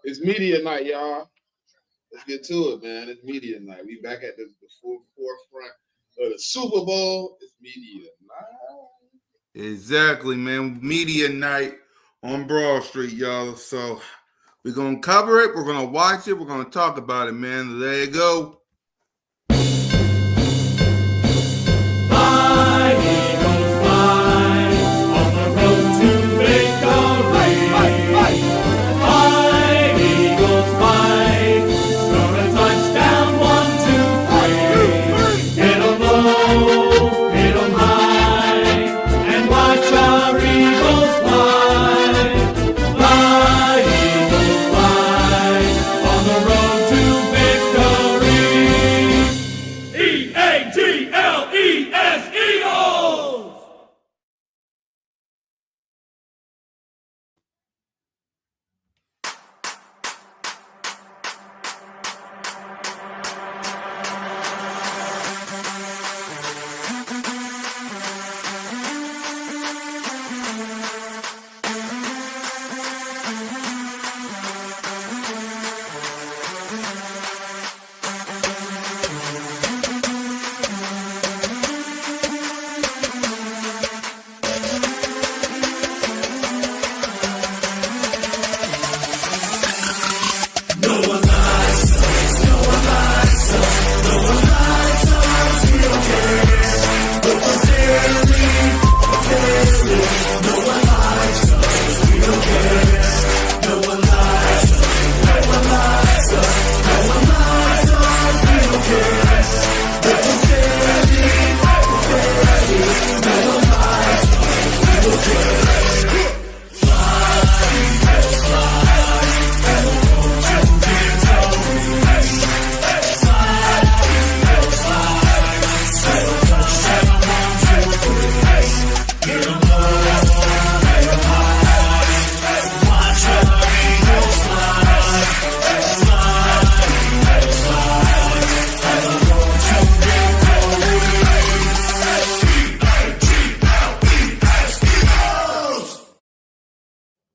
It's media night, y'all. Let's get to it, man. It's media night. We back at the forefront of the Super Bowl. It's media night. Exactly, man. Media night on Broad Street, y'all. So we're gonna cover it. We're gonna watch it. We're gonna talk about it, man. There you go. Fly, Eagles, fly on the road to victory. Fly, Eagles, fly. Score a touchdown, 1, 2, 3. Hit 'em low, hit 'em high, and watch our Eagles fly. Fly, Eagles, fly on the road to victory. E-A-G-L-E-S, Eagles!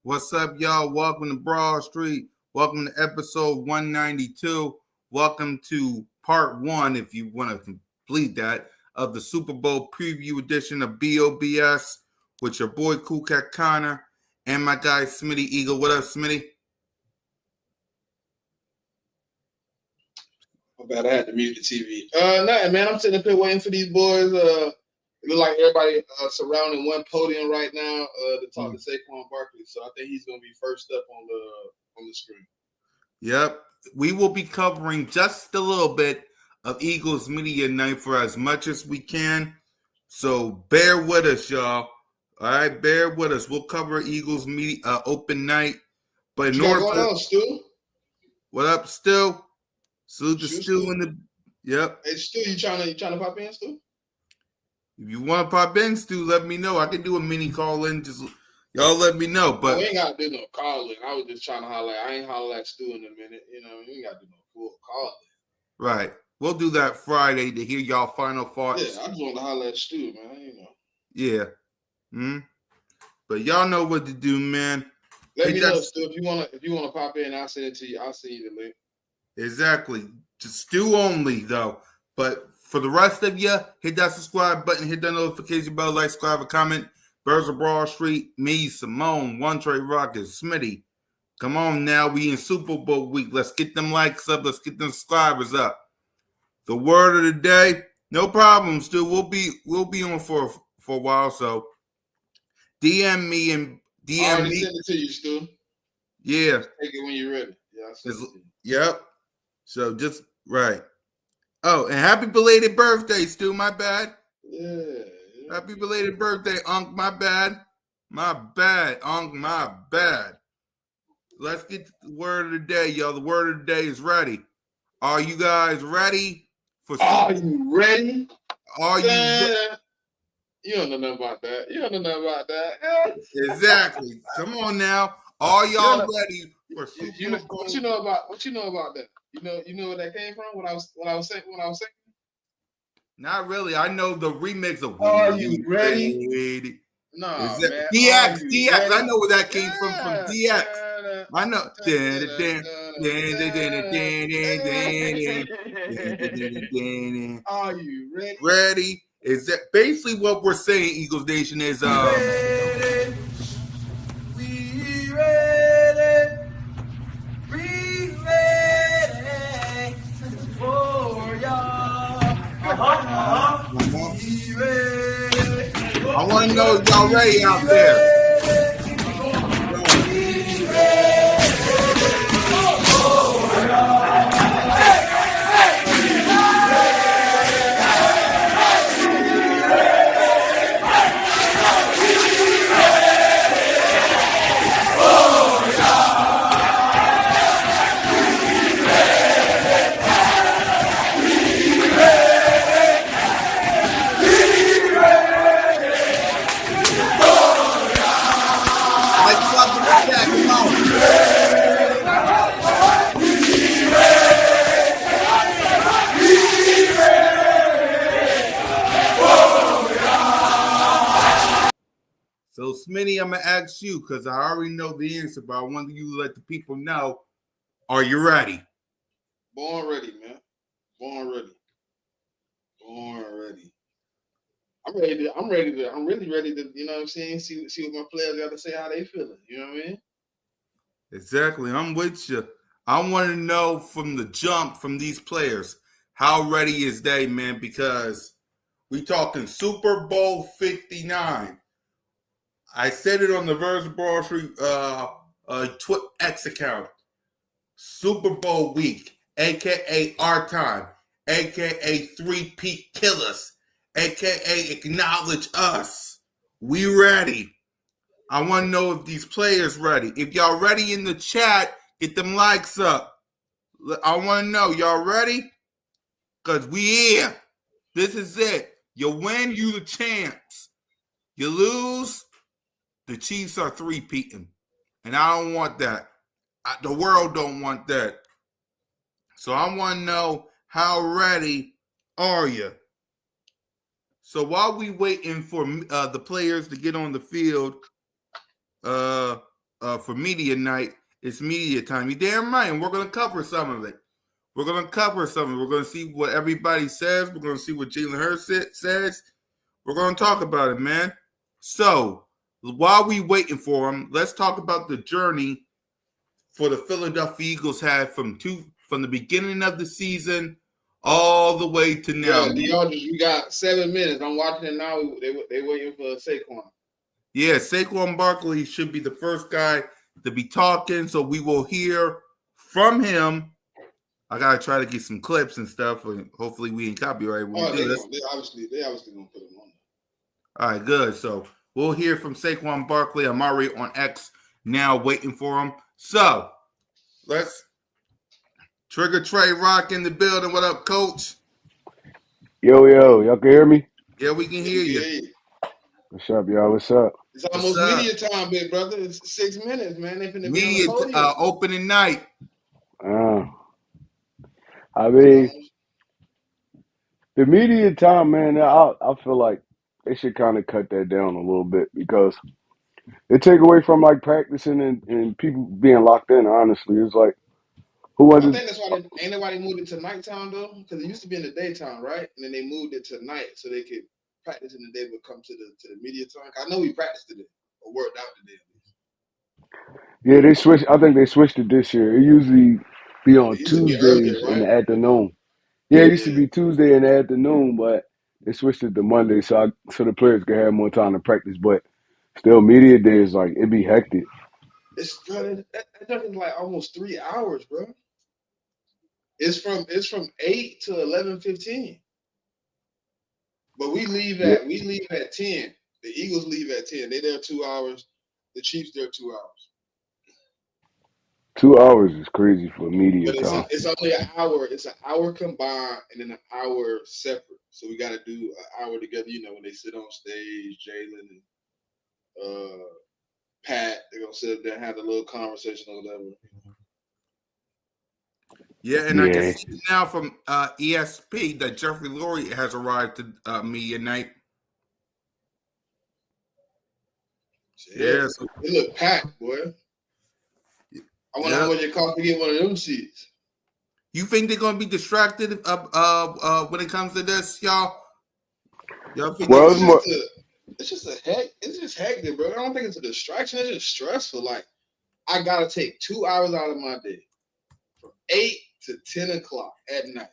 What's up, y'all? Welcome to Broad Street. Welcome to episode 192. Welcome to part 1, if you want to complete that, of the Super Bowl preview edition of B.O.B.S. with your boy Cool Cat Connor and my guy Smitty Eagle. What up, Smitty? I'm bad. I had to mute the TV. Nothing, man. I'm sitting up here waiting for these boys. It look like everybody surrounding one podium right now to talk to Saquon Barkley. So I think he's going to be first up on the screen. Yep. We will be covering just a little bit of Eagles Media Night for as much as we can. So bear with us, y'all. All right, bear with us. We'll cover Eagles Media Open Night. But in order going on, Stu? What up, Stu? Salute to Stu in the. Yep. Hey, Stu, you trying to pop in, Stu? If you want to pop in, Stu, let me know. I can do a mini call in. Just y'all let me know. But we ain't got to do no calling. I was just trying to holler. I ain't holler at Stu in a minute. You know, we ain't got to do no full calling. Right. We'll do that Friday to hear y'all final thoughts. Yeah, I just want to holler at Stu, man. You know. Yeah. But y'all know what to do, man. Let me know, Stu. If you wanna pop in, I'll send it to you. I'll send you the link. Exactly. Just Stu only, though. But for the rest of you, hit that subscribe button, hit that notification bell, like, subscribe, comment. Birds of Broad Street, me, Simone, One Trey Rockets, Smitty. Come on now, we in Super Bowl week. Let's get them likes up. Let's get them subscribers up. The word of the day, no problem, Stu. We'll be on for a while. So DM me and DM me. Send it to you, Stu. Yeah. Take it when you're ready. Yeah. Yep. So just right. Oh, and happy belated birthday, Stu. My bad. Yeah. Happy belated birthday, Unc. My bad. My bad, Unc. My bad. Let's get to the word of the day, y'all. The word of the day is ready. Are you guys ready? Are you ready? Are you? You don't know nothing about that. You don't know nothing about that. Exactly. Come on now. Are y'all ready for Super Bowl? What you know about that? You know where that came from? What I was saying. Not really. I know the remix of Are You Ready? No, man. DX. I know where that came from DX. I know. Are you ready? Ready? Is that basically what we're saying, Eagles Nation, is We ready. We ready for y'all. We ready. I want to know if y'all ready out there. Like you got the back, come on. So, Smitty, I'm going to ask you because I already know the answer, but I want you to let the people know. Are you ready? Born ready, man. Born ready. Born ready. I'm really ready to, you know what I'm saying? See what my players got to say, how they feeling. You know what I mean? Exactly. I'm with you. I want to know from the jump from these players, how ready is they, man? Because we talking Super Bowl 59. I said it on the Verse Broad Street X account. Super Bowl week, a.k.a. our time, a.k.a. three-peat killers, a.k.a. acknowledge us. We ready. I want to know if these players ready. If y'all ready in the chat, get them likes up. I want to know, y'all ready? Because we here. This is it. You win, you the champs. You lose, the Chiefs are three-peating. And I don't want that. The world don't want that. So I want to know, how ready are you? So while we waiting for the players to get on the field for media night, it's media time. You damn right, and we're going to cover some of it. We're going to see what everybody says. We're going to see what Jalen Hurts says. We're going to talk about it, man. So while we waiting for them, let's talk about the journey for the Philadelphia Eagles had from the beginning of the season all the way to now. Yeah, we got 7 minutes. I'm watching it now. They waiting for Saquon. Yeah, Saquon Barkley should be the first guy to be talking, so we will hear from him. I gotta try to get some clips and stuff, and hopefully we ain't copyright when we do this. They obviously gonna put him on there. All right, good. So we'll hear from Saquon Barkley. I'm already on X now, waiting for him. So let's Trigger Trey Rock in the building. What up, Coach? Yo, y'all can hear me? Yeah, we can hear you. What's up, y'all? What's up? It's almost media time, big brother. It's 6 minutes, man. They finna media be on the podium. Opening night. I mean, the media time, man. I feel like they should kind of cut that down a little bit because it take away from like practicing and people being locked in. Honestly, it's like I think that's why ain't nobody moved it to nighttime though, because it used to be in the daytime, right? And then they moved it to night so they could practice in the day, but come to the media time. I know we practiced today or worked out today. Yeah, they switched. I think they switched it this year. It usually be on Tuesdays earlier, right? in the afternoon. Yeah, it used to be Tuesday in the afternoon, but they switched it to Monday so the players could have more time to practice. But still, media day is like it be hectic. It's that like almost 3 hours, bro. It's from 8 to 11:15. But we leave at 10. The Eagles leave at 10. They there 2 hours. The Chiefs there 2 hours. 2 hours is crazy for media time. It's only an hour. It's an hour combined and then an hour separate. So we got to do an hour together. You know, when they sit on stage, Jalen and Pat, they're gonna sit up there and have a little conversation or whatever. Yeah, and I can see now from ESP that Jeffrey Lurie has arrived to media night. Yeah, so it look packed, boy. I wonder how much it costs to get one of them seats. You think they're gonna be distracted when it comes to this, y'all? Y'all think Well, it's just hectic, bro. I don't think it's a distraction. It's just stressful. Like, I gotta take 2 hours out of my day from 8 to 10 o'clock at night.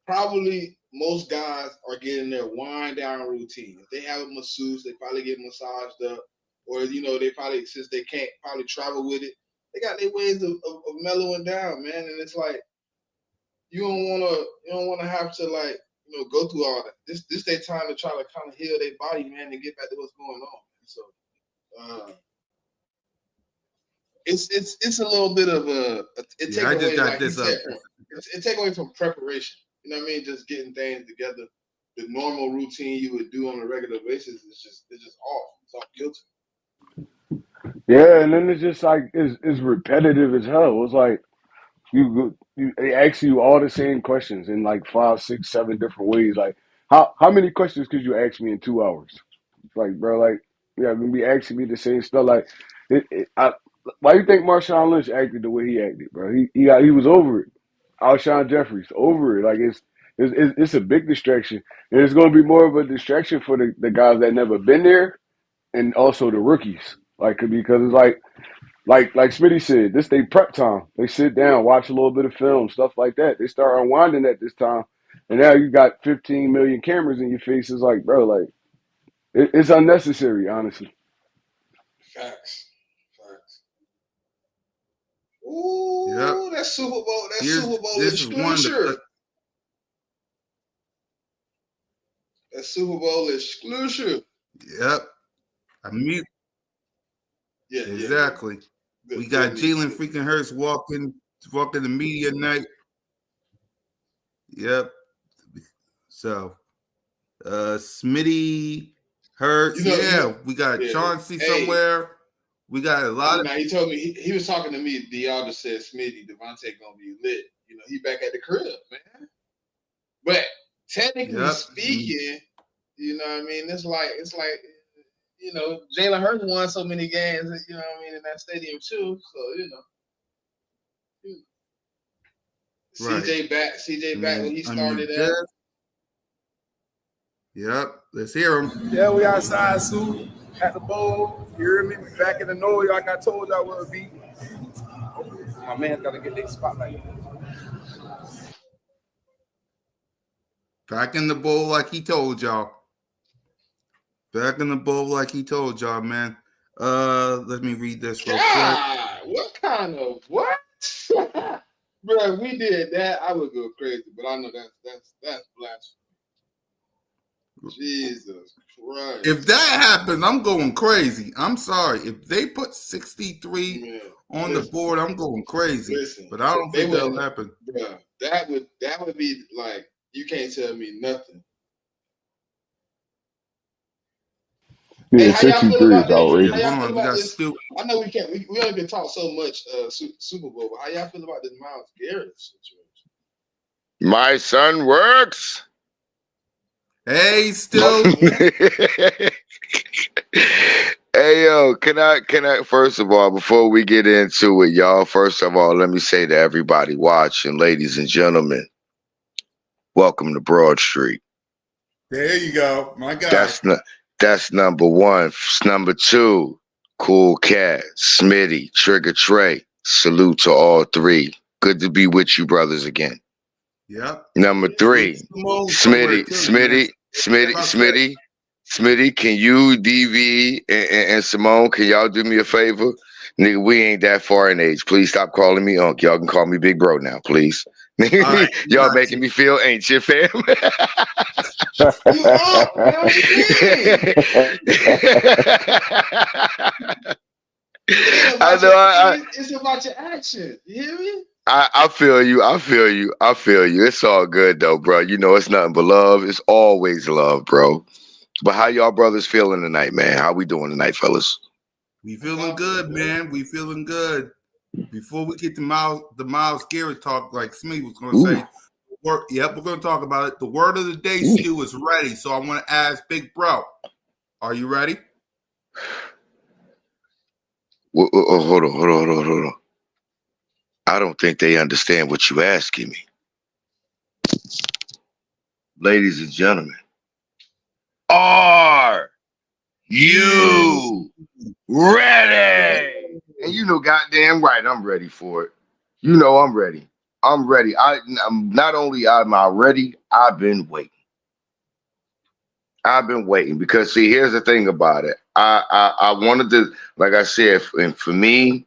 Probably most guys are getting their wind down routine. If they have a masseuse, they probably get massaged up, or they probably, since they can't probably travel with it, they got their ways of mellowing down, man. And it's like you don't wanna have to like go through all that. This their time to try to kind of heal their body, man, and get back to what's going on. So it's a little bit of it take away from preparation. You know what I mean? Just getting things together. The normal routine you would do on a regular basis is just off. It's off kilter. yeah, and then it's just like it's repetitive as hell. It's like they ask you all the same questions in like 5, 6, 7 different ways. Like how many questions could you ask me in 2 hours? It's like, bro, like yeah, gonna be asking me the same stuff. Like why do you think Marshawn Lynch acted the way he acted, bro? He was over it. Alshon Jeffries over it. Like it's a big distraction, and it's going to be more of a distraction for the guys that never been there, and also the rookies. Like because it's like Smitty said, this they prep time. They sit down, watch a little bit of film, stuff like that. They start unwinding at this time, and now you got 15 million cameras in your face. It's like, bro, like it's unnecessary, honestly. Facts. Ooh, yep. That Super Bowl. Super Bowl exclusive. That Super Bowl exclusive. Yep. Yeah, exactly. Yeah. We got Jalen freaking Hurts walking the media night. Yep. So, Smitty, Hurts. We got Chauncey somewhere. We got a lot of. He told me he was talking to me. DR just said Smitty, Devontae gonna be lit. He back at the crib, man. But technically speaking, you know what I mean. It's like Jalen Hurts won so many games, you know what I mean, in that stadium too. So right. CJ back when he started at. Yep, let's hear him. Yeah, we outside, Sue, at the bowl. You hear me? We back in the know, like I told y'all where it be. My man's got to get their spotlight. Back in the bowl like he told y'all. Back in the bowl like he told y'all, man. Let me read this real quick. What kind of what? Bro, if we did that, I would go crazy. But I know that's blasphemy. Jesus Christ. If that happens, I'm going crazy. I'm sorry. If they put 63 on the board, I'm going crazy. Listen, but I don't think that'll happen. Bro, that would be like, you can't tell me nothing. Yeah, 63 is outrageous. I know we can't. We only can talk so much Super Bowl. But how y'all feel about this Myles Garrett situation? My son works. Hey, still. Hey, yo, can I, first of all, before we get into it, y'all, first of all, let me say to everybody watching, ladies and gentlemen, welcome to Broad Street. There you go. My God. That's number one. Number two, Cool Cat, Smitty, Trigger Trey. Salute to all three. Good to be with you, brothers, again. Yep. Number three, Smitty, can you, DV, and Simone, can y'all do me a favor? Nigga, we ain't that far in age. Please stop calling me Unc. Y'all can call me Big Bro now, please. Right, y'all making me feel ancient, fam. You up, man? What you mean? It's about your action. You hear me? I feel you. It's all good though, bro. It's nothing but love. It's always love, bro. But how y'all brothers feeling tonight, man? How we doing tonight, fellas? We feeling good, man. We feeling good. Before we get to the Myles Garrett talk, like Smitty was going to say, we're going to talk about it. The word of the day, Stu, is ready. So I want to ask Big Bro, are you ready? Hold on. I don't think they understand what you're asking me. Ladies and gentlemen, are you ready? And you know, goddamn right, I'm ready for it. You know, I'm ready. I'm ready. I'm not only am I ready, I've been waiting. I've been waiting because see, here's the thing about it. I wanted to, like I said, and for me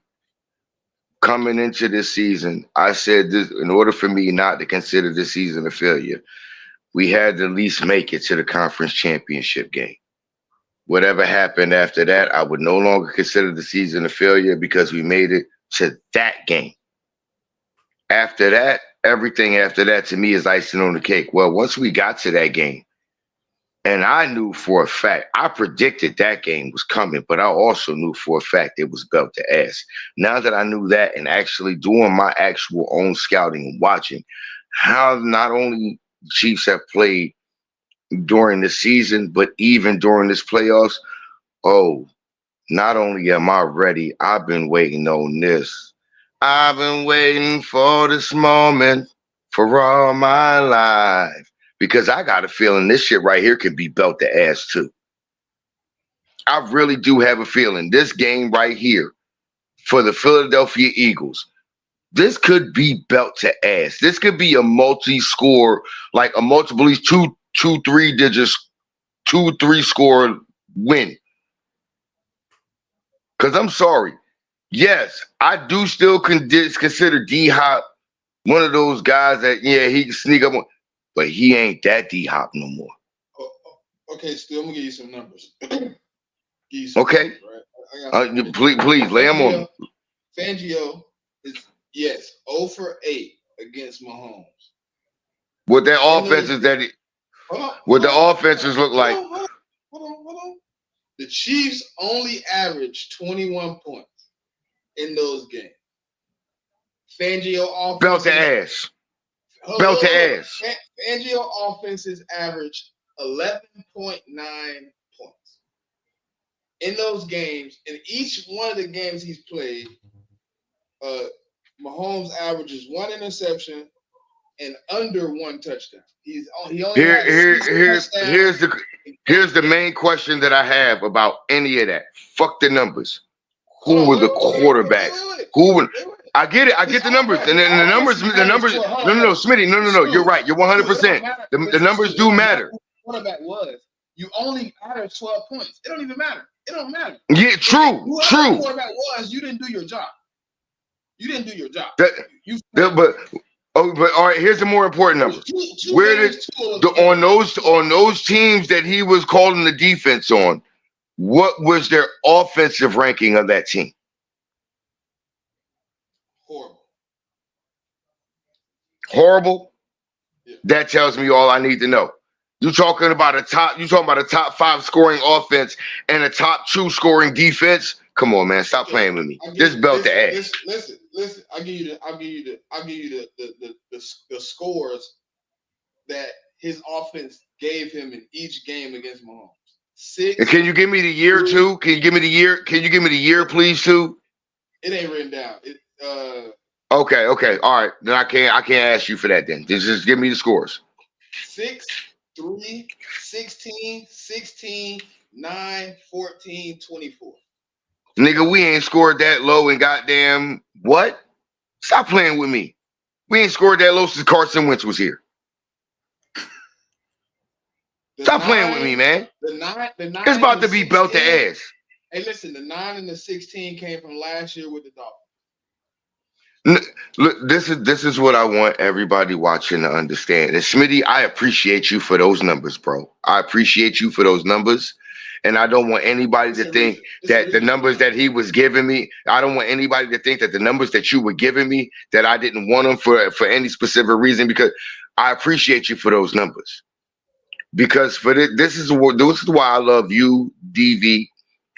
coming into this season, I said this in order for me not to consider this season a failure, we had to at least make it to the conference championship game. Whatever happened after that, I would no longer consider the season a failure because we made it to that game. After that, everything after that to me is icing on the cake. Well, once we got to that game, and I knew for a fact, I predicted that game was coming, but I also knew for a fact it was belt to ass. Now that I knew that and actually doing my actual own scouting and watching how not only Chiefs have played during the season, but even during this playoffs, oh, not only am I ready, I've been waiting on this. I've been waiting for this moment for all my life. Because I got a feeling this shit right here could be belt to ass too. I really do have a feeling this game right here for the Philadelphia Eagles, this could be belt to ass. This could be a multi-score, like a multiple three digits, 2-3 score win. Because I'm sorry. Yes, I do still consider D-Hop one of those guys that, yeah, he can sneak up on, but he ain't that D-Hop no more. Okay, still, I'm going to give you some numbers. Okay. Numbers, right? Please, lay them on me. Fangio is, yes, 0 for 8 against Mahomes. What their offenses offenses look like. Hold on. The Chiefs only averaged 21 points in those games. Fangio offense. Belt to ass. Belt to ass. Fangio offenses averaged 11.9 points in those games. In each one of the games he's played, Mahomes averages 1 interception and under 1 touchdown. He only here's the main question that I have about any of that. Fuck the numbers. Who were the quarterbacks? I get it. I get the numbers. And then the numbers. No, Smitty. No. You're right. You're 100%. The numbers do matter. Quarterback was. You only averaged 12 points. It don't even matter. It don't matter. Yeah, true. Whoever the quarterback was, you didn't do your job. But all right, here's the more important number. Where did on those teams that he was calling the defense on, what was their offensive ranking of that team? Horrible? Yeah. That tells me all I need to know. You're talking about a top 5 scoring offense and a top 2 scoring defense. Come on, man, stop playing with me. This belt to ass. Listen. I'll give you the scores that his offense gave him in each game against Mahomes. 6. And can you give me the year too? Can you give me the year? Can you give me the year, please, too? It ain't written down. Okay. All right. Then I can't ask you for that then. Just give me the scores. 6, 3, 16, 16, 9, 14, 24. Nigga, we ain't scored that low in goddamn what? Stop playing with me. We ain't scored that low since Carson Wentz was here. Stop playing with me, man. The 9 it's about to be belt to ass. Hey, listen, the 9 and the 16 came from last year with the Dolphins. Look, this is what I want everybody watching to understand. And Smitty, I appreciate you for those numbers, bro. I appreciate you for those numbers. And I don't want anybody to think that the numbers that he was giving me, I don't want anybody to think that the numbers that you were giving me, that I didn't want them for any specific reason, because I appreciate you for those numbers. Because this is why I love you, DV,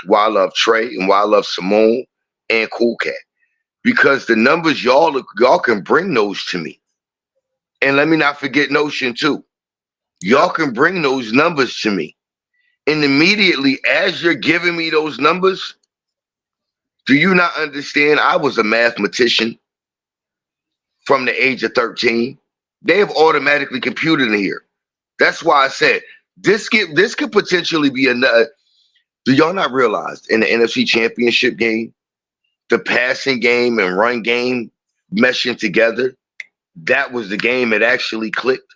why I love Trey, and why I love Simone and Cool Cat. Because the numbers y'all can bring those to me. And let me not forget Notion too. Y'all can bring those numbers to me. And immediately as you're giving me those numbers, do you not understand I was a mathematician? from the age of 13. They have automatically computed in here. That's why I said this could potentially be another. Do y'all not realize in the NFC Championship game, the passing game and run game meshing together, that was the game that actually clicked?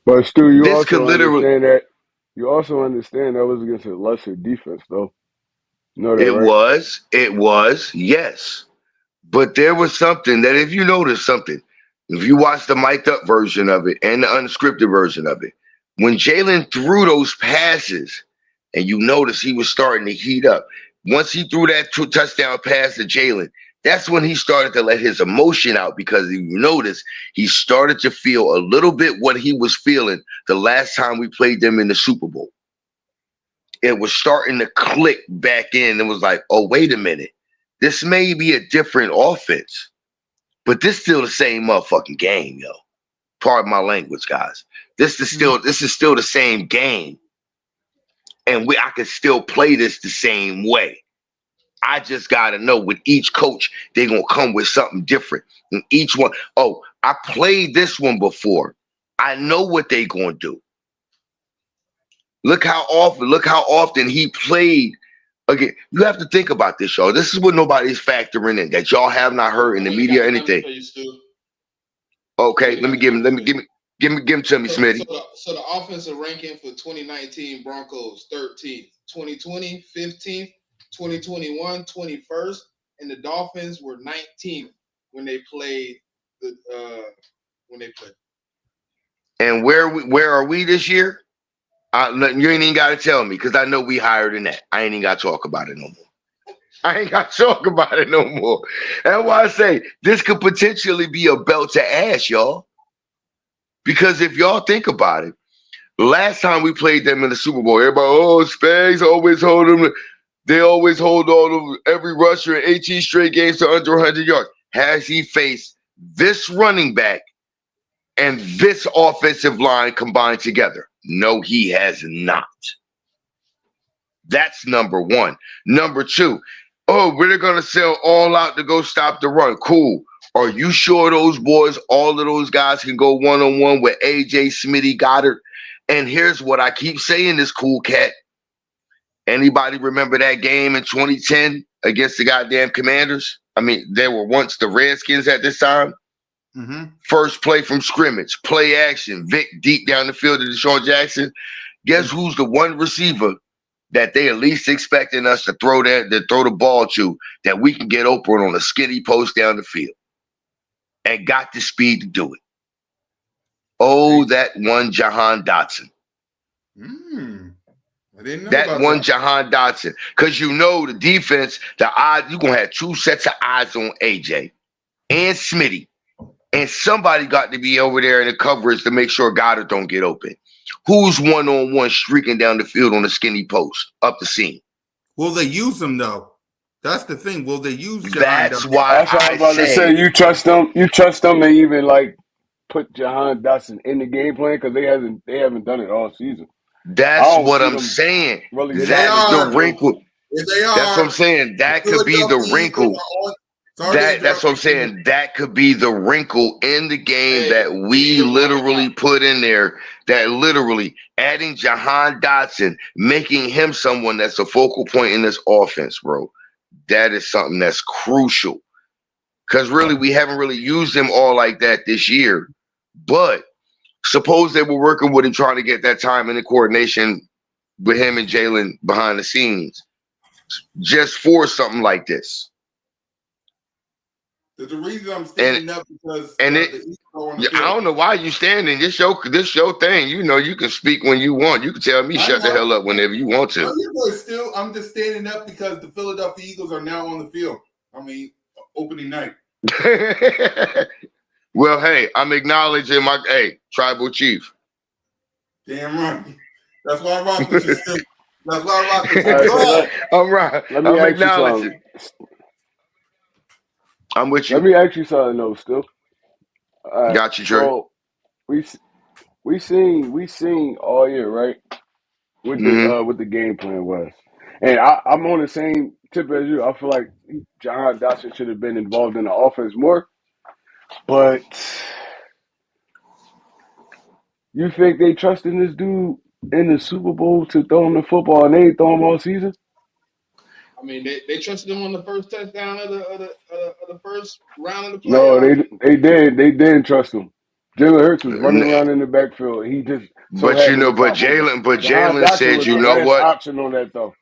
But Stu, you This could also literally, understand that that was against a lesser defense, though. You know that, it right? was, yes. But there was something that if you notice something, if you watch the mic'd up version of it and the unscripted version of it, when Jalen threw those passes and you notice he was starting to heat up, once he threw that touchdown pass to Jalen, that's when he started to let his emotion out because you notice he started to feel a little bit what he was feeling the last time we played them in the Super Bowl. It was starting to click back in. It was like, oh, wait a minute. This may be a different offense, but this still the same motherfucking game, yo. Pardon my language, guys. This is still the same game. And I can still play this the same way. I just gotta know with each coach, they're gonna come with something different. And each one, oh, I played this one before. I know what they're gonna do. Look how often he played. Again, you have to think about this, y'all. This is what nobody's factoring in that y'all have not heard in the media or anything. Okay, let me give him to me, Smitty. So the offensive ranking for 2019 Broncos 13th, 2020 15th, 2021 21st, and the Dolphins were 19th when they played And where are we this year? You ain't even got to tell me because I know we higher than that. I ain't even got to talk about it no more. That's why I say this could potentially be a belt to ass, y'all. Because if y'all think about it, last time we played them in the Super Bowl, everybody, Spags always hold them. They always hold every rusher in 18 straight games to under 100 yards. Has he faced this running back and this offensive line combined together? No, he has not. That's number one. Number two, we're going to sell all out to go stop the run. Cool. Are you sure those boys, all of those guys can go one-on-one with AJ, Smitty, Goddard? And here's what I keep saying, this cool cat. Anybody remember that game in 2010 against the goddamn Commanders? I mean, they were once the Redskins at this time. Mm-hmm. First play from scrimmage, play action, Vic deep down the field to Deshaun Jackson. Guess who's the one receiver that they at least expecting us to throw the ball to that we can get open on a skinny post down the field and got the speed to do it? Oh, that one Jahan Dotson. I didn't know that about one that. Jahan Dotson. Because you know the defense, the odds, you're going to have two sets of eyes on AJ and Smitty. And somebody got to be over there in the coverage to make sure Goddard don't get open. Who's one-on-one streaking down the field on a skinny post up the seam? Will they use him, though? That's the thing. Will they use Jahan? That's why That's what I was about to say. You trust them to even like put Jahan Dotson in the game plan because they haven't done it all season. That's what I'm saying. Really, that's the wrinkle. That's what I'm saying. That could be the wrinkle. That's what I'm saying. That could be the wrinkle in the game that we literally put in there. That literally adding Jahan Dotson, making him someone that's a focal point in this offense, bro. That is something that's crucial. Because really, we haven't really used him all like that this year. But suppose they were working with him, trying to get that time and the coordination with him and Jalen behind the scenes, just for something like this. The reason I'm standing up because I don't know why you standing. This your thing. You know, you can speak when you want. You can tell me shut the hell up whenever you want to. I'm just standing up because the Philadelphia Eagles are now on the field. I mean, opening night. Well, hey, I'm acknowledging my tribal chief. Damn right. That's why I rock with you still. That's why I rock with you. I'm right. I'm acknowledging. I'm with you. Let me ask you something though, still. Got you, Trey. So we seen all year, right? With the game plan was, and I'm on the same tip as you. I feel like Jahan Dotson should have been involved in the offense more. But you think they trusting this dude in the Super Bowl to throw him the football and they ain't throw him all season? I mean, they trusted him on the first touchdown of the first round of the No, playoffs. they didn't trust him. Jalen Hurts was running around in the backfield. He just so But happened to pop open. Jahan Jalen Dotson said, was you the know last what? option on that though.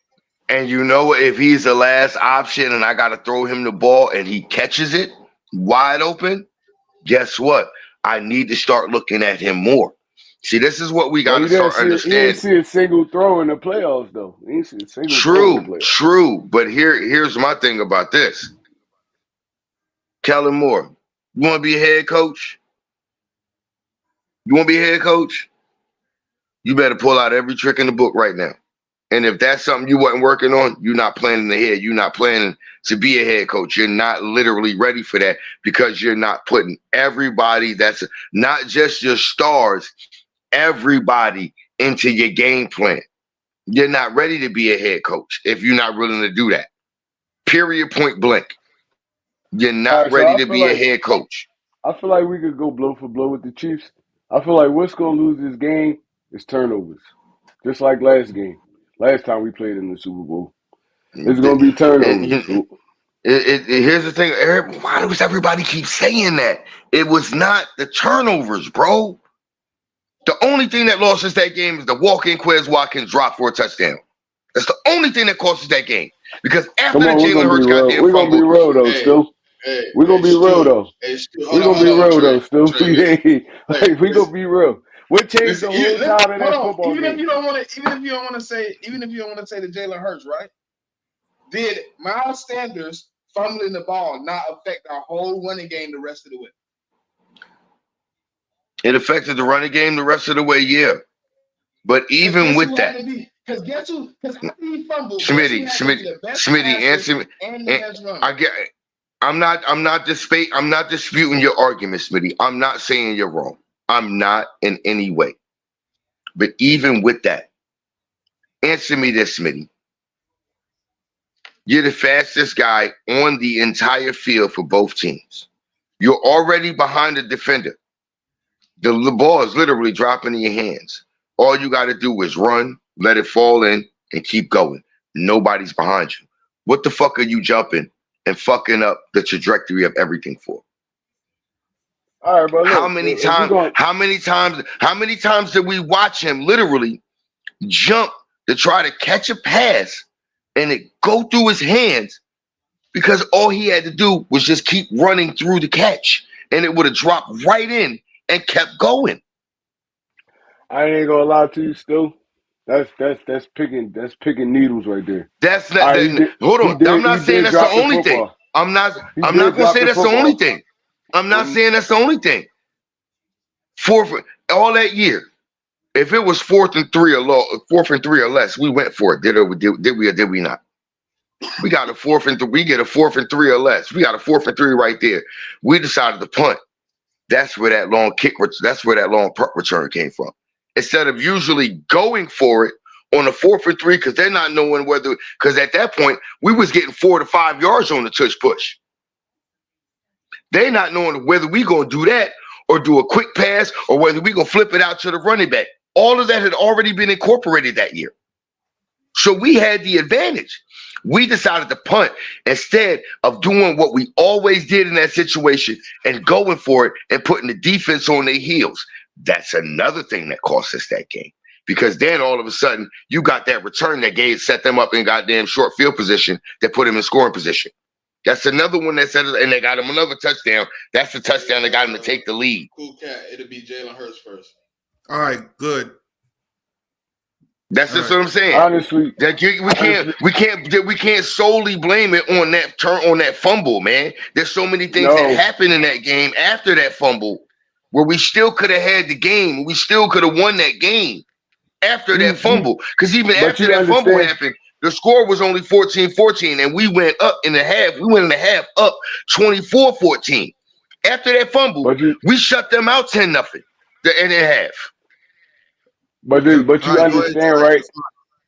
And you know what? If he's the last option and I got to throw him the ball and he catches it wide open, guess what? I need to start looking at him more. See, this is what we got But to start he didn't understanding. see a single throw in the playoffs though. He didn't see a single throw in the playoffs. True. But here's my thing about this. Kellen Moore, you want to be a head coach? You want to be a head coach? You better pull out every trick in the book right now. And if that's something you wasn't working on, you're not planning ahead. You're not planning to be a head coach. You're not literally ready for that because you're not putting everybody that's not just your stars, everybody into your game plan. You're not ready to be a head coach if you're not willing to do that. Period, point blank. You're not ready to be a head coach. I feel like we could go blow for blow with the Chiefs. I feel like what's going to lose this game is turnovers. Just like last game. Last time we played in the Super Bowl. It's going to be turnovers. Here's the thing. Why does everybody keep saying that? It was not the turnovers, bro. The only thing that lost us that game is the walk-in Quez Watkins drop for a touchdown. That's the only thing that cost us that game. Because after the Jalen Hurts goddamn fumble, we're gonna be real though, Stu. We're gonna be real though. We're gonna be real though, Stu. Like we gonna be real. What changed the whole time in that football game? Even if you don't want to say that Jalen Hurts, right? Did Miles Sanders fumbling the ball not affect our whole running game the rest of the way? It affected the running game the rest of the way, yeah. But even with that, because guess who? Because after he fumbled, Smitty, answer me. I'm not disputing your argument, Smitty. I'm not saying you're wrong. I'm not in any way. But even with that, answer me this, Smitty. You're the fastest guy on the entire field for both teams. You're already behind the defender. The ball is literally dropping in your hands. All you got to do is run, let it fall in, and keep going. Nobody's behind you. What the fuck are you jumping and fucking up the trajectory of everything for? All right, but look, how many times did we watch him literally jump to try to catch a pass and it go through his hands because all he had to do was just keep running through the catch and it would have dropped right in and kept going. I ain't gonna lie to you, Stu. That's picking needles right there. That's not. Hold on. I'm not saying that's the only thing. I'm not gonna say that's the only thing. I'm not saying that's the only thing. All that year, if it was 4th and 3 or less, we went for it. Did we or did we not? We got a 4th and 3. We get a 4th and 3 or less. We got a 4th and 3 right there. We decided to punt. That's where that long punt return came from. Instead of usually going for it on a 4th and 3, because they're not knowing whether, because at that point, we was getting 4 to 5 yards on the tush push. They not knowing whether we going to do that or do a quick pass or whether we going to flip it out to the running back. All of that had already been incorporated that year. So we had the advantage. We decided to punt instead of doing what we always did in that situation and going for it and putting the defense on their heels. That's another thing that cost us that game. Because then all of a sudden, you got that return that set them up in goddamn short field position that put him in scoring position. That's another one that said, and they got him another touchdown. That's the touchdown that got him to take the lead. Cool cat. It'll be Jalen Hurts first. All right, good. That's just what I'm saying. Honestly, we can't solely blame it on that fumble, man. There's so many things that happened in that game after that fumble where we still could have had the game. We still could have won that game after that fumble. Because even after that fumble happened, the score was only 14-14, and we went up in the half. We went in the half up 24-14. After that fumble, we shut them out 10-0 in the half. But you understand, right?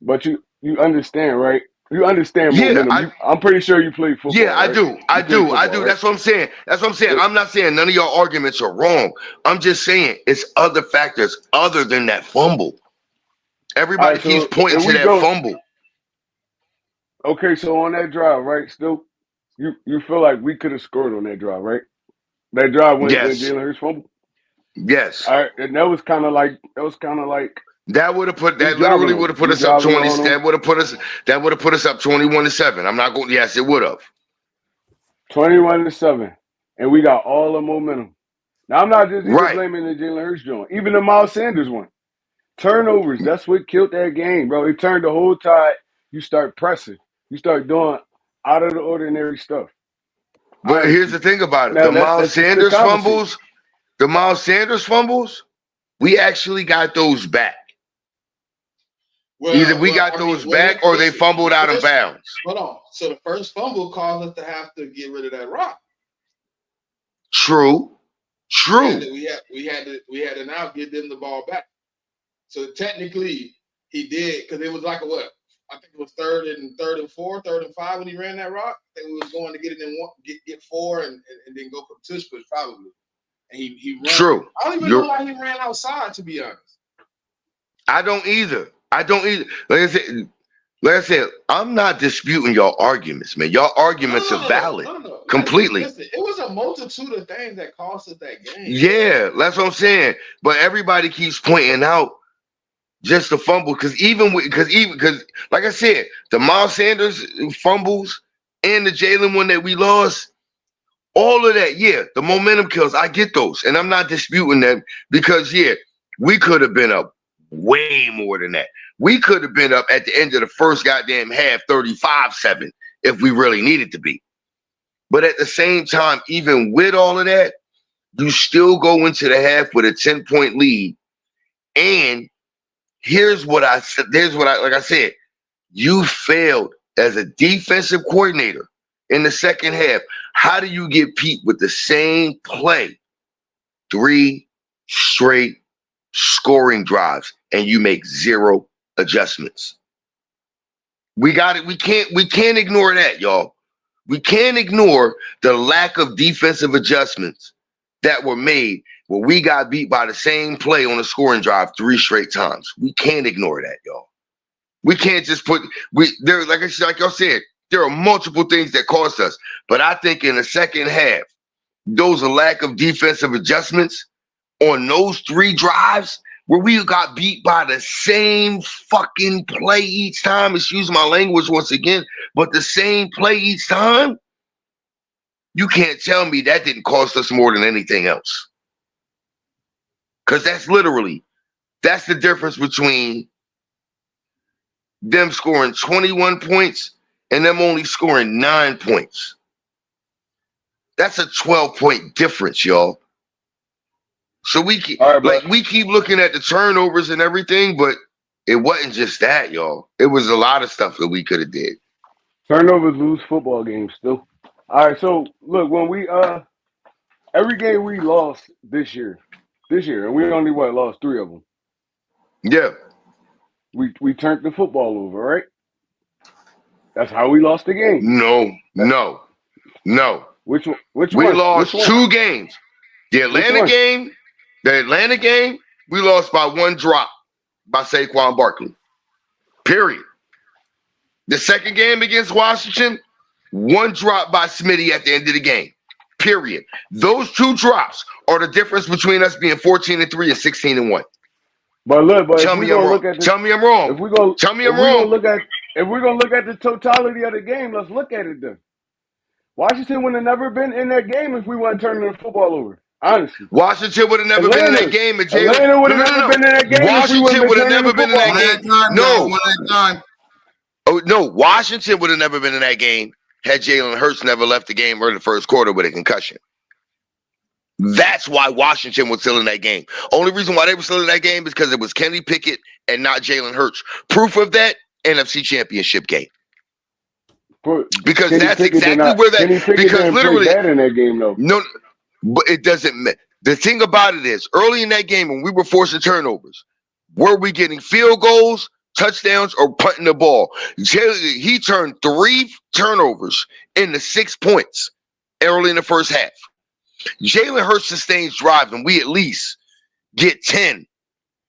But you understand, right? You understand Yeah, momentum. I'm pretty sure you played yeah, football, I right? do. I You played do. I football, do. right? That's what I'm saying. That's what I'm saying. I'm not saying none of your arguments are wrong. I'm just saying it's other factors other than that fumble. All Everybody right, keeps so pointing if to we that go, fumble. okay, so on that drive, right? Still, you feel like we could have scored on that drive, right? That drive when Yes. Jalen Hurts fumbled. Yes. All right, and that was kind of like That would have put we that driving literally on would them. have put We us up driving 20. on them. That would have put us up 21-7. I'm not going. Yes, it would have. 21-7, and we got all the momentum. Now I'm not just even Right. blaming the Jalen Hurts joint. Even the Miles Sanders one. Turnovers. That's what killed that game, bro. It turned the whole tide. You start pressing. You start doing out of the ordinary stuff. But here's Honestly. the thing about it: Now that's just the conversation. the Miles Sanders fumbles, we actually got those back. Either we got those back or they fumbled out of bounds. Hold on. So the first fumble caused us to have to get rid of that rock. True. We had to now get them the ball back. So technically, he did because it was like a what? I think it was third and 4, 3rd and 5 when he ran that rock. I think we was going to get it in one, get 4 and then go for tush push probably. And he ran. True. I don't even know why he ran outside, to be honest. I don't either. Like I said, I'm not disputing your arguments, man. Your arguments are valid. No. Completely. Listen, it was a multitude of things that cost us that game. Yeah, that's what I'm saying. But everybody keeps pointing out just the fumble because like I said, the Miles Sanders fumbles and the Jalen one that we lost, all of that, yeah, the momentum kills. I get those, and I'm not disputing them because we could have been up way more than that. We could have been up at the end of the first goddamn half, 35-7, if we really needed to be. But at the same time, even with all of that, you still go into the half with a 10-point lead. And here's what I said. Like I said, you failed as a defensive coordinator in the second half. How do you get Pete with the same play, 3 straight scoring drives, and you make 0 adjustments? We got it. We can't ignore that, y'all. We can't ignore the lack of defensive adjustments that were made where we got beat by the same play on a scoring drive 3 straight times. We can't ignore that, y'all. We can't just like y'all said, there are multiple things that cost us. But I think in the second half, those lack of defensive adjustments on those 3 drives where we got beat by the same fucking play each time. Excuse my language once again, but the same play each time. You can't tell me that didn't cost us more than anything else. Because that's the difference between them scoring 21 points and them only scoring 9 points. That's a 12-point difference, y'all. So we keep looking at the turnovers and everything, but it wasn't just that, y'all. It was a lot of stuff that we could have did. Turnovers lose football games still. All right, so look, when we every game we lost this year, and we only lost 3 of them. Yeah. We turned the football over, right? That's how we lost the game. No. Which one? We lost 2 games. The Atlanta game, we lost by 1 drop by Saquon Barkley. Period. The second game against Washington, 1 drop by Smitty at the end of the game. Period. Those 2 drops are the difference between us being 14-3 and 16-1. But look, Tell me I'm wrong. Tell me I'm wrong. If we're gonna look at the totality of the game, let's look at it then. Washington would have never been in that game if we weren't turning the football over. Honestly, Washington would have never been in that game. Atlanta would have never been in that game. Washington would have never been in that game. One at a time. Oh no, Washington would have never been in that game had Jalen Hurts never left the game early the first quarter with a concussion. That's why Washington was still in that game. Only reason why they were still in that game is because it was Kenny Pickett and not Jalen Hurts. Proof of that, NFC Championship game. Because Kenny that's Pickett exactly where that. Kenny Pickett Because didn't literally, play bad in that game though. No, but it doesn't matter. The thing about it is, early in that game when we were forcing turnovers, were we getting field goals touchdowns or punting the ball. He turned 3 turnovers into 6 points early in the first half. Jalen Hurts sustains drive, and we at least get 10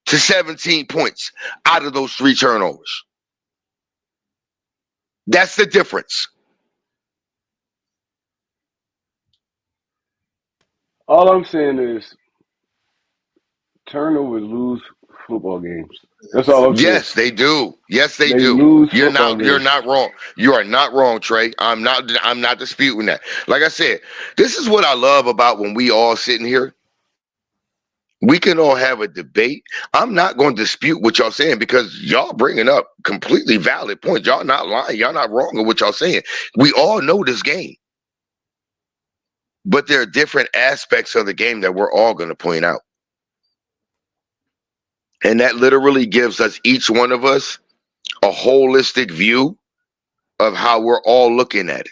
to 17 points out of those 3 turnovers. That's the difference. All I'm saying is turnovers lose football games. That's all I'm saying. Yes, they do. Yes, they They do. lose You're football not games. wrong. You are not wrong, Trey. I'm not disputing that. Like I said, this is what I love about when we all sitting here. We can all have a debate. I'm not going to dispute what y'all saying because y'all bringing up completely valid points. Y'all not lying. Y'all not wrong in what y'all saying. We all know this game. But there are different aspects of the game that we're all going to point out. And that literally gives us, each one of us, a holistic view of how we're all looking at it.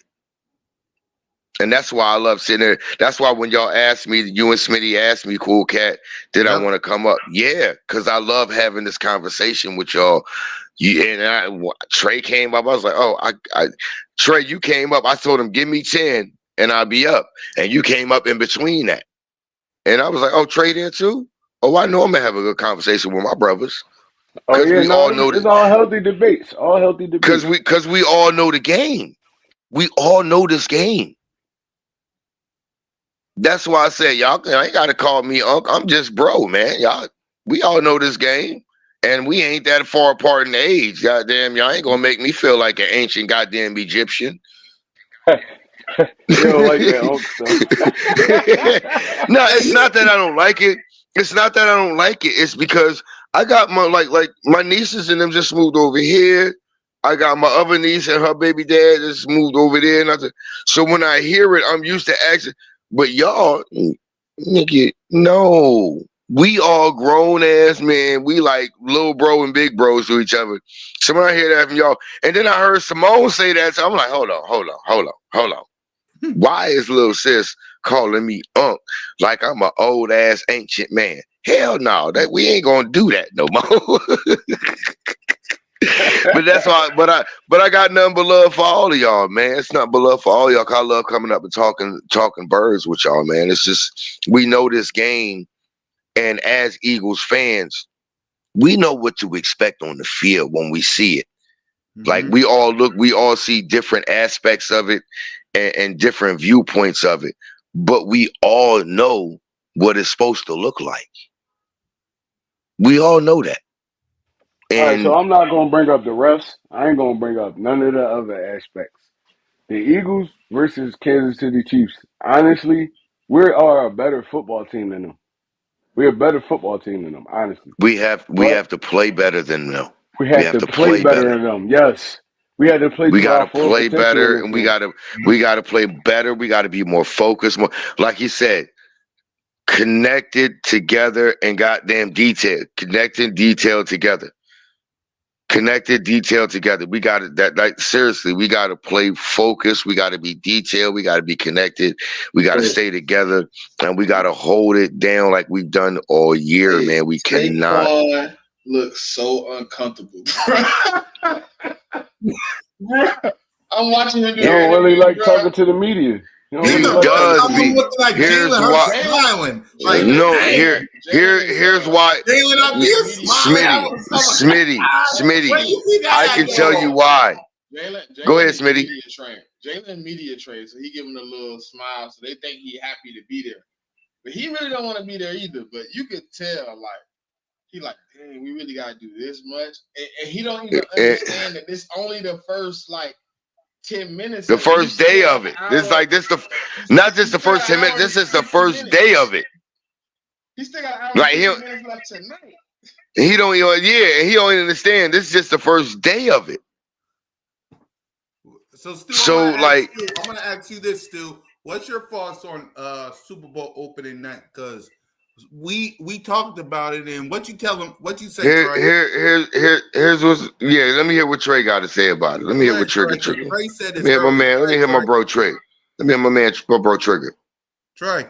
And that's why I love sitting there. That's why when y'all asked me, you and Smitty asked me, Cool Cat, did I want to come up? Yeah, because I love having this conversation with y'all. Trey came up. I was like, oh, Trey, you came up. I told him, give me 10 and I'll be up. And you came up in between that. And I was like, oh, Trey there too? Oh, I know I'm going to have a good conversation with my brothers. Oh yeah, we all know it's all healthy debates. All healthy debates. Because we all know the game. We all know this game. That's why I said, y'all ain't got to call me Unc. I'm just bro, man. We all know this game. And we ain't that far apart in age. Goddamn, y'all ain't going to make me feel like an ancient goddamn Egyptian. You don't like that Unc stuff. No, it's not that I don't like it. It's not that I don't like it. It's because I got my like my nieces and them just moved over here. I got my other niece and her baby dad just moved over there. So when I hear it, I'm used to asking. But y'all, nigga, no. We all grown ass men. We like little bro and big bros to each other. So when I hear that from y'all, and then I heard Simone say that, so I'm like, hold on. Why is little sis calling me Unc like I'm an old ass ancient man? Hell no, that we ain't gonna do that no more. But that's why. But I got nothing but love for all of y'all, man. It's nothing but love for all y'all. 'Cause I love coming up and talking birds with y'all, man. It's just we know this game, and as Eagles fans, we know what to expect on the field when we see it. Mm-hmm. Like we all see different aspects of it and different viewpoints of it, but we all know what it's supposed to look like. We all know that. All right, so I'm not going to bring up the refs. I ain't going to bring up none of the other aspects. The Eagles versus Kansas City Chiefs. Honestly, we are a better football team than them. We're a better football team than them, honestly. We have to play better than them. We have to play better than them. Yes. We had to play to our full play potential better, and we got to play better. We got to be more focused, more like you said, connected together and goddamn detailed, connected detailed together. Connected, detailed together. We got to seriously, we got to play focused. We got to be detailed. We got to be connected. We got to stay together, and we got to hold it down like we've done all year, man. We cannot. Saquon looks so uncomfortable. I'm watching him. You don't really like talking to the media. He does be. Here's why. Smiling. Like, no, here's why. Smitty. I can tell you why. Jalen Go ahead, Smitty. Jalen media trained, so he giving a little smile, so they think he happy to be there. But he really don't want to be there either. But you could tell, like, he like, dang, we really gotta do this much, and he don't even understand that this only the first 10 minutes. The first day of it. This not just the first 10 minutes. This is the first day of it. He still got an hour and 50 minutes left tonight. He don't even understand. This is just the first day of it. So I'm gonna ask you this, Stu. What's your thoughts on Super Bowl opening night? Because we talked about it, and what you tell them, what you say. Here's what's let me hear what Trey got to say about it. Let me hear what Trigger. Trey said let me hear my man. Let me hear my bro Trey. Let me hear my man, my bro Trigger. Trey.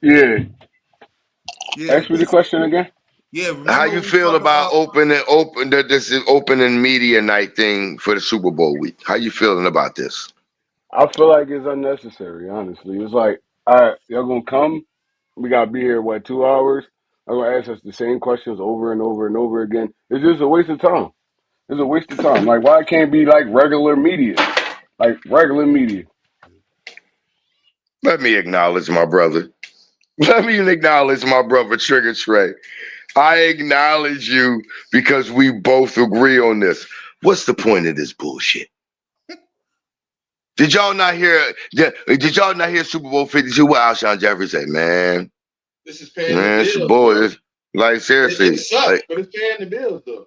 Yeah. Ask me the question again. Yeah, How remember you we feel talked about about this is opening media night thing for the Super Bowl week? How you feeling about this? I feel like it's unnecessary, honestly. It's like, all right, y'all gonna come. We gotta be here, what, 2 hours? I'm gonna ask us the same questions over and over and over again. It's just a waste of time. It's a waste of time. Like, why it can't be like regular media? Like, regular media. Let me acknowledge my brother. Let me acknowledge my brother Trigger Trey. I acknowledge you because we both agree on this. What's the point of this bullshit? Did y'all not hear? Did y'all not hear Super Bowl 52? What Alshon Jeffrey say, man? This is paying the Man, it's a bills, boy. bro. Like seriously, It sucks, like but it's paying the bills, though.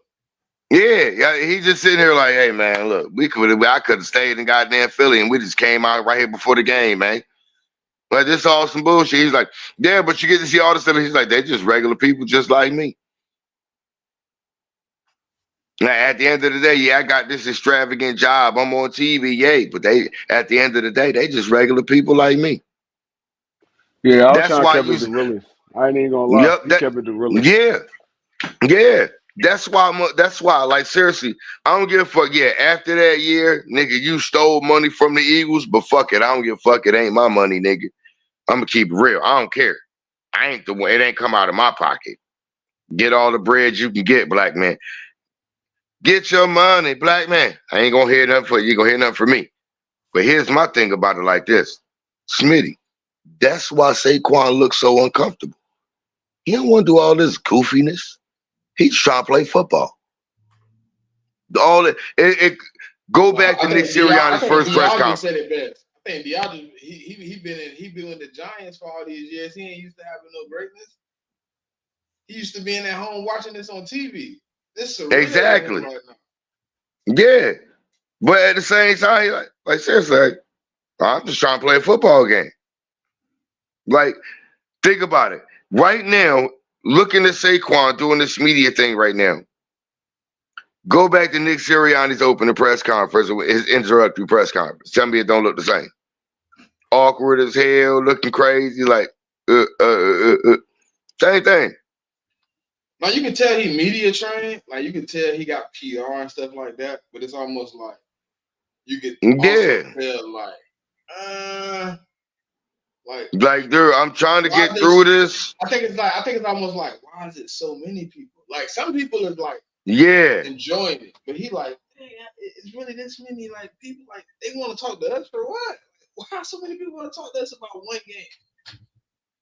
yeah. He just sitting here like, hey man, look, I could have stayed in goddamn Philly and we just came out right here before the game, man. Like this all some bullshit. He's like, yeah, but you get to see all this stuff. He's like, they just regular people just like me. Now, at the end of the day, yeah, I got this extravagant job. I'm on TV, yay. But at the end of the day, they just regular people like me. Yeah, That's Alshon why kept you, it the realest. I ain't even gonna lie. yep, He kept it the realest. yeah. That's why, like, seriously, I don't give a fuck. Yeah, after that year, nigga, you stole money from the Eagles, but fuck it. I don't give a fuck. It ain't my money, nigga. I'm gonna keep it real. I don't care. I ain't the one. It ain't come out of my pocket. Get all the bread you can get, black man. Get your money, black man. I ain't gonna hear nothing for you. You gonna hear nothing from me. But here's my thing about it like this. Smitty, that's why Saquon looks so uncomfortable. He don't want to do all this goofiness. He's trying to play football. All it go back to Nick I Sirianni's think first press Dion just conference. said it best. I think Dion he been with the Giants for all these years. He ain't used to having no greatness. He used to being at home watching this on TV. This is surreal to him Exactly. right now. Yeah. But at the same time, he like seriously, like, I'm just trying to play a football game. Like, think about it. Right now, looking at Saquon doing this media thing right now. Go back to Nick Sirianni's opening press conference, his introductory press conference. Tell me it don't look the same. Awkward as hell, looking crazy, like same thing. Now you can tell he media trained. Like you can tell he got PR and stuff like that. But it's almost like you could also Yeah. tell Like, dude, I'm trying to why get this? through this. I think it's almost like why is it so many people? Like some people is like Yeah. enjoying it, but he like hey, it's really this many like people like they want to talk to us for what? Why so many people want to talk to us about one game?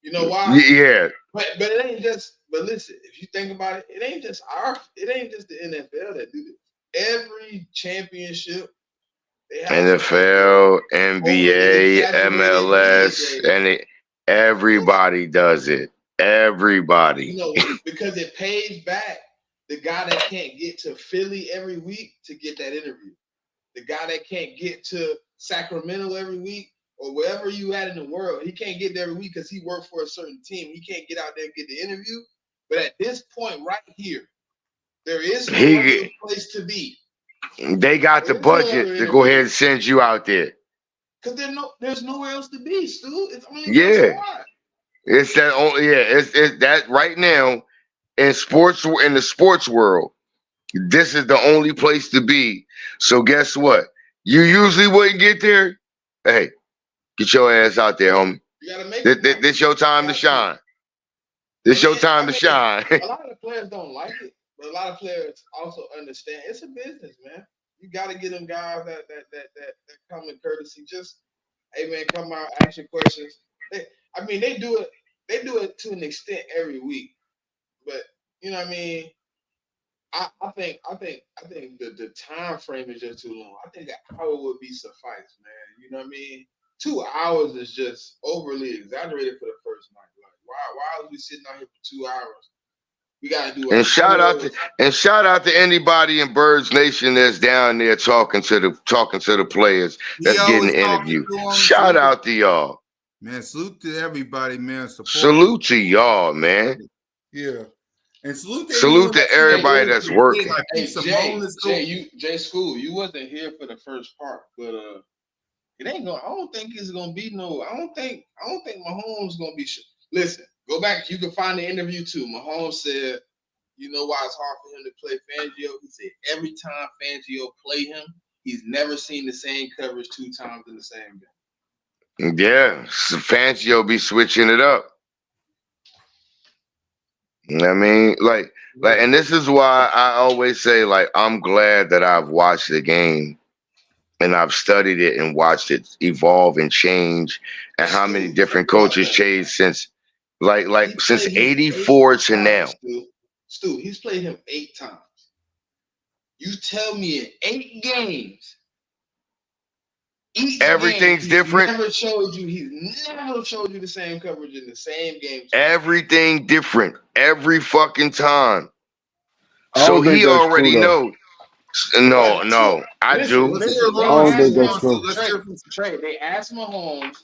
You know why? Yeah. But it ain't just. But listen, if you think about it, it ain't just the NFL that do this. Every championship they have some NFL, overly NBA, exaggerated media MLS, day. and everybody does it. Everybody. You know, because it pays back the guy that can't get to Philly every week to get that interview. The guy that can't get to Sacramento every week or wherever you at in the world, he can't get there every week because he worked for a certain team. He can't get out there and get the interview. But at this point right here, there is no other place to be. They got the There is no budget other to go ahead interview. and send you out there. Because there's nowhere else to be, Stu. It's only that Yeah. spot. It's that only it's that right now in the sports world, this is the only place to be. So guess what? You usually wouldn't get there. Hey, get your ass out there, homie. You gotta make it. This your time to shine. This your time to shine. A lot of the players don't like it, but a lot of players also understand it's a business, man. You got to get them guys that common courtesy. Just, hey man, come out, ask your questions. They do it. They do it to an extent every week, but you know what I mean. I think the time frame is just too long. I think an hour would be suffice, man. You know what I mean? 2 hours is just overly exaggerated for the first night. Like, why are we sitting out here for 2 hours? We gotta do And hour. shout out to anybody in Birds Nation that's down there talking to the players that's Theo getting was the talking interview. to him. Shout out to y'all. Man, salute to everybody, man. Support. Salute to y'all, man. Yeah. And salute to Salute anyone to that's everybody even that's working. like Pete Simone is cool. Jay School, you wasn't here for the first part, but it ain't gonna. I don't think it's gonna be no. I don't think Mahomes gonna be. Listen, go back. You can find the interview too. Mahomes said you know why it's hard for him to play Fangio? He said every time Fangio play him, he's never seen the same coverage 2 times in the same game. Yeah, Fangio be switching it up. I mean, and this is why I always say, like, I'm glad that I've watched the game and I've studied it and watched it evolve and change, and how many different coaches changed since, since '84 to now. Stu, he's played him 8 times. You tell me in 8 games, everything's different. He's never showed you the same coverage in the same game. Everything different every fucking time. I So don't think he that's already true, though. knows. No, I do. I don't think that's true. Trey, they asked Mahomes,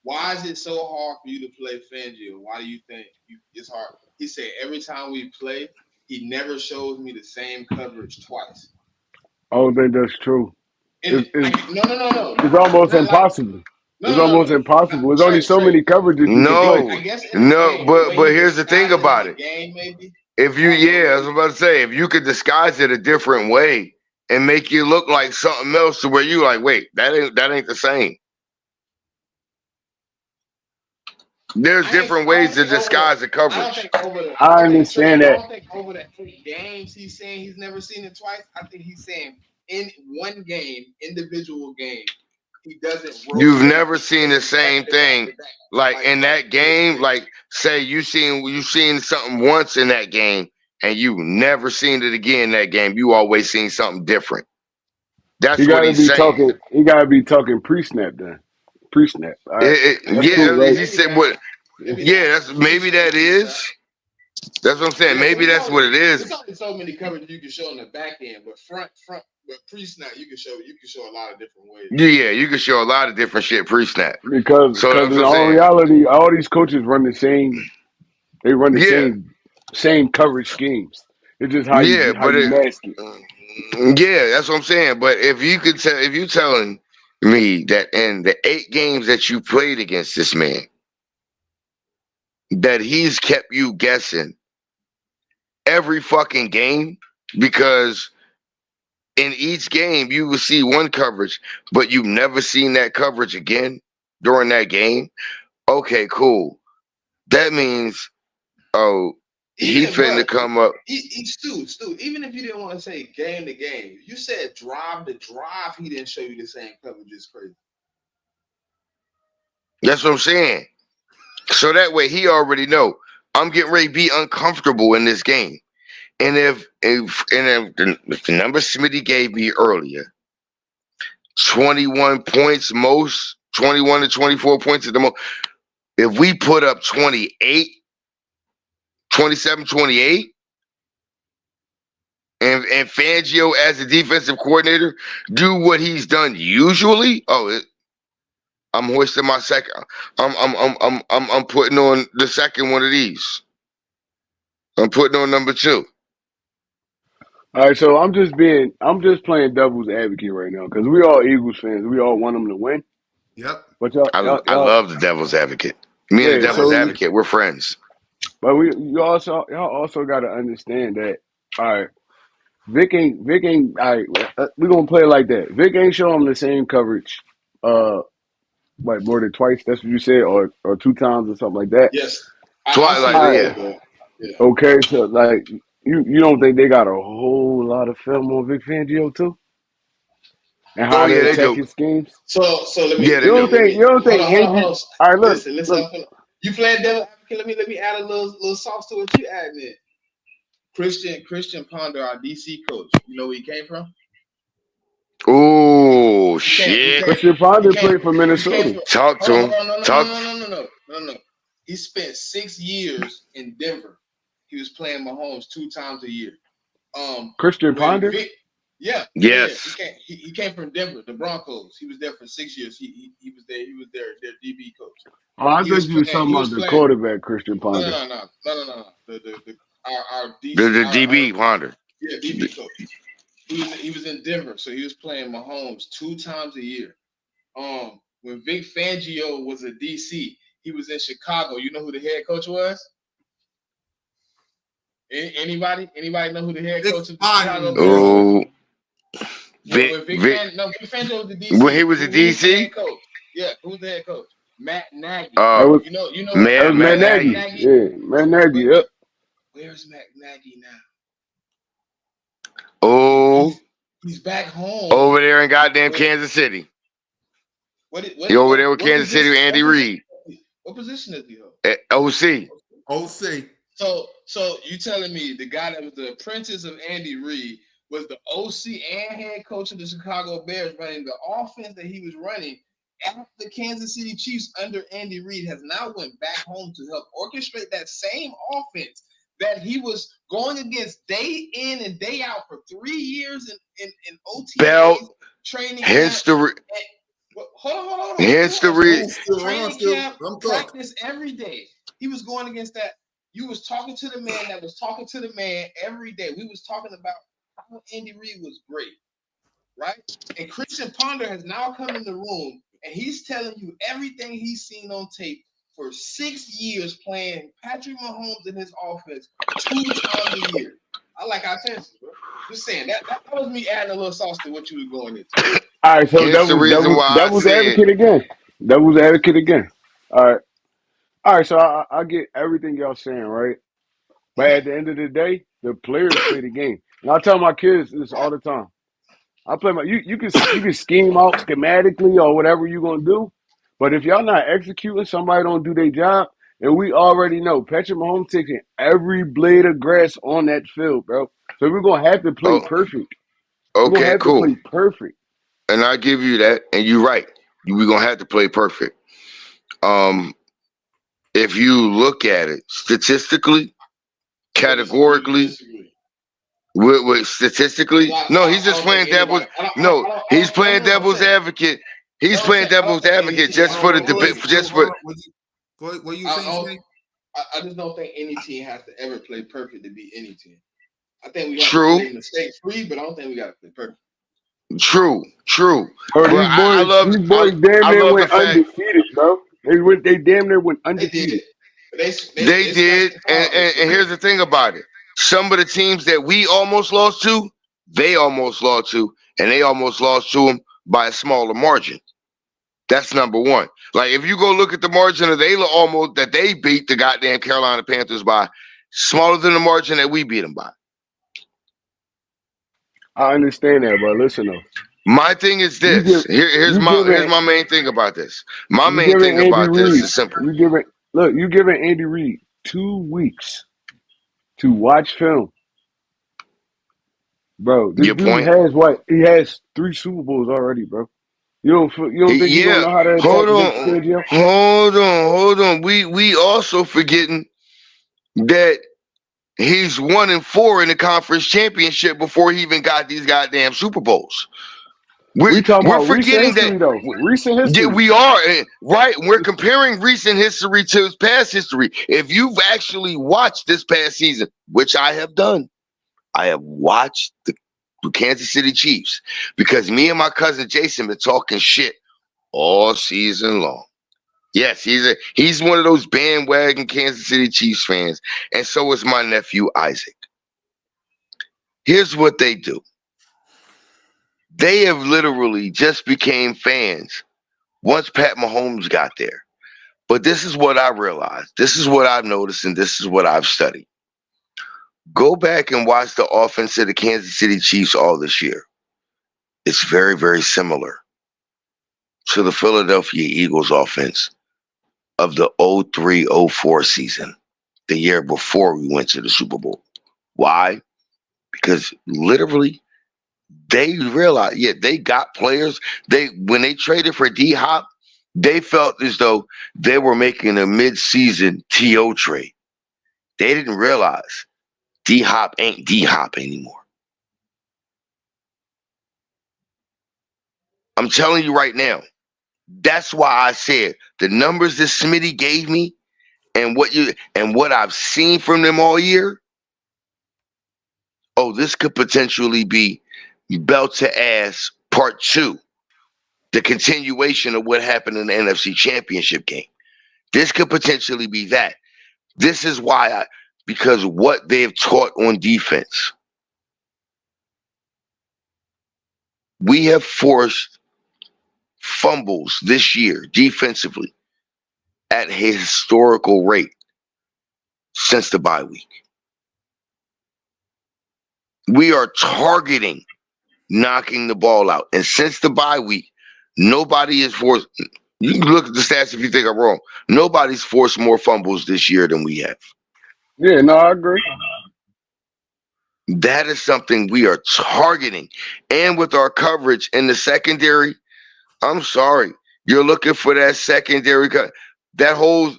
why is it so hard for you to play Fangio? Why do you think it's hard? He said, every time we play, he never shows me the same coverage twice. I don't think that's true. No. It's almost impossible. It's almost impossible. There's only so many coverages you can play. But here's the thing about it. Game, maybe. If you, I was about to say, if you could disguise it a different way and make you look like something else, to where you like, wait, that ain't the same. There's different ways to disguise the coverage. I understand that. I don't think over the 8 games he's saying he's never seen it twice. I think he's saying in one game, individual game, he doesn't. You've never seen the same thing, like in that game. Like, say you seen something once in that game, and you never seen it again in that game. You always seen something different. That's what he's saying. He gotta be talking pre-snap then. Pre-snap. He said what? Yeah, maybe that is. That's what I'm saying. Maybe that's what it is. There's only so many coverages you can show in the back end, but but pre-snap you can show a lot of different ways. Yeah, you can show a lot of different shit pre-snap. Because in all reality, all these coaches run the same. They run the same coverage schemes. It's just how you mask it. Yeah, that's what I'm saying. But if you could tell, if you telling me that in the 8 games that you played against this man, that he's kept you guessing every fucking game, because in each game you will see one coverage, but you've never seen that coverage again during that game. Okay, cool. That means, he's finna come up. Stu, even if you didn't want to say game to game, you said drive to drive, he didn't show you the same coverage. It's crazy. That's what I'm saying. So that way he already know I'm getting ready to be uncomfortable in this game. And if the number Smitty gave me earlier, 21 points most, 21 to 24 points at the most. If we put up 27, 28, and Fangio as a defensive coordinator do what he's done usually, I'm hoisting my second. I'm putting on the second one of these. I'm putting on number 2. All right, so I'm just playing devil's advocate right now because we all Eagles fans. We all want them to win. Yep. But I love the devil's advocate. Me and the devil's advocate, we're friends. But y'all also got to understand that. All right, Vic ain't. All right, we're gonna play it like that. Vic ain't showing the same coverage. More than twice? That's what you said, or 2 times or something like that. Yes. Twice, yeah. Okay, so like you don't think they got a whole lot of film on Vic Fangio too, and how they attack his schemes? So let me. You don't think? Hold on. All right, look. Listen. You playing devil advocate? Let me add a little sauce to what you adding in. Christian Ponder, our DC coach. You know where he came from? Oh shit! Christian Ponder played for Minnesota. Talk to him. No. He spent 6 years in Denver. He was playing Mahomes 2 times a year. Christian Ponder? Yes. Yeah. He came from Denver, the Broncos. He was there for 6 years. He was there. He was their DB coach. Oh, I thought you were talking about the quarterback, Christian Ponder. No. Our DB Ponder. Yeah, DB coach. He was in Denver, so he was playing Mahomes 2 times a year. When Vic Fangio was a DC, he was in Chicago. You know who the head coach was? Anybody know who the head It's coach of the fine, Chicago bro. Bears was? Oh, When Vic, Vic, Vic Fangio was the when he DC. was a Who's the head DC, coach? Yeah, who's the head coach? Matt Nagy. That was You know what that Matt was happened to Matt Matt Matt Nagy. Nagy. Nagy? Yeah, Matt Nagy. But Yep. where's Matt Nagy now? Oh, He's back home. over there in goddamn But Kansas City. what He over there with what Kansas City with Andy Reid. What position is he hold? at OC. OC. So you telling me the guy that was the apprentice of Andy Reid was the OC and head coach of the Chicago Bears, running the offense that he was running at the Kansas City Chiefs under Andy Reid, has now went back home to help orchestrate that same offense that he was going against day in and day out for 3 years in OTAs, Belt. training Hence camp. the Hold on. hence the re- Training camp, practice every day. He was going against that. You was talking to the man that was talking to the man every day. We was talking about how Andy Reid was great, right? And Christian Ponder has now come in the room and he's telling you everything he's seen on tape for 6 years playing Patrick Mahomes in his offense 2 times a year. I like our chances, bro. Just saying that was me adding a little sauce to what you were going into. All right, so hence the reason why I that was the said advocate again. That was the advocate again. All right. So I get everything y'all saying, right? But at the end of the day, the players play the game, and I tell my kids this all the time. I play my you can scheme out schematically or whatever you're gonna do, but if y'all not executing, somebody don't do their job, and we already know Patrick Mahomes taking every blade of grass on that field, bro. So we're gonna have to play oh perfect. We're gonna okay, have to cool. play perfect. And I give you that, and you're right. We're gonna have to play perfect. Um, if you look at it statistically, categorically, with statistically, no, he's just playing devil's. No, he's playing devil's advocate. He's playing devil's advocate just for the debate. Just for What you saying, Snake? I just don't think any team has to ever play perfect to beat any team. I think we have to true, play mistake free, but I don't think we got to play perfect. true. Bro, But these boys damn I near love the went fact undefeated, bro. They damn near went They did. undefeated. they did. scratched the And, crowd. and here's the thing about it: some of the teams that we almost lost to, they almost lost to, and they almost lost to them by a smaller margin. That's number one. Like if you go look at the margin of that they beat the goddamn Carolina Panthers by, smaller than the margin that we beat them by. I understand that, but listen though, My thing is you this. give Here's you my giving main thing about this. My you main giving thing Andy about this Reid is simple. you giving Andy Reid 2 weeks to watch film, bro. This Your dude point? has what? He has 3 Super Bowls already, bro. You don't think he don't Yeah. know how to attack Hold Vic on. Fangio? Hold on. We also forgetting that he's 1-4 in the conference championship before he even got these goddamn Super Bowls. We talking We're about recent forgetting that. history though. Recent Yeah, history. we are right. We're comparing recent history to past history. If you've actually watched this past season, which I have done, I have watched the Kansas City Chiefs because me and my cousin Jason been talking shit all season long. Yes, he's one of those bandwagon Kansas City Chiefs fans, and so is my nephew Isaac. Here's what they do. They have literally just became fans once Pat Mahomes got there. But this is what I realized. This is what I've noticed, and this is what I've studied. Go back and watch the offense of the Kansas City Chiefs all this year. It's very, very similar to the Philadelphia Eagles offense of the 03-04 season, the year before we went to the Super Bowl. Why? Because literally they realized, they got players. When they traded for D-Hop, they felt as though they were making a mid-season TO trade. They didn't realize D-Hop ain't D-Hop anymore. I'm telling you right now. That's why I said the numbers that Smitty gave me and what I've seen from them all year. Oh, this could potentially be belt to ass part 2, the continuation of what happened in the NFC Championship game. This could potentially be that. This is why because what they've taught on defense. We have forced fumbles this year defensively at a historical rate since the bye week. We are targeting knocking the ball out. And since the bye week, nobody is forced. You can look at the stats if you think I'm wrong. Nobody's forced more fumbles this year than we have. Yeah, no, I agree. That is something we are targeting. And with our coverage in the secondary, I'm sorry. You're looking for that secondary cut. That whole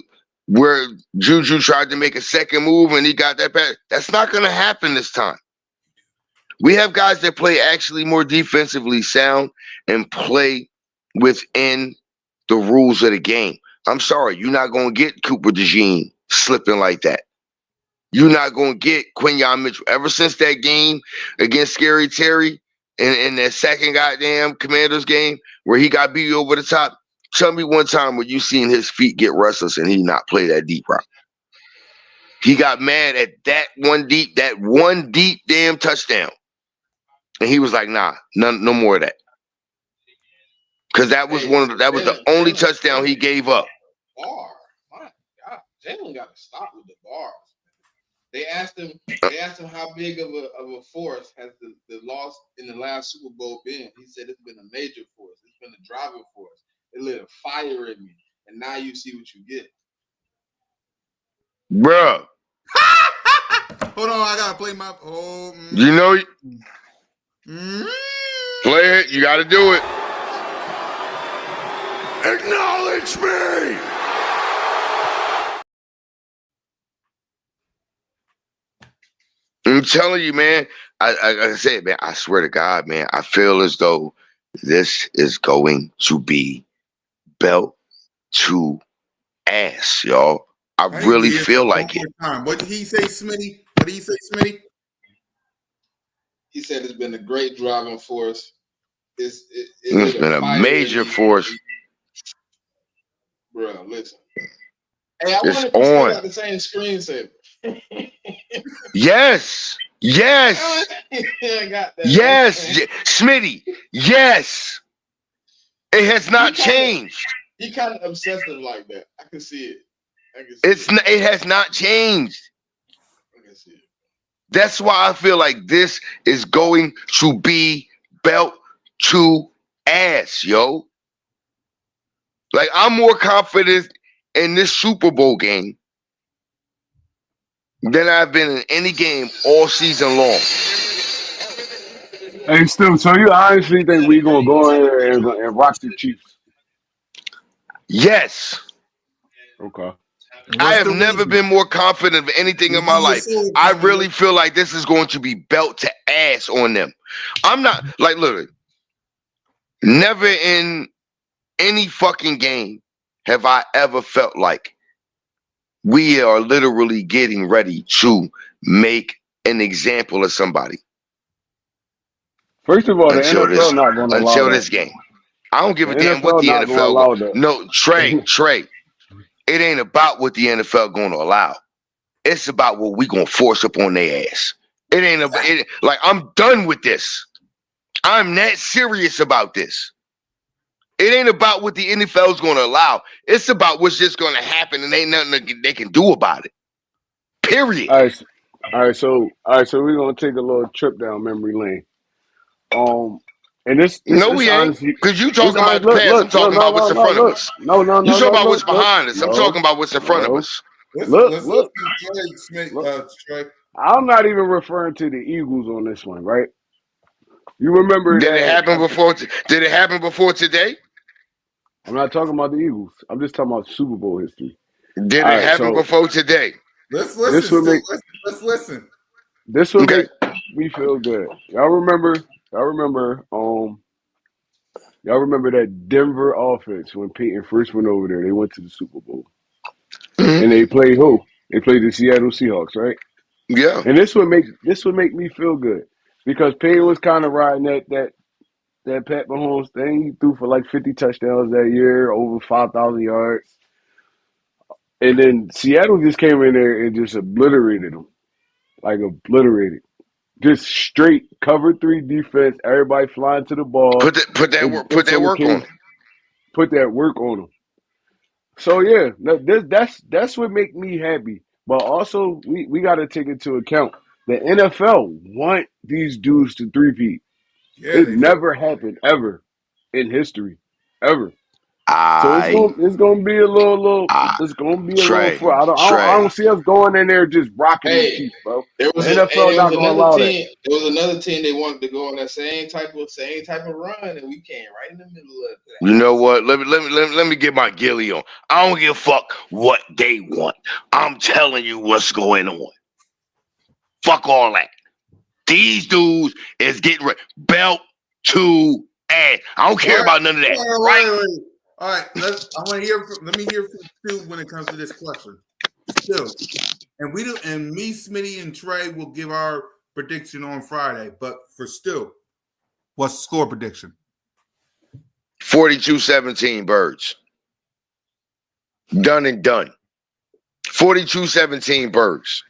where Juju tried to make a second move and he got that pass. That's not going to happen this time. We have guys that play actually more defensively sound and play within the rules of the game. I'm sorry. You're not going to get Cooper DeJean slipping like that. You're not going to get Quinyon Mitchell. Ever since that game against Scary Terry in that second goddamn Commanders game where he got beat over the top, tell me one time where you seen his feet get restless and he not play that deep route. He got mad at that one deep damn touchdown. And he was like, nah, no more of that. Because that was the only touchdown he gave up. Bar. My God. Jalen got to stop with the bars. They asked him how big of a force has the loss in the last Super Bowl been. He said it's been a major force. It's been a driving force. It lit a fire in me. And now you see what you get. Bruh. Hold on, I gotta play my. You know, play it. You got to do it. Acknowledge me! I'm telling you, man. Like I said, man, I swear to God, man, I feel as though this is going to be belt to ass, y'all. I really feel like it. What did he say, Smitty? What did he say, Smitty? He said it's been a great driving force. It's been a major force. Bro, listen. Hey, I It's wonder if you still got the same screensaver. Yes. Yes. I got that. Yes. Smitty. Yes. It has not changed. He kind of obsessive like that. I can see it. It has not changed. I can see it. That's why I feel like this is going to be belt to ass, yo. Like, I'm more confident in this Super Bowl game than I've been in any game all season long. Hey, Stu, so you honestly think we gonna go in there and rock the Chiefs? Yes. Okay. I have never been more confident of anything in my life. I really feel like this is going to be belt to ass on them. I'm not, like, literally, never in any fucking game have I ever felt like we are literally getting ready to make an example of somebody. First of all, the NFL not going to allow until that. This game. I don't give a The damn what NFL the not gonna NFL allow that. No, Trey. It ain't about what the NFL going to allow. It's about what we going to force up on their ass. It ain't about it. Like, I'm done with this. I'm that serious about this. It ain't about what the NFL is going to allow. It's about what's just going to happen, and ain't nothing they can do about it. Period. All right. So we're gonna take a little trip down memory lane. And this No, we ain't. honestly, Because you talking about the past. I'm talking about what's in front of us. No, You talking about what's behind us. I'm talking about what's in front of us. Let's listen to Trey. I'm not even referring to the Eagles on this one, right? You remember Did that? it happen before? Did it happen before today? I'm not talking about the Eagles. I'm just talking about Super Bowl history. Did it happen before today? Let's listen. Let's listen. This will make me feel good. Y'all remember that Denver offense when Peyton first went over there? They went to the Super Bowl. Mm-hmm. And they played who? They played the Seattle Seahawks, right? Yeah. And this would make me feel good because Peyton was kind of riding that Pat Mahomes thing. He threw for like 50 touchdowns that year, over 5,000 yards. And then Seattle just came in there and just obliterated them. Like obliterated. Just straight cover 3 defense, everybody flying to the ball. Put that And work put that so the work on Kings him. put that work on them. So yeah, that's what make me happy. But also we got to take into account the NFL want these dudes to three-peat. Yeah, It they do. never happened ever in history, ever. So I it's gonna be a little it's gonna be a little Trey, for I don't see us going in there just rocking them Hey, Chiefs, bro. there The was NFL there not was gonna another allow that. team. There was another team they wanted to go on that same type of run, and we came right in the middle of you that. know what? Let me get my gilly on. I don't give a fuck what they want. I'm telling you what's going on. Fuck all that. These dudes is getting ready. Belt to ass. I don't care about none of that. Right? Wait. All right, let me hear from Stu when it comes to this question. Stu, and we do, and me, Smitty, and Trey will give our prediction on Friday. But for Stu, what's the score prediction? 42-17 Birds. Done and done. 42-17 Birds.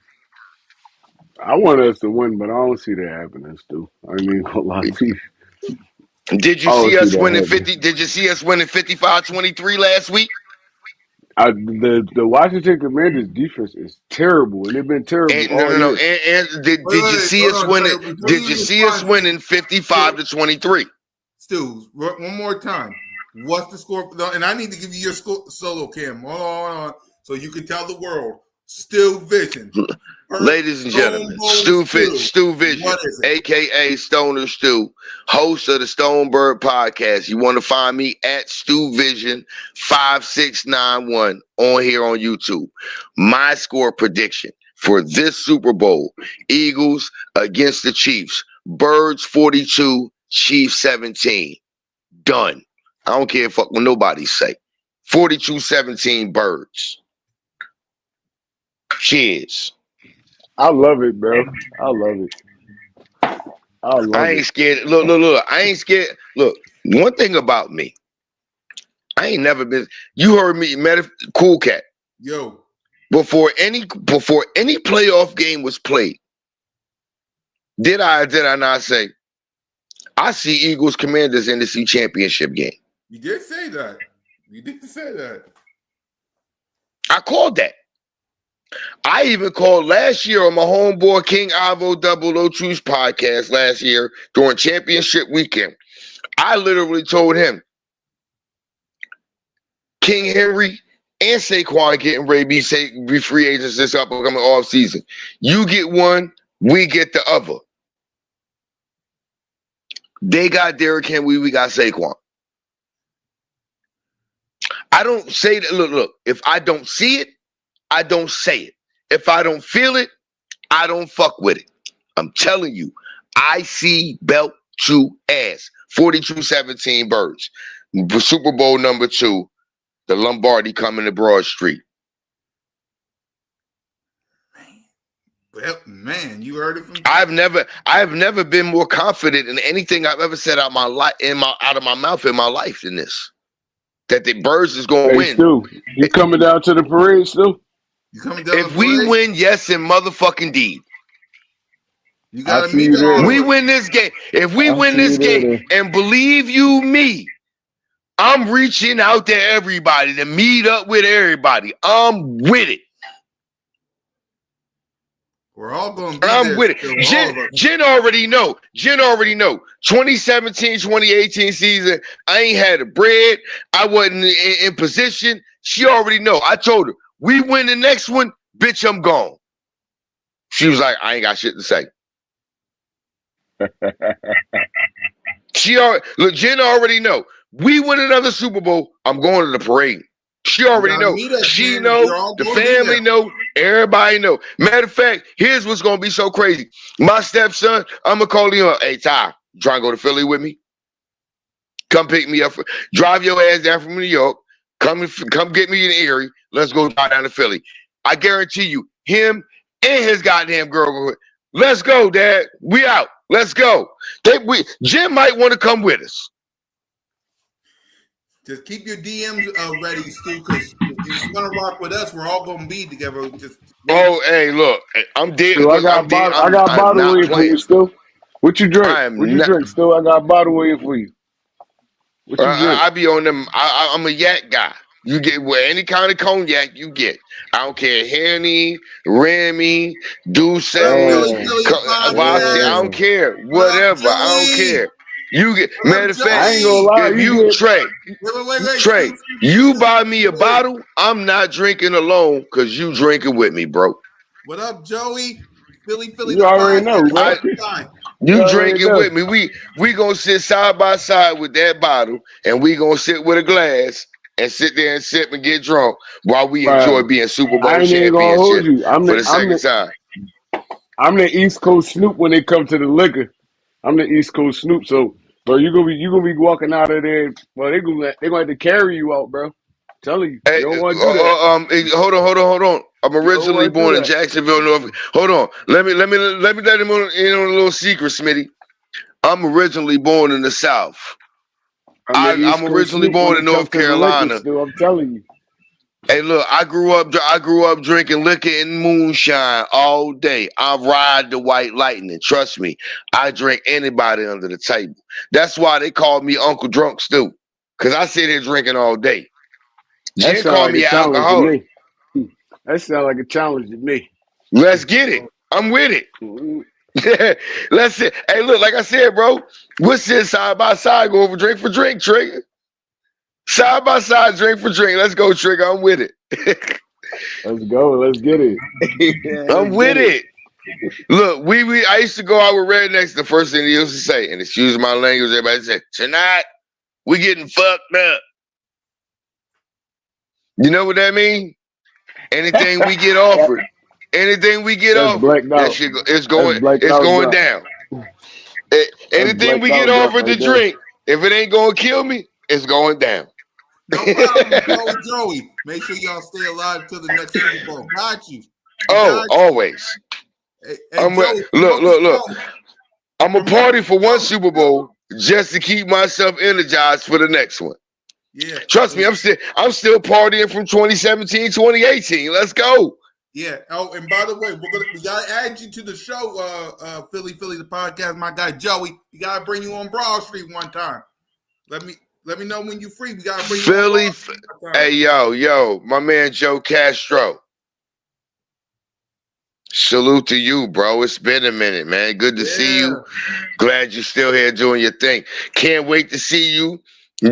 I want us to win, but I don't see that happening, Stu. I ain't even gonna lie to you. Did you I don't see see us that winning happening. 50? Did you see us winning 55-23 last week? The Washington Commanders defense is terrible, and they've been terrible And no, all no, no. year. And did you Wait, see us hold on, winning? Trey. Before Did you you see us respond, winning 55-23? Stu, one more time. What's the score? And I need to give you your solo cam. Hold on, so you can tell the world. Still Vision. Ladies and gentlemen, Stu Vision, What is it? aka Stoner Stu, host of the Stonebird Podcast. You want to find me at Stu Vision 5691 on here on YouTube. My score prediction for this Super Bowl: Eagles against the Chiefs. Birds 42, Chiefs 17. Done. I don't care fuck what nobody say. 42-17 Birds. Cheers. I love it, bro. I love it. I I love ain't it. scared. Look. I ain't scared. Look, one thing about me, I ain't never been. You heard me, Cool Cat. Yo. Before any playoff game was played, did I not say I see Eagles Commanders in the NFC Championship game? You did say that. You did say that. I called that. I even called last year on my homeboy King Ivo Double O Truth podcast last year during championship weekend. I literally told him King Henry and Saquon getting ready to be free agents this upcoming off season. You get one, we get the other. They got Derrick Henry, we got Saquon. I don't say that. Look. If I don't see it, I don't say it. If I don't feel it, I don't fuck with it. I'm telling you, I see belt to ass. 42-17 Birds. Super Bowl number 2. The Lombardi coming to Broad Street. Well, man, you heard it from. I've never been more confident in anything I've ever said out of my mouth in my life than this. That the Birds is gonna Hey, win. Stu, you coming down to the parade, Stu? You coming down If the we parade? win, yes, and motherfucking deed. You I gotta see meet you all there. of We us. win this game. If we I win see you this game, there. and believe you me, I'm reaching out to everybody to meet up with everybody. I'm with it. We're all gonna be I'm there. with Still, it. all of us. Jen already know. 2017, 2018 season, I ain't had the bread. I wasn't in position. She already know. I told her, we win the next one, bitch, I'm gone. She was like, I ain't got shit to say. Jen already know. We win another Super Bowl, I'm going to the parade. She You already gotta know. meet us, She man. know. We're all The gonna be family there. know. Everybody know. Matter of fact, here's what's gonna be so crazy. My stepson, I'm gonna call him up. Hey, Ty, you trying to go to Philly with me? Come pick me up. Drive your ass down from New York. Come get me in the Erie. Let's go drive down to Philly. I guarantee you, him and his goddamn girl. Let's go, Dad. We out. Let's go. Jim might want to come with us. Just keep your DMs ready, Stu, because if you want to rock with us, we're all gonna be together. Just Oh, hey, look, I'm dead. Stu, I Look, got I got I'm bottle not waiting for you, playing. Stu. What you drink? I am What you not. drink, Stu? I got bottle waiting for you. What you drink? I be on them. I'm a yak guy. You get any kind of cognac you get. I don't care. Henny, Remy, Douce, what up, Philly Yeah, Philly the Vodka. I podcast? don't yeah. care. What up, Whatever. I don't Joey? care. You get. What Matter up, of fact, I ain't gonna Joey? lie, if you you get Trey, Wait, Trey, you buy me a bottle, I'm not drinking alone because you drinking with me, bro. What up, Joey? Philly you the already podcast. know, bro. I One time. You You already drinking know. with me. We gonna sit side by side with that bottle, and we gonna sit with a glass and sit there and sip and get drunk while we enjoy Bro, being Super I Bowl ain't even gonna hold championship you. for the second time. I'm the East Coast Snoop when it comes to the liquor. I'm the East Coast Snoop. So, bro, you gonna be walking out of there. Well, they gonna have to carry you out, bro. Telling you, Hey, you don't want to do that. hold on. I'm You don't originally want to do born in that. Jacksonville, North. Hold on. Let him in on a little secret, Smitty. I'm originally born in the South. I'm the East I'm Coast originally Snoop when born in it comes North to the liquor. Carolina. Still, I'm telling you, Hey, look, I grew up drinking liquor and moonshine all day. I ride the white lightning. Trust me, I drink anybody under the table. That's why they call me Uncle Drunk Stu, because I sit here drinking all day. that Jen sound called like a me an challenge to alcoholic. me. That sound like a challenge to me. Let's get it. I'm with it. Mhm. Let's sit. Hey, look, like I said, bro, we'll sit side by side, go over drink for drink, Trigger. Side by side, drink for drink. Let's go, Trigger. I'm with it. Let's go. Let's get it. I'm Let's with get it. it. Look, I used to go out with rednecks. The first thing they used to say, and excuse my language, everybody say, "Tonight we getting fucked up." You know what that mean? Anything we get offered, anything we get That's offered, blacked that out. shit, That's blacked it's out going drunk. down. That's Anything blacked we get out drunk offered to right there. drink, if it ain't gonna kill me, it's going down. No problem, Joey. Make sure y'all stay alive till the next Super Bowl. Got you. We Oh, got you. always. Hey, Joey, Look, promote the look. show. I'm a Promote party the for one show. Super Bowl just to keep myself energized for the next one. Yeah. Trust me, I'm still partying from 2017, 2018. Let's go. Yeah. Oh, and by the way, we gotta add you to the show, Philly the podcast. My guy Joey, we gotta bring you on Broad Street one time. Let me know when you're free. We gotta bring you on Philly, Broad Street one time. hey yo, my man Joe Castro. Salute to you, bro. It's been a minute, man. Good to see you. Glad you're still here doing your thing. Can't wait to see you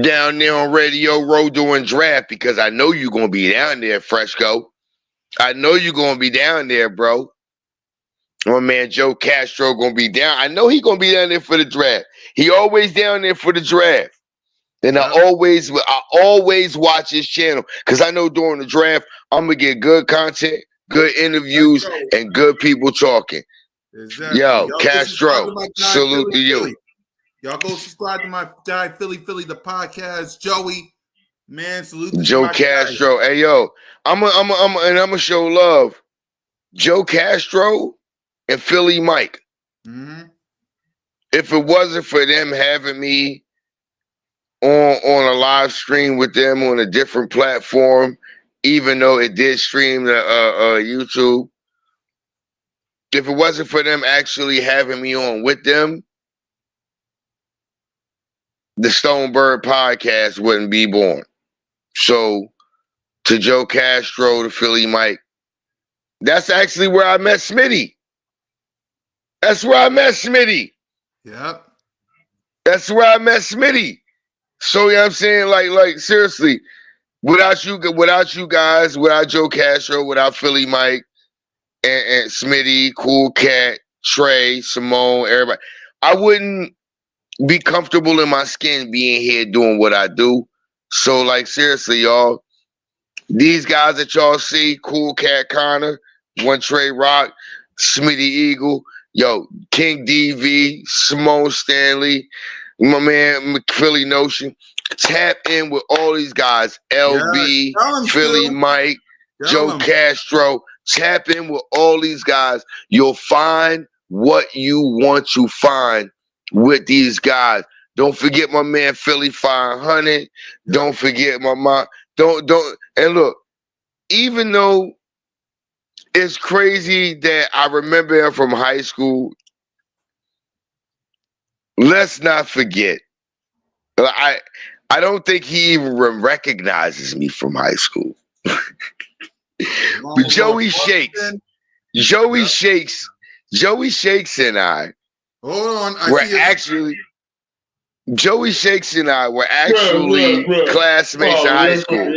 down there on Radio Row doing draft because I know you're gonna be down there, Fresco. I know you're gonna be down there, bro. My man Joe Castro gonna be down. I know he gonna be down there for the draft. He always down there for the draft. And I always watch his channel because I know during the draft I'm gonna get good content, good interviews, and good people talking. Exactly. Yo, Y'all go subscribe Castro, to my guy salute to you. Y'all go subscribe to my guy Philly the podcast. Joey, man, salute to Joe my guy. Castro. Hey yo, I'm gonna show love. Joe Castro and Philly Mike. Mm-hmm. If it wasn't for them having me on a live stream with them on a different platform, even though it did stream to YouTube, if it wasn't for them actually having me on with them, the Stonebird podcast wouldn't be born. So to Joe Castro, to Philly Mike, that's actually where I met Smitty. That's where I met Smitty. Yep. That's where I met Smitty. So you know what I'm saying? Like seriously, without you guys, without Joe Castro, without Philly Mike and Smitty, Cool Cat, Trey, Simone, everybody, I wouldn't be comfortable in my skin being here doing what I do. So like seriously, y'all, these guys that y'all see, Cool Cat Connor, One Trey Rock, Smitty Eagle, yo, King DV, Simone Stanley, my man Philly Notion. Tap in with all these guys. LB, Philly Mike, Joe Castro. Tap in with all these guys. You'll find what you want to find with these guys. Don't forget my man Philly 500. Don't forget my mom. Don't and look, even though it's crazy that I remember him from high school, let's not forget. I don't think he even recognizes me from high school. But Joey Shakes, Joey Shakes, Joey Shakes and I Hold on. I were see it. actually Joey Shakes and I were actually classmates in high school.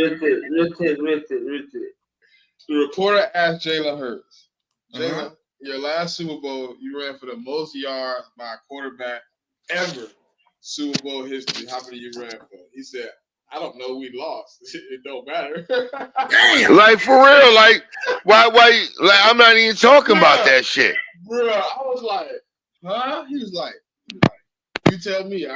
The reporter asked Jalen Hurts, Jalen, your last Super Bowl, you ran for the most yards by a quarterback ever. Super Bowl history. How many you ran for? He said, I don't know. We lost. It don't matter. Damn. Like for real, like why like I'm not even talking about that shit. Bro, I was like, huh? He was like, you tell me,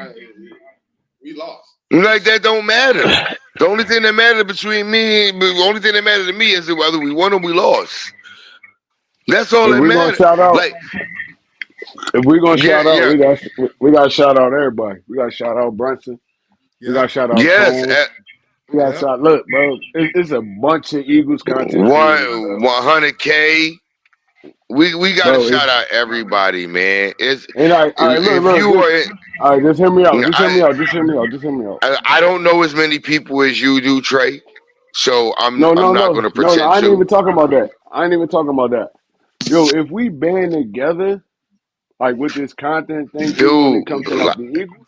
we lost. Like that don't matter. The only thing that mattered between me, the only thing that mattered to me is whether we won or we lost. That's all If that we're gonna matters. shout out, Like if we're gonna yeah, shout out, yeah, we got to shout out everybody. We got to shout out Brunson. We got to Yep. shout out yes. Cone. We got to Yep. shout. Look, bro, it's a bunch of Eagles content creators, bro. 100K. We gotta Bro, it's shout out everybody, man. It's and all right, if look, you just are all right. Just hear me out. Just hear me I, out. Just hear me out. Just hear me out. I don't know as many people as you do, Trey. So I'm No, I'm no, not no, gonna no, no. pretend I ain't to. even talking about that. I ain't even talking about that. Yo, if we band together, like with this content thing, even when it Dude, comes to like the Eagles,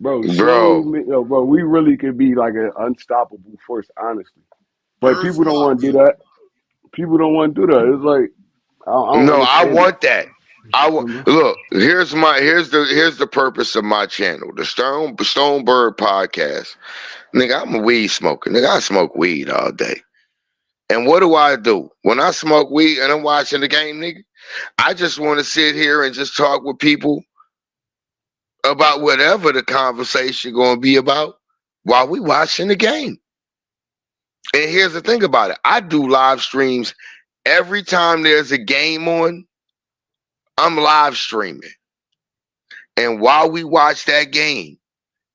bro, so bro. yo, bro, we really could be like an unstoppable force, honestly. But Birds people of don't all. want to do that. People don't want to do that. It's like I don't No, I understand it. want that. Look. Here's the purpose of my channel, the Stonebird Podcast. Nigga, I'm a weed smoker. Nigga, I smoke weed all day. And what do? When I smoke weed and I'm watching the game, nigga, I just want to sit here and just talk with people about whatever the conversation going to be about while we watching the game. And here's the thing about it. I do live streams every time there's a game on. I'm live streaming. And while we watch that game,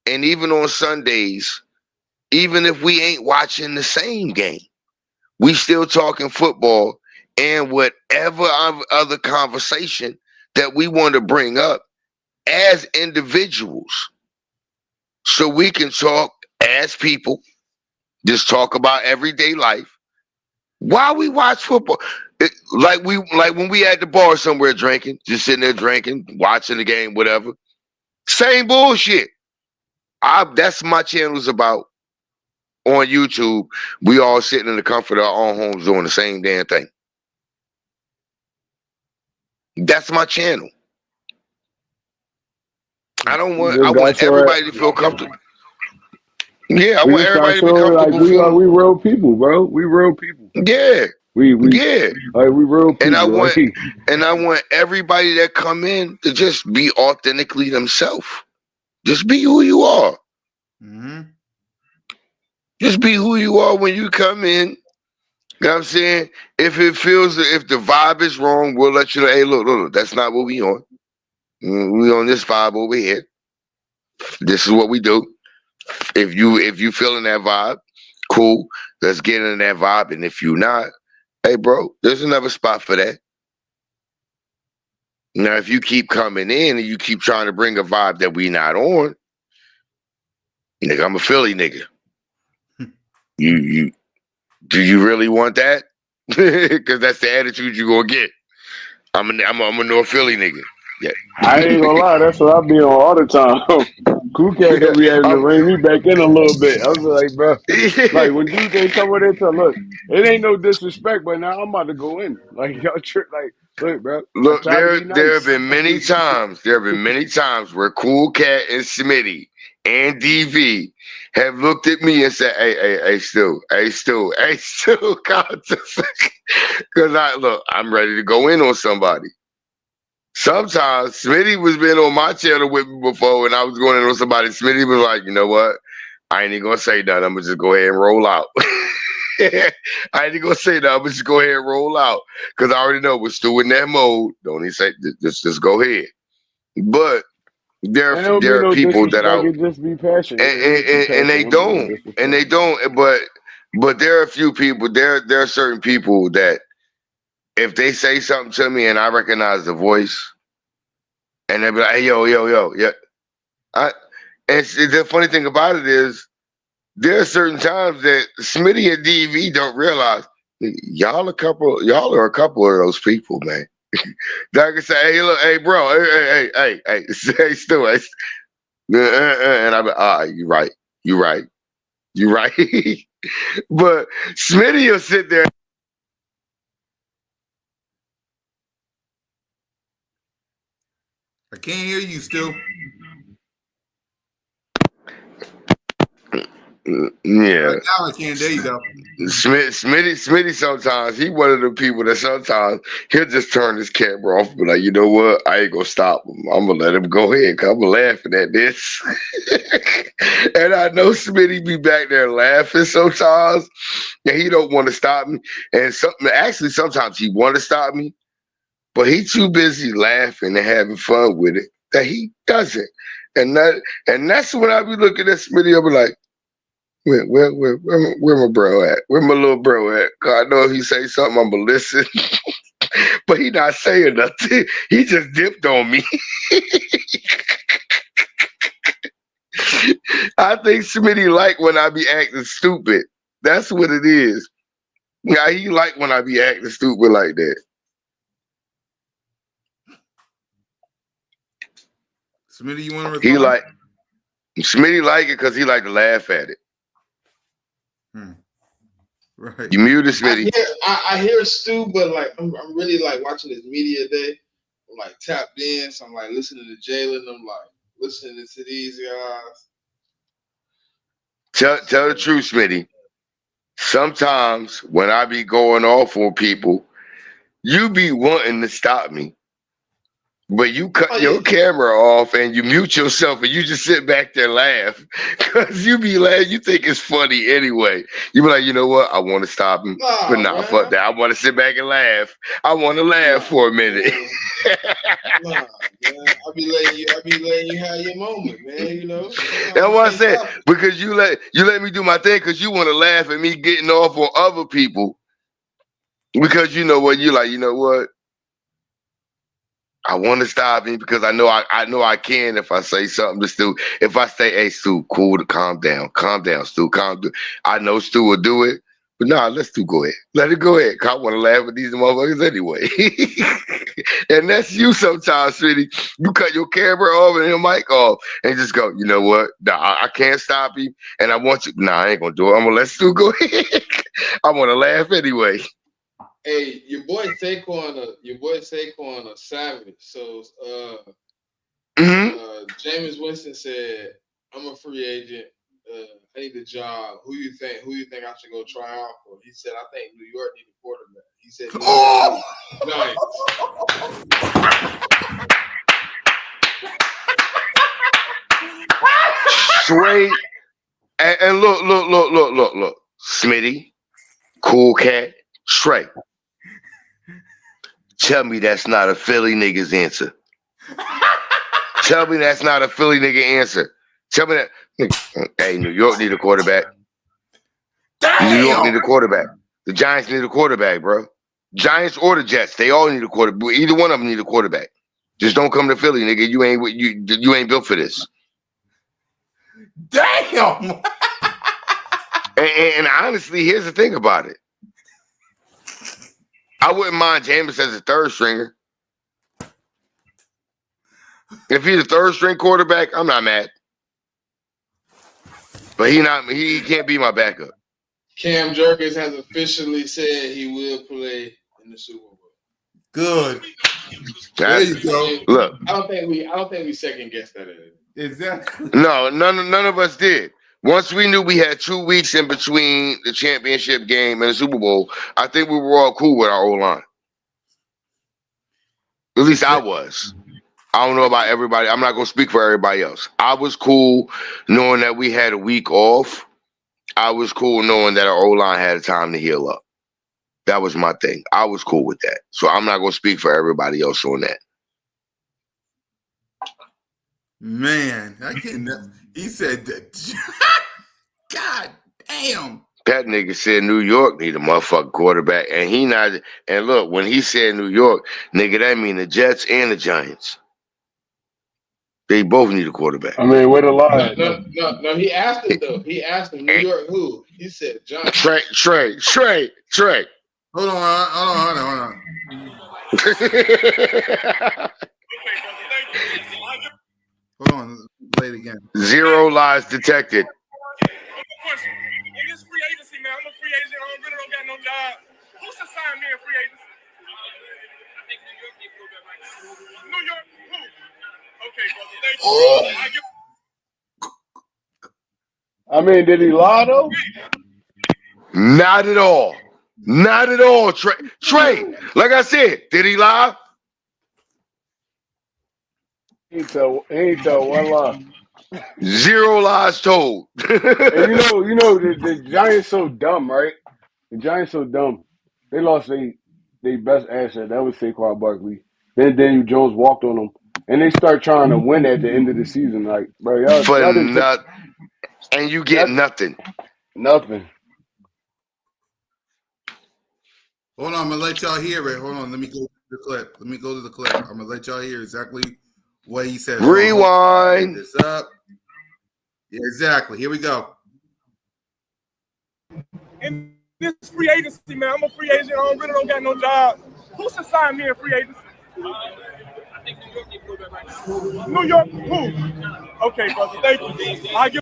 and even on Sundays, even if we ain't watching the same game, we still talking football and whatever other conversation that we want to bring up as individuals. So we can talk as people, just talk about everyday life while we watch football. Like when we at the bar somewhere drinking, just sitting there drinking, watching the game, whatever. Same bullshit. That's my channel's about. On YouTube, we all sitting in the comfort of our own homes doing the same damn thing. That's my channel. I We just gotta want show it. everybody to feel comfortable. Yeah, I We want just gotta everybody to be show it like comfortable feeling. we real people, bro. We real people. Yeah, We yeah. like we real And I people. want Like everybody that come in to just be authentically themselves. Just be who you are. Mm-hmm. Just be who you are when you come in. You know what I'm saying? If the vibe is wrong, we'll let you know, hey, look, that's not what we on. We on this vibe over here. This is what we do. If you feeling that vibe, cool. Let's get in that vibe. And if you not, hey bro, there's another spot for that. Now, if you keep coming in and you keep trying to bring a vibe that we not on, nigga, I'm a Philly nigga. You do you really want that? Because that's the attitude you gonna get. I'm a North Philly nigga. Yeah. I ain't gonna lie, that's what I be on all the time. Cool cat gonna be able to I'm, rein me back in a little bit. I was like, bro, like when dudes ain't coming in to look, it ain't no disrespect, but now I'm about to go in. Like y'all trip, like look, bro, I Look, try to be there have nice. been many times. There have been many times where Cool Cat and Smitty and DV have looked at me and said, "Hey, still, because I'm ready to go in on somebody." Sometimes Smitty was been on my channel with me before, and I was going in on somebody. Smitty was like, "You know what? I ain't even gonna say nothing. I'm gonna just go ahead and roll out." I ain't even gonna say that. I'm gonna just go ahead and roll out because I already know we're still in that mode. Don't even say just go ahead. But And it don't be there are no people that disrespect. It just be passion. It just be and passion. they It don't be no don't disrespect. but But there are a few people. There are certain people that if they say something to me and I recognize the voice, and they be like, "Hey, yo, yeah." And the funny thing about it is, there are certain times that Smitty and DV don't realize y'all are a couple of those people, man. That can say, "Hey, look, hey, bro, hey, hey, Stu, and I'm like, you right, you right. But Smitty will sit there. I can't hear you still. Yeah. Right now I can't. There you go. Smitty sometimes, he one of the people that sometimes he'll just turn his camera off and be like, you know what? I ain't gonna stop him. I'm gonna let him go ahead because I'm laughing at this. And I know Smitty be back there laughing sometimes, and he don't want to stop me. And sometimes he want to stop me, but he too busy laughing and having fun with it that he doesn't. And that's when I be looking at Smitty, I be like, where my bro at? Where my little bro at? Cause I know if he say something, I'm gonna listen. But he not saying nothing. He just dipped on me. I think Smitty like when I be acting stupid. That's what it is. Yeah, he like when I be acting stupid like that. Smitty, you want to respond? Smitty like it because he like to laugh at it. Right. You muted Smitty. I hear Stu, but like I'm really like watching his media day. I'm like tapped in, so I'm like listening to Jalen. I'm like listening to these guys. Tell the truth, Smitty. Sometimes when I be going off on people, you be wanting to stop me. But you cut your camera off and you mute yourself and you just sit back there and laugh. Because you be laughing, you think it's funny anyway. You be like, you know what? I want to stop him. But nah, fuck that. I want to sit back and laugh. I want to laugh for a minute. Nah, man. I be letting you have your moment, man. You know. That's what I said. Because you let me do my thing because you want to laugh at me getting off on other people. Because you know what? You like, you know what? I want to stop him because I know I can if I say something to Stu. If I say, hey, Stu, cool, calm down, Stu, calm down. I know Stu will do it, but nah, let Stu go ahead. Let it go ahead. I want to laugh at these motherfuckers anyway. And that's you sometimes, Smitty. You cut your camera off and your mic off and just go, you know what? Nah, I can't stop him. And I want you. Nah, I ain't going to do it. I'm going to let Stu go ahead. I want to laugh anyway. Hey, your boy Saquon a savage. So Jameis Winston said, I'm a free agent. I need a job. Who you think I should go try out for? He said, I think New York need a quarterback. He said, Straight and look, Smitty, cool cat, straight. Tell me that's not a Philly nigga's answer. Tell me that's not a Philly nigga answer. Tell me that. Hey, New York need a quarterback. Damn. New York need a quarterback. The Giants need a quarterback, bro. Giants or the Jets, they all need a quarterback. Either one of them need a quarterback. Just don't come to Philly, nigga. You ain't built for this. Damn. And honestly, here's the thing about it. I wouldn't mind Jameis as a third stringer. If he's a third string quarterback, I'm not mad. But he can't be my backup. Cam Jerkins has officially said he will play in the Super Bowl. Good. There you go. Look, I don't think we second guessed that. Exactly. No, none of us did. Once we knew we had 2 weeks in between the championship game and the Super Bowl, I think we were all cool with our O-line. At least I was. I don't know about everybody. I'm not going to speak for everybody else. I was cool knowing that we had a week off. I was cool knowing that our O-line had time to heal up. That was my thing. I was cool with that. So I'm not going to speak for everybody else on that. Man, I can't. He said that. God damn. That nigga said New York need a motherfucking quarterback, and he not. And look, when he said New York, nigga, that mean the Jets and the Giants. They both need a quarterback. I mean, where the lie at, though? No. He asked him though. He asked him New York who? He said Giants. Trey. Hold on. Hold on. Play it again. Zero lies detected. Question. In this free agency, man, I'm a free agent. I really don't got no job. Who should sign me in free agency? I think New York need to go back. New York, who? Okay, brother. Thank you. I mean, did he lie, though? Not at all. Not at all, Trey. Like I said, did he lie? He ain't tell one lie. Zero lies told. And you know, the Giants so dumb, right? The Giants so dumb. They lost their best asset. That was Saquon Barkley. Then Daniel Jones walked on them, and they start trying to win at the end of the season. Like, bro, For y'all didn't take and you get nothing. nothing. Hold on, I'm gonna let y'all hear it. Hold on, let me go to the clip. I'm gonna let y'all hear exactly what he said. Rewind. This up. Yeah, exactly. Here we go. In this free agency, man, I'm a free agent. I really don't got no job. Who should sign me in free agency? I think New York need to go back. New York, who? Okay, brother. Thank you.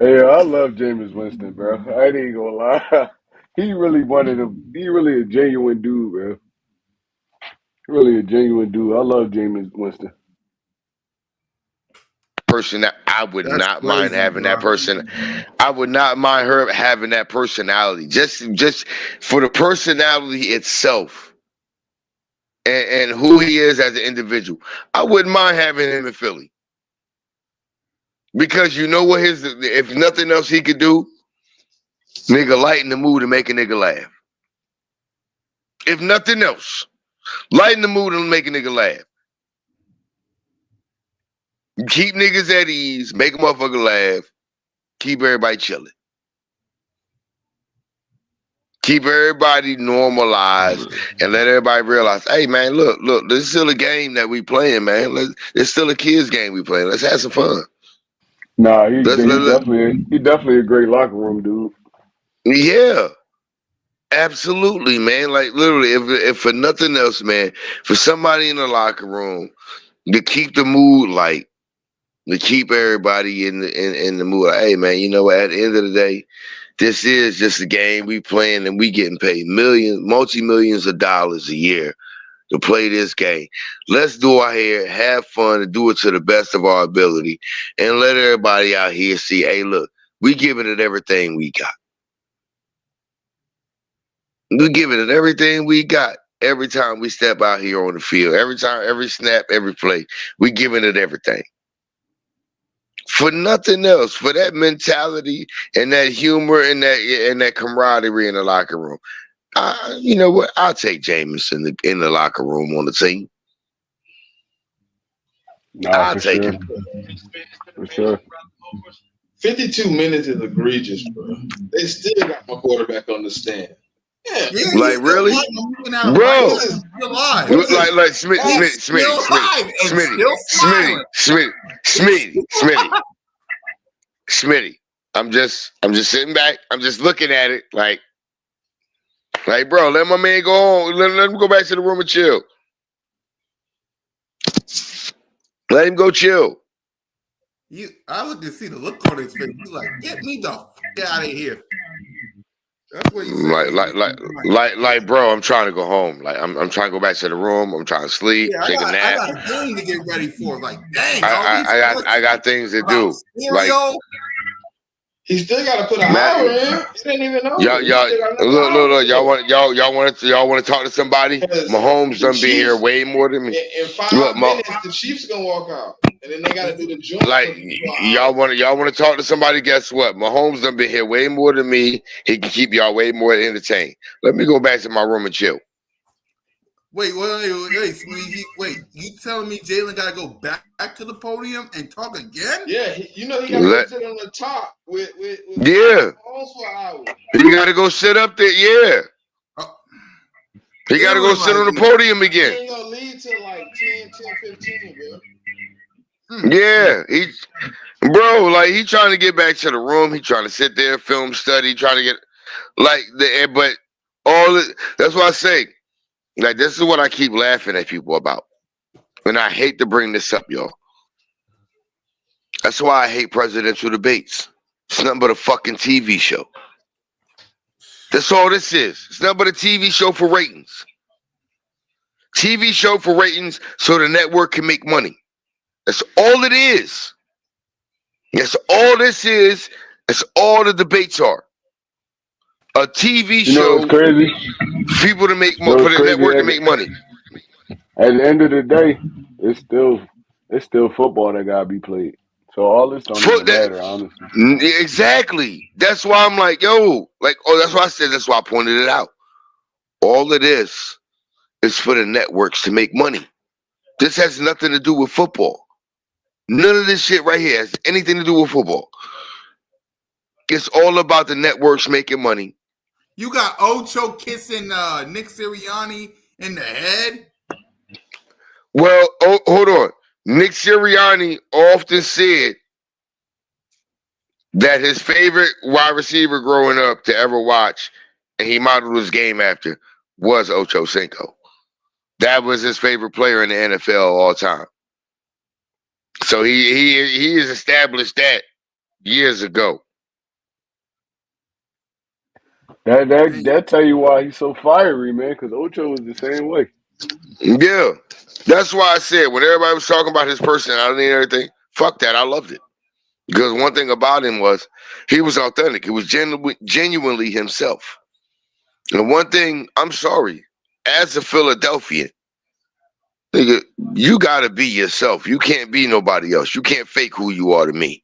Yeah, I love Jameis Winston, bro. I ain't gonna lie. He really a genuine dude, bro. Really a genuine dude. I love Jameis Winston. Person that I would That's not mind crazy, having bro. that person. I would not mind her having that personality. Just for the personality itself and who he is as an individual. I wouldn't mind having him in Philly. Because you know what if nothing else he could do, nigga lighten the mood and make a nigga laugh. If nothing else, lighten the mood and make a nigga laugh. Keep niggas at ease, make a motherfucker laugh, keep everybody chilling. Keep everybody normalized and let everybody realize, hey man, look, this is still a game that we playing, man. It's still a kids game we playing. Let's have some fun. Nah, he definitely a great locker room dude. Yeah. Absolutely, man. Like literally, if for nothing else, man, for somebody in the locker room to keep the mood light, to keep everybody in the mood. Like, hey, man, you know what? At the end of the day, this is just a game we playing, and we getting paid multi-millions of dollars a year to play this game. Let's do our hair, have fun, and do it to the best of our ability, and let everybody out here see, hey, look, we giving it everything we got. We giving it everything we got every time we step out here on the field. Every time, every snap, every play, we giving it everything. For nothing else, for that mentality and that humor and that camaraderie in the locker room. You know what? I'll take Jameis in the locker room on the team. Nah, I'll for take sure. him. For sure. 52 minutes is egregious, bro. They still got my quarterback on the stand. Yeah, Like really, bro? Like Smitty. I'm just sitting back. I'm just looking at it like, bro, let my man go on. Let him go back to the room and chill. Let him go chill. I look to see the look on his face. He's like, get me the fuck out of here. That's what he said. Like, bro, I'm trying to go home. Like, I'm trying to go back to the room. I'm trying to sleep, take a nap. I got a game to get ready for. Like, dang, I got things to do. Like, he still got to put an hour in. He didn't even know. Look. Y'all want to talk to somebody? Mahomes done been here way more than me. In 5 minutes, the Chiefs gonna walk out, and then they got to do the joint. Like, y'all want to talk to somebody? Guess what? Mahomes done been here way more than me. He can keep y'all way more entertained. Let me go back to my room and chill. Wait, you telling me Jalen got to go back to the podium and talk again? Yeah, he got to go sit on the top with Yeah. Mahomes for an hour. He got to go sit up there. Yeah. He got to go sit on the podium again. He ain't going to lead till like 10, 15, bro. Yeah. Bro, like, he trying to get back to the room. He trying to sit there, film study, trying to get, like, but that's what I say. Like, this is what I keep laughing at people about. And I hate to bring this up, y'all. That's why I hate presidential debates. It's nothing but a fucking TV show. That's all this is. It's nothing but a TV show for ratings. TV show for ratings so the network can make money. That's all it is. That's all this is. That's all the debates are. A TV You know show what's crazy? for people to make money, for the network to make money. At the end of the day, it's still football that gotta be played. So all this don't even matter, honestly. Exactly. That's why I'm like, yo, like, that's why I said, that's why I pointed it out. All of this is for the networks to make money. This has nothing to do with football. None of this shit right here has anything to do with football. It's all about the networks making money. You got Ocho kissing Nick Sirianni in the head? Well, hold on. Nick Sirianni often said that his favorite wide receiver growing up to ever watch, and he modeled his game after, was Ocho Cinco. That was his favorite player in the NFL all time. So he has established that years ago. That tell you why he's so fiery, man. Because Ocho was the same way. Yeah, that's why I said when everybody was talking about his personality and everything, fuck that, I loved it. Because one thing about him was he was authentic. He was genuinely himself. And one thing, I'm sorry, as a Philadelphian, nigga, you gotta be yourself. You can't be nobody else. You can't fake who you are to me.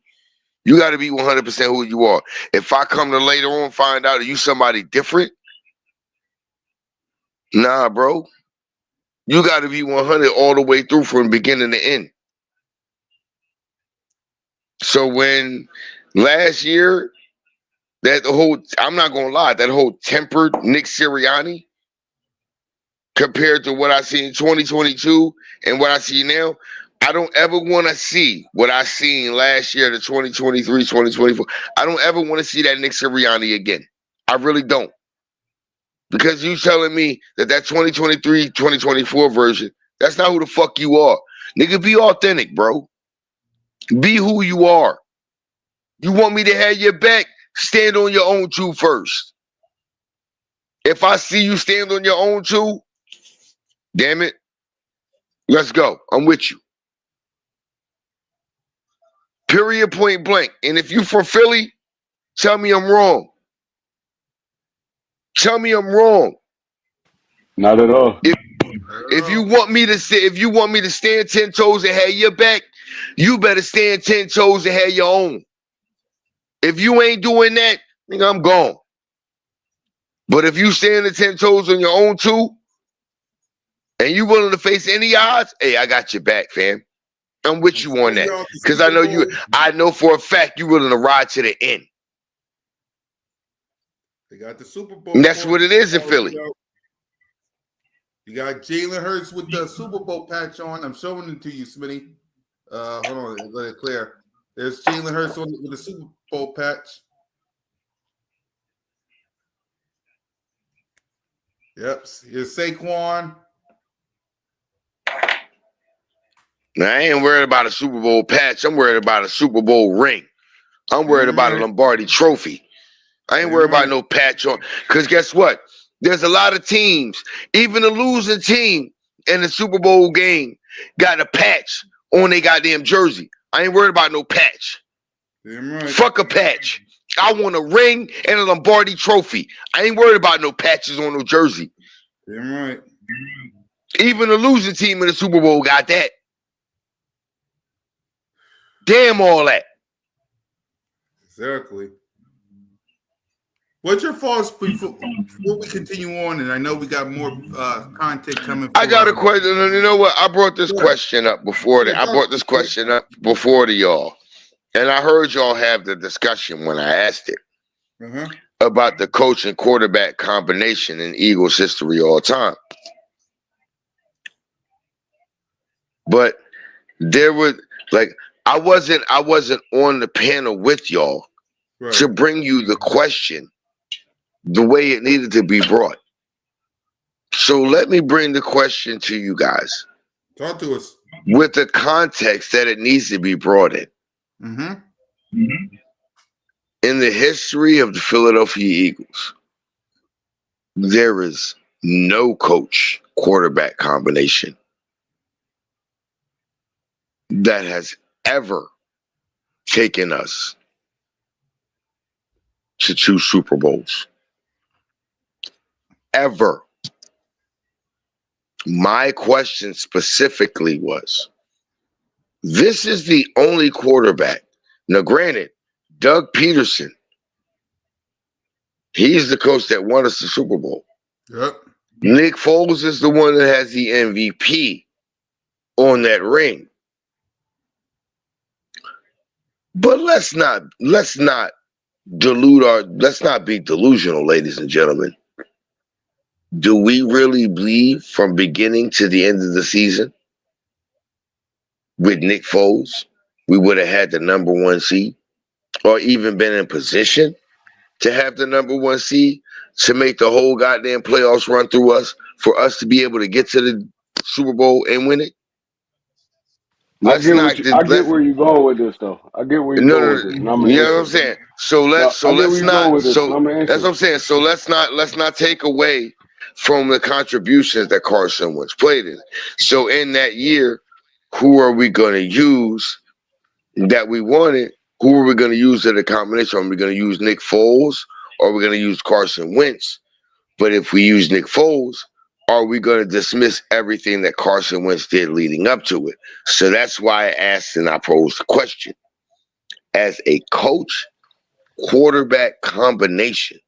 You gotta be 100% who you are. If I come to later on find out that you somebody different, nah, bro. You gotta be 100 all the way through from beginning to end. So when last year, I'm not gonna lie, that whole tempered Nick Sirianni compared to what I see in 2022 and what I see now, I don't ever want to see what I seen last year, the 2023, 2024. I don't ever want to see that Nick Sirianni again. I really don't. Because you telling me that 2023, 2024 version, that's not who the fuck you are. Nigga, be authentic, bro. Be who you are. You want me to have your back? Stand on your own two first. If I see you stand on your own two, damn it, let's go. I'm with you. Period, point blank. And if you from Philly, tell me I'm wrong. Tell me I'm wrong. Not at all. If you want me to stand 10 toes and have your back, you better stand 10 toes and have your own. If you ain't doing that, nigga, I'm gone. But if you stand the 10 toes on your own too, and you willing to face any odds, hey, I got your back, fam. I'm with you on that. Because I know for a fact you willing to ride to the end. They got the Super Bowl. And that's what it is in Philly. You got Jalen Hurts with the Super Bowl patch on. I'm showing it to you, Smitty. Hold on, let it clear. There's Jalen Hurts with the Super Bowl patch. Yep. Here's Saquon. Now, I ain't worried about a Super Bowl patch. I'm worried about a Super Bowl ring. I'm worried about a Lombardi trophy. I ain't worried about no patch on. Because guess what? There's a lot of teams, even the losing team in the Super Bowl game, got a patch on their goddamn jersey. I ain't worried about no patch. Fuck a patch. I want a ring and a Lombardi trophy. I ain't worried about no patches on no jersey. Damn right. Even the losing team in the Super Bowl got that. Damn all that. Exactly. What's your thoughts before we continue on? And I know we got more content coming. I got a question. You know what? I brought this question up before that. I brought this question up before to y'all, and I heard y'all have the discussion when I asked it about the coach and quarterback combination in Eagles history all time. But there was I wasn't on the panel with y'all to bring you the question the way it needed to be brought. So let me bring the question to you guys. Talk to us. With the context that it needs to be brought in. In the history of the Philadelphia Eagles, there is no coach quarterback combination that has ever taken us to 2 Super Bowls. Ever. My question specifically was, this is the only quarterback. Now, granted, Doug Peterson, he's the coach that won us the Super Bowl. Yep. Nick Foles is the one that has the MVP on that ring. But let's not be delusional, ladies and gentlemen. Do we really believe from beginning to the end of the season with Nick Foles, we would have had the number 1 seed or even been in position to have the number 1 seed to make the whole goddamn playoffs run through us for us to be able to get to the Super Bowl and win it? I get where you're going with this, though. I get where you're going with this. And I'm you know what I'm saying? That's what I'm saying. So let's not take away from the contributions that Carson Wentz played in. So in that year, who are we going to use that we wanted? Who are we going to use as a combination? Are we going to use Nick Foles or are we going to use Carson Wentz? But if we use Nick Foles, are we going to dismiss everything that Carson Wentz did leading up to it? So that's why I asked and I posed the question. As a coach, quarterback combination,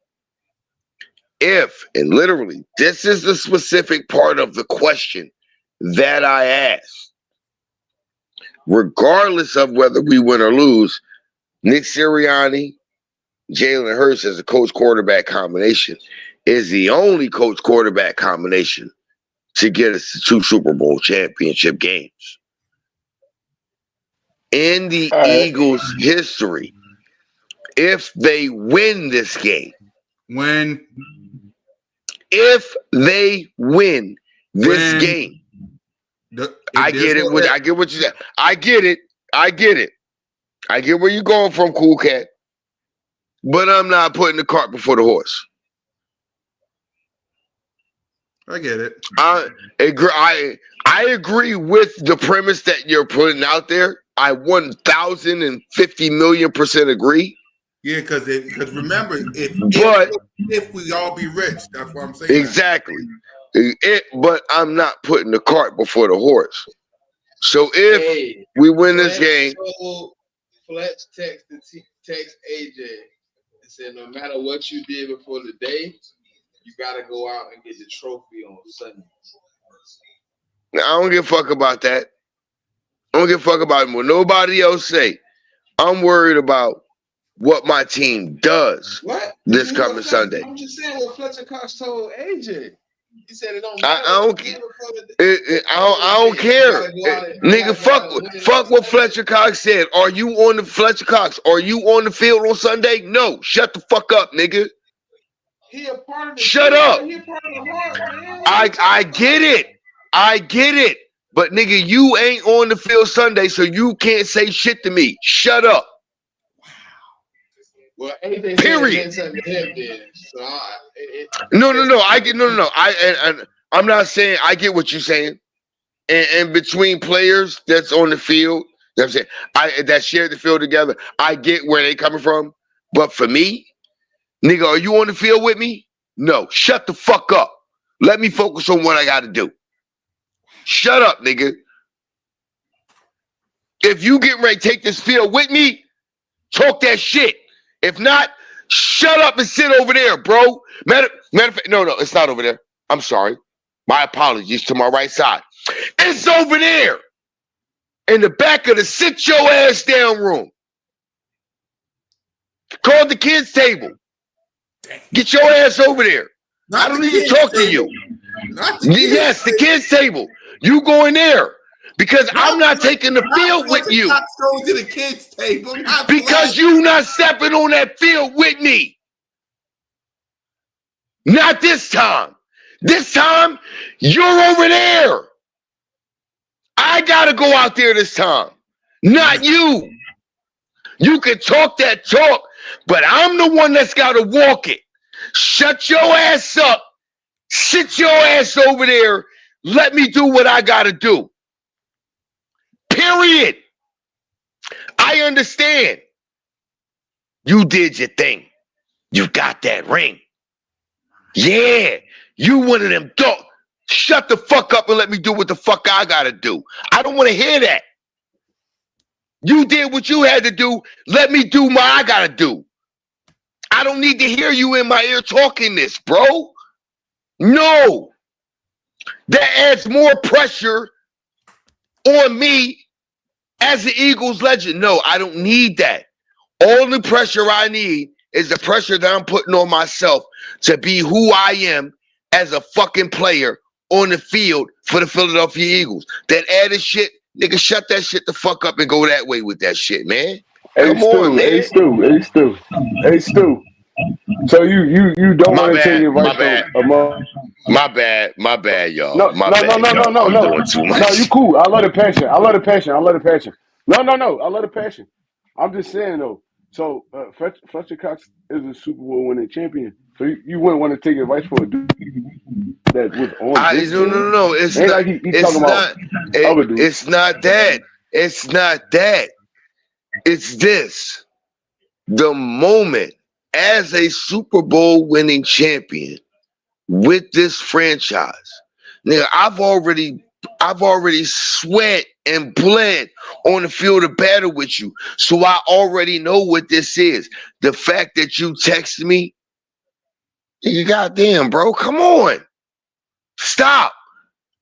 if, and literally, this is the specific part of the question that I asked, regardless of whether we win or lose, Nick Sirianni, Jalen Hurts as a coach quarterback combination is the only coach quarterback combination to get us to 2 Super Bowl championship games. In the Eagles' history, if they win this game, if they win this game, I get it. I get what you said. I get it. I get where you're going from, Cool Cat. But I'm not putting the cart before the horse. I get it. I agree with the premise that you're putting out there. I 1,050,000,000% agree. Yeah, because remember, if we all be rich, that's what I'm saying. Exactly. But I'm not putting the cart before the horse. So if we win this game, Fletch text AJ and said, no matter what you did before the day, you gotta go out and get the trophy on Sunday. Now, I don't give a fuck about that. I don't give a fuck about what nobody else say. I'm worried about what my team does this coming Sunday. I'm just saying what Fletcher Cox told AJ. He said it don't matter. I don't care. Nigga, fuck what Fletcher Cox said. Are you on the Fletcher Cox? Are you on the field on Sunday? No. Shut the fuck up, nigga. Shut up. I get it. I get it. But nigga, you ain't on the field Sunday, so you can't say shit to me. Shut up. Well, AJ period. Said then, so No. I'm not saying I get what you're saying. And between players that's on the field, you know what I'm saying, that share the field together, I get where they coming from. But for me, nigga, are you on the field with me? No. Shut the fuck up. Let me focus on what I got to do. Shut up, nigga. If you get ready to take this field with me, talk that shit. If not, Shut up and sit over there, bro. Matter of fact, no, it's not over there. I'm sorry. My apologies to my right side. It's over there in the back of the sit your ass down room. Call the kids table. Get your ass over there. I don't need to talk to you. Yes, the kids table. You go in there because I'm not taking the field with you. Go to the kids table because you not stepping on that field with me. Not this time. This time, you're over there. I gotta go out there this time. Not you. You can talk that talk, but I'm the one that's gotta walk it. Shut your ass up. Sit your ass over there. Let me do what I gotta do. Period. I understand. You did your thing. You got that ring. Yeah. You one of them dogs. Shut the fuck up and let me do what the fuck I gotta do. I don't want to hear that. You did what you had to do. Let me do what I gotta do. I don't need to hear you in my ear talking this, bro. No. That adds more pressure on me as the Eagles legend. No, I don't need that. All the pressure I need is the pressure that I'm putting on myself to be who I am as a fucking player on the field for the Philadelphia Eagles. That added shit, nigga, shut that shit the fuck up and go that way with that shit, man. Come on, man. Hey, Stu. So you don't want to take advice from My bad, y'all. No, I'm doing too much. No, you cool. I love the passion. No, I love the passion. I'm just saying though. So Fletcher Cox is a Super Bowl winning champion. So you wouldn't want to take advice for a dude that was on this team? No. It's Ain't not. like he It's talking not. about other dudes. It's not that. It's not that. It's this. The moment as a Super Bowl winning champion with this franchise, nigga, I've already sweat and bled on the field of battle with you. So I already know what this is. The fact that you text me, you goddamn, bro, come on. Stop.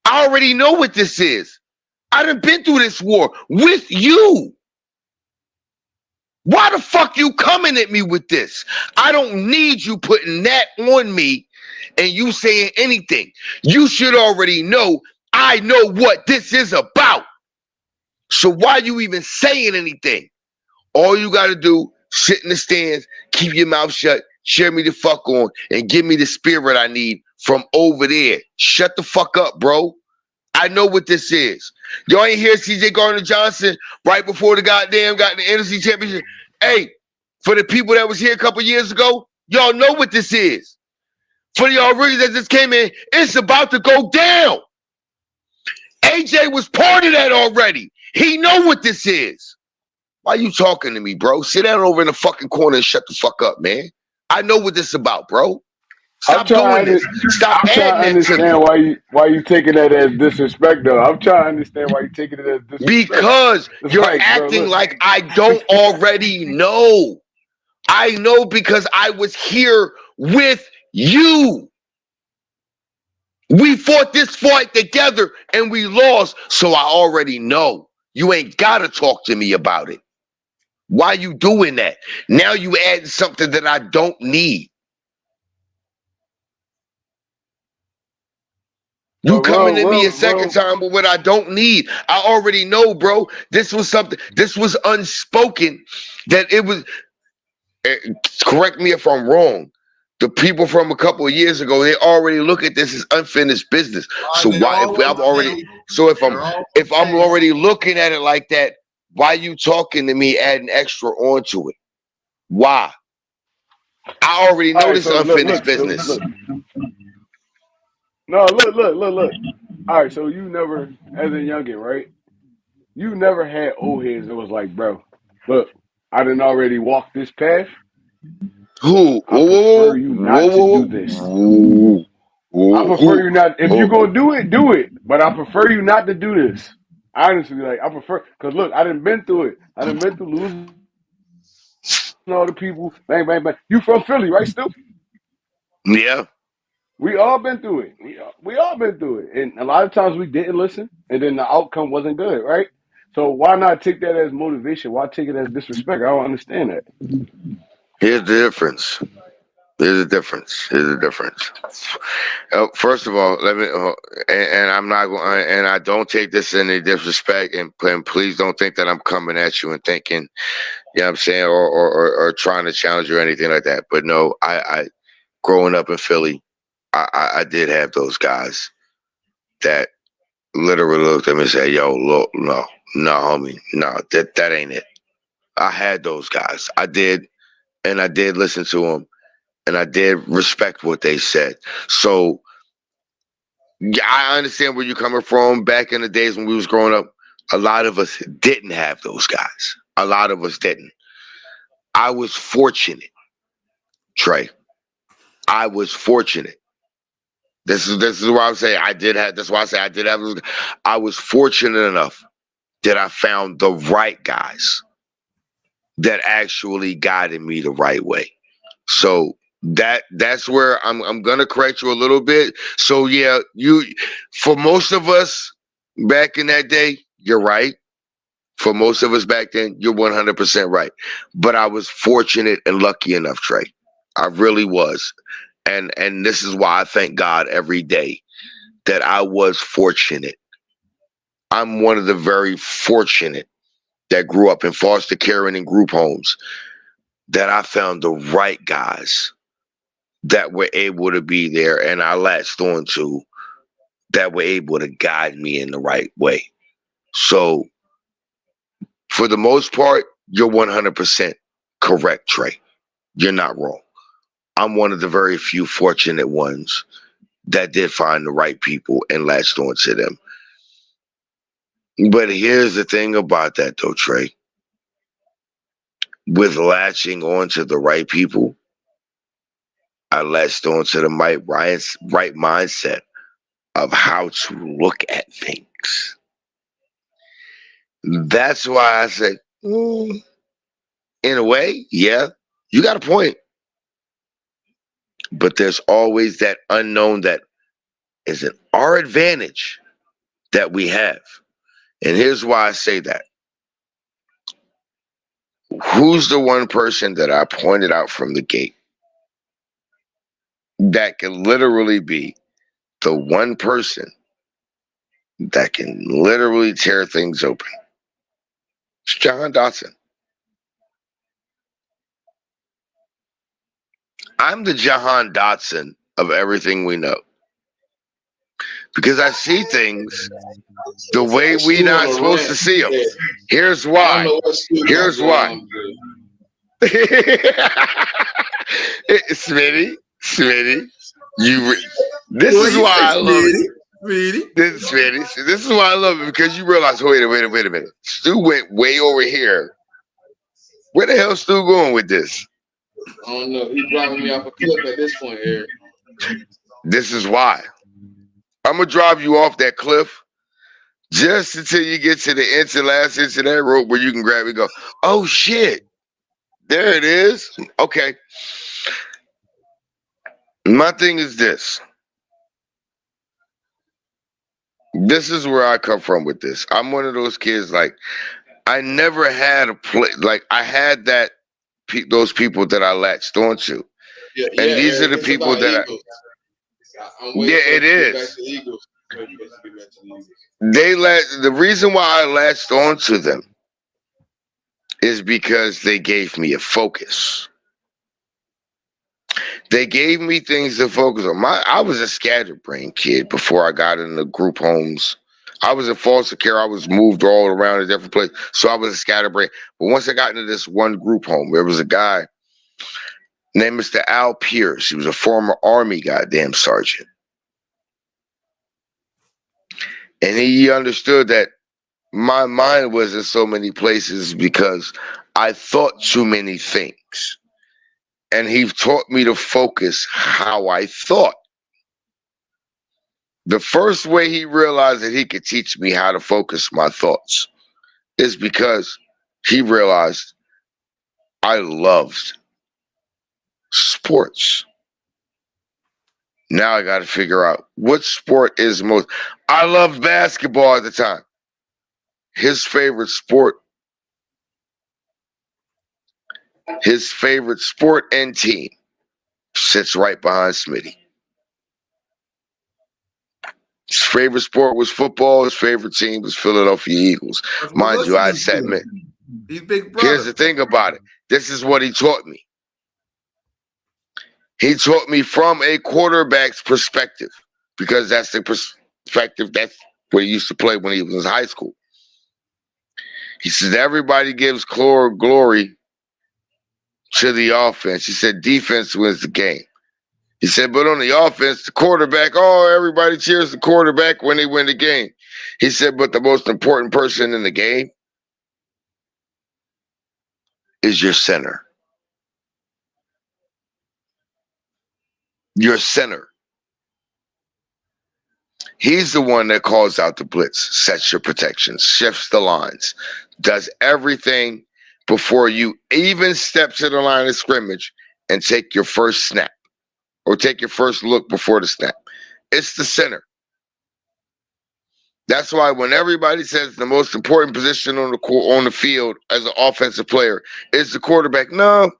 I already know what this is. I done been through this war with you. Why the fuck you coming at me with this? I don't need you putting that on me and you saying anything. You should already know I know what this is about. So why you even saying anything? All you got to do, sit in the stands, keep your mouth shut, cheer me the fuck on, and give me the spirit I need from over there. Shut the fuck up, bro. I know what this is. Y'all ain't hear C.J. Gardner-Johnson right before the goddamn got the NFC Championship. Hey, for the people that was here a couple years ago, y'all know what this is. For y'all rookies that just came in, it's about to go down. AJ was part of that already. He know what this is. Why you talking to me, bro? Sit down over in the fucking corner and shut the fuck up, man. I know what this is about, bro. Stop doing this. Stop I'm trying to understand why you taking that as disrespect, though. I'm trying to understand why you taking it as disrespect. Because you're acting like I don't already know. I know because I was here with you. We fought this fight together and we lost, so I already know. You ain't got to talk to me about it. Why you doing that? Now you adding something that I don't need. You coming at me a second time with what I don't need. I already know, bro. This was something. This was unspoken. That it was. Correct me if I'm wrong. The people from a couple of years ago, they already look at this as unfinished business. So why, if I'm already looking at it like that, why you talking to me, adding extra onto it? Why? I already know this unfinished business. Look. No, look. All right, so you never, as a youngin, right? You never had old heads that was like, bro, look, I done already walked this path. Who? I prefer you not to do this. I prefer you not. If you're gonna do it. But I prefer you not to do this. Honestly, like I prefer, cause look, I done been through it. I done been through losing all the people, bang, bang, bang. You from Philly, right, Stu? Yeah. We all been through it. We all been through it. And a lot of times we didn't listen, and then the outcome wasn't good, right? So why not take that as motivation? Why take it as disrespect? I don't understand that. Here's the difference. There's a difference. There's a difference. First of all, let me, and I'm not going, and I don't take this in any disrespect, and please don't think that I'm coming at you and thinking, you know what I'm saying, or trying to challenge you or anything like that. But no, I growing up in Philly, I did have those guys that literally looked at me and said, "Yo, look, no, homie, no, that ain't it." I had those guys. I did, and I did listen to them, and I did respect what they said. So yeah, I understand where you're coming from. Back in the days when we was growing up, a lot of us didn't have those guys. A lot of us didn't. I was fortunate, Trey. I was fortunate. This is why I'm saying I did have. That's why I say I did have. I was fortunate enough that I found the right guys that actually guided me the right way. So that's where I'm gonna correct you a little bit. So yeah, for most of us back in that day, you're right. For most of us back then, you're 100% right. But I was fortunate and lucky enough, Trey. I really was. And this is why I thank God every day that I was fortunate. I'm one of the very fortunate that grew up in foster care and in group homes, that I found the right guys that were able to be there and I latched on to, that were able to guide me in the right way. So for the most part, you're 100% correct, Trey. You're not wrong. I'm one of the very few fortunate ones that did find the right people and latched on to them. But here's the thing about that, though, Trey. With latching on to the right people, I latched on to the right mindset of how to look at things. That's why I say, in a way, yeah, you got a point. But there's always that unknown that is an our advantage that we have. And here's why I say that. Who's the one person that I pointed out from the gate that can literally be the one person that can literally tear things open? It's John Dotson. I'm the Jahan Dotson of everything we know. Because I see things the way we Stu on not a supposed to rant see them. today. Here's I don't why. know what Stu got Here's going why. on today. Smitty, this What is you why say, I love it. Smitty? This is why I love it, because you realize, wait a minute. Stu went way over here. Where the hell Stu going with this? I don't know. He's driving me off a cliff at this point, Eric. This is why. I'm gonna drive you off that cliff just until you get to the last inch of that rope where you can grab it and go, oh shit, there it is. Okay. My thing is this. This is where I come from with this. I'm one of those kids, like, I never had a play, like, I had those people that I latched onto. Yeah, And these are Eric. the It's people about that Eagles. I'm yeah, waiting for it us to get back is. to the Eagles. Waiting for us to get back to the Eagles. The reason why I latched onto them is because they gave me a focus. They gave me things to focus on. I was a scatterbrain kid before I got into group homes. I was in foster care. I was moved all around a different place. So I was a scatterbrain. But once I got into this one group home, there was a guy named Mr. Al Pierce. He was a former Army goddamn sergeant. And he understood that my mind was in so many places because I thought too many things. And he taught me to focus how I thought. The first way he realized that he could teach me how to focus my thoughts is because he realized I loved sports. Now I got to figure out what sport is most. I loved basketball at the time. His favorite sport and team sits right behind Smitty. His favorite sport was football. His favorite team was Philadelphia Eagles. Mind you, I sat me. He's big brother. Here's the thing about it. This is what he taught me. He taught me from a quarterback's perspective, because that's the perspective. That's what he used to play when he was in high school. He said, everybody gives glory to the offense. He said, defense wins the game. He said, but on the offense, the quarterback, everybody cheers the quarterback when they win the game. He said, but the most important person in the game is your center. Your center. He's the one that calls out the blitz, sets your protections, shifts the lines, does everything before you even step to the line of scrimmage and take your first snap or take your first look before the snap. It's the center. That's why when everybody says the most important position on the field as an offensive player is the quarterback, no,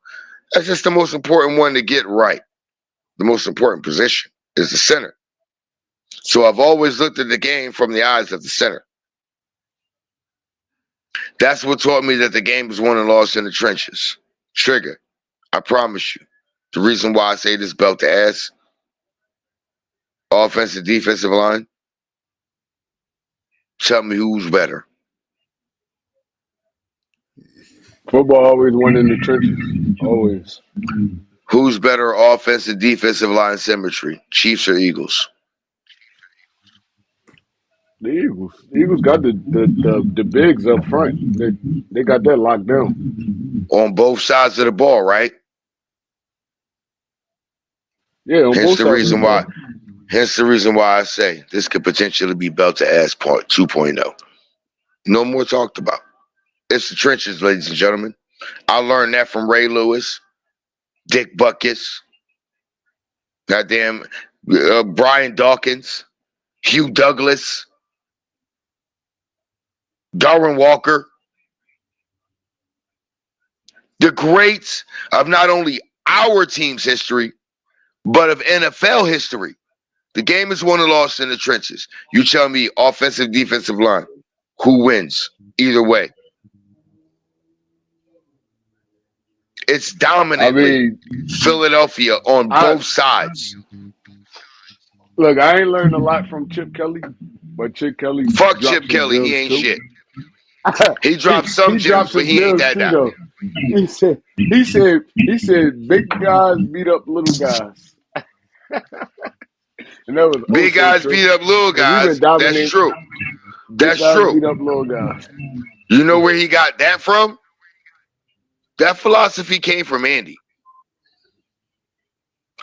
that's just the most important one to get right. The most important position is the center. So I've always looked at the game from the eyes of the center. That's what taught me that the game is won and lost in the trenches. Trigger, I promise you. The reason why I say this belt to ass, offensive, defensive line, tell me who's better. Football always won in the trenches. Always. Who's better offensive, defensive line symmetry, Chiefs or Eagles? The Eagles. The Eagles got the bigs up front. They got that locked down. On both sides of the ball, right? Yeah, on both sides of the ball. Hence the reason why I say this could potentially be belt to ass part 2.0. No more talked about. It's the trenches, ladies and gentlemen. I learned that from Ray Lewis, Dick Butkus, goddamn Brian Dawkins, Hugh Douglas, Darwin Walker. The greats of not only our team's history, but of NFL history. The game is won and lost in the trenches. You tell me offensive, defensive line. Who wins? Either way. It's dominantly Philadelphia on both sides. Look, I ain't learned a lot from Chip Kelly, but Chip Kelly. Fuck Chip Kelly, he ain't shit. He dropped some gems, but he ain't that down. He said, big guys beat up little guys. And that was big guys true. Beat up little guys. That's true. That's true. Beat up little guys. You know where he got that from? That philosophy came from Andy.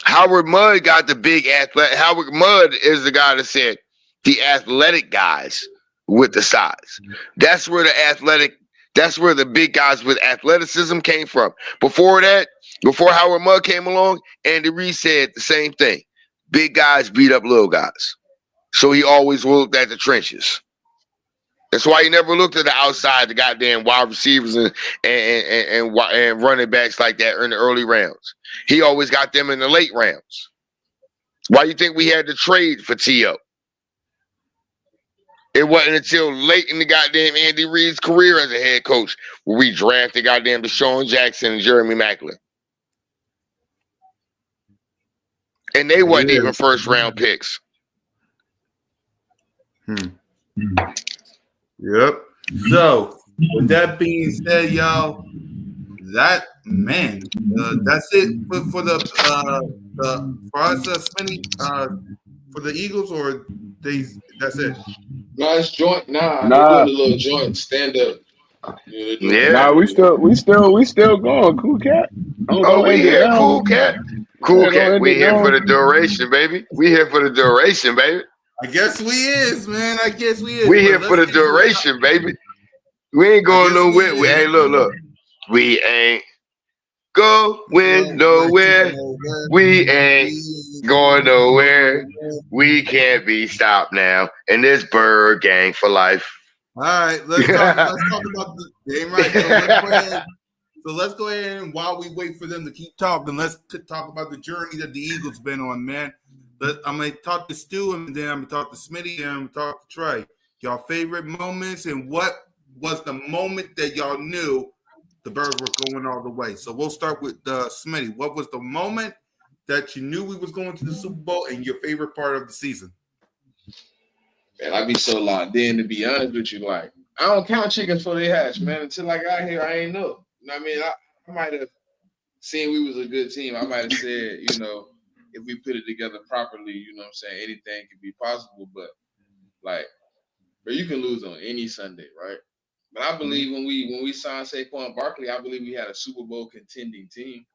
Howard Mudd got the big athletic. Howard Mudd is the guy that said the athletic guys with the size. That's where the big guys with athleticism came from. Before that, before Howard Mudd came along, Andy Reid said the same thing. Big guys beat up little guys. So he always looked at the trenches. That's why he never looked at the outside, the goddamn wide receivers and running backs like that in the early rounds. He always got them in the late rounds. Why you think we had to trade for T.O.? It wasn't until late in the goddamn Andy Reid's career as a head coach where we drafted goddamn Deshaun Jackson and Jeremy Maclin. And they wasn't even first round picks. Yep. So, with that being said, y'all, that's it for us, Smitty, for the Eagles, or that's it. No, it's joint. They're doing a little joint stand up. Yeah. We still going. Cool cat. We here, cool cat. Cool cat. We here for the duration, baby. We here for the duration, baby. I guess we is, man. We here for the duration, baby. We ain't going nowhere. Hey, look. We ain't Going nowhere. We ain't going nowhere. We can't be stopped now. And this bird gang for life. All right, let's talk about the game. Right. So let's go ahead. So let's go ahead and while we wait for them to keep talking, let's talk about the journey that the Eagles been on, man. I'm gonna talk to Stu, and then I'm gonna talk to Smitty, and I'm gonna talk to Trey. Y'all favorite moments, and what was the moment that y'all knew the Birds were going all the way? So we'll start with Smitty. What was the moment that you knew we was going to the Super Bowl, and your favorite part of the season? Man, I be so locked in, to be honest with you. Like, I don't count chickens for they hatch, man. Until I got here, I ain't know. You know what I mean? I might have seen we was a good team. I might have said, you know, if we put it together properly, you know what I'm saying, anything could be possible. But, like, bro, you can lose on any Sunday, right? But I believe when we signed Saquon Barkley, I believe we had a Super Bowl contending team.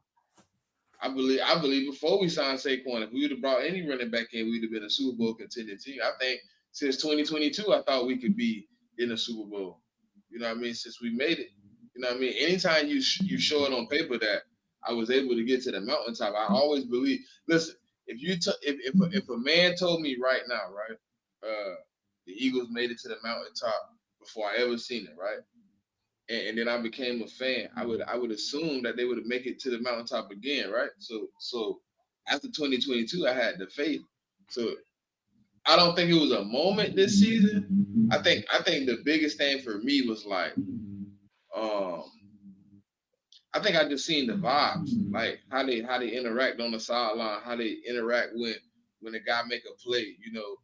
I believe before we signed Saquon, if we would have brought any running back in, we'd have been a Super Bowl contending team. I think since 2022, I thought we could be in a Super Bowl. You know what I mean? Since we made it. You know what I mean? Anytime you show it on paper that I was able to get to the mountaintop, I always believe. Listen, if a man told me right now, right, the Eagles made it to the mountaintop before I ever seen it, right? And then I became a fan, I would assume that they would make it to the mountaintop again, right? So after 2022, I had the faith. So I don't think it was a moment this season. I think the biggest thing for me was like, I think I just seen the vibes, like how they interact on the sideline, how they interact when a guy make a play, you know,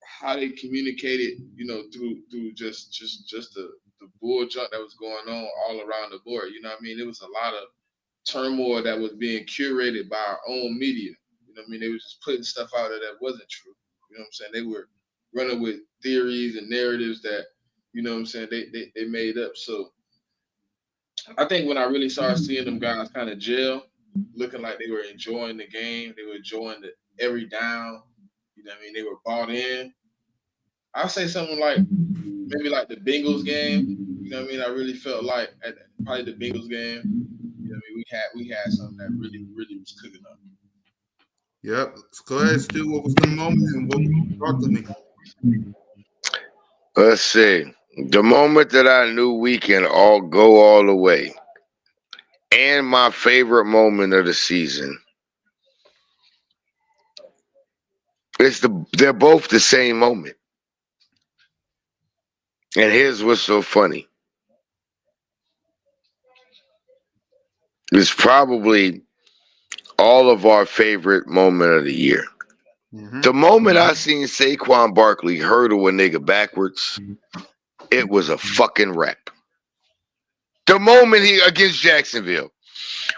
how they communicated, you know, through just the bull junk that was going on all around the board. You know what I mean? There was a lot of turmoil that was being curated by our own media. You know what I mean? They were just putting stuff out there that wasn't true. You know what I'm saying? They were running with theories and narratives that, you know what I'm saying, they made up. So I think when I really started seeing them guys kind of gel, looking like they were enjoying the game, they were enjoying the every down, you know what I mean? They were bought in. I'll say something like maybe like the Bengals game. You know what I mean? I really felt like at probably the Bengals game. You know what I mean? We had something that really was cooking up. Yep. Let's go ahead, Stu. What was the moment, and what talk to me? Let's see. The moment that I knew we can all go all the way, and my favorite moment of the season, they're both the same moment. And here's what's so funny. It's probably all of our favorite moment of the year. Mm-hmm. The moment I seen Saquon Barkley hurdle a nigga backwards, it was a fucking wrap. The moment he against Jacksonville,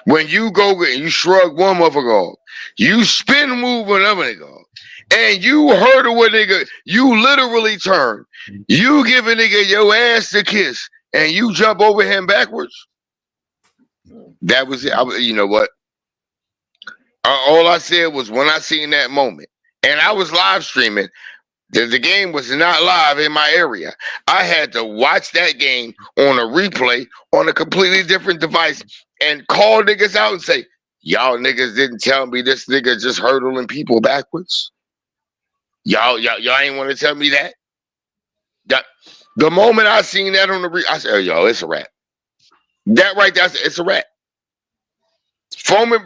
when you go and you shrug one motherfucker off, you spin move another nigga off, and you hurdle a nigga, you literally turn, you give a nigga your ass to kiss, and you jump over him backwards. That was it. You know what? All I said was when I seen that moment, and I was live streaming. The game was not live in my area. I had to watch that game on a replay on a completely different device and call niggas out and say, y'all niggas didn't tell me this nigga just hurdling people backwards. Y'all ain't want to tell me that. The moment I seen that on the I said, oh, yo, it's a wrap. That right there, it's a wrap.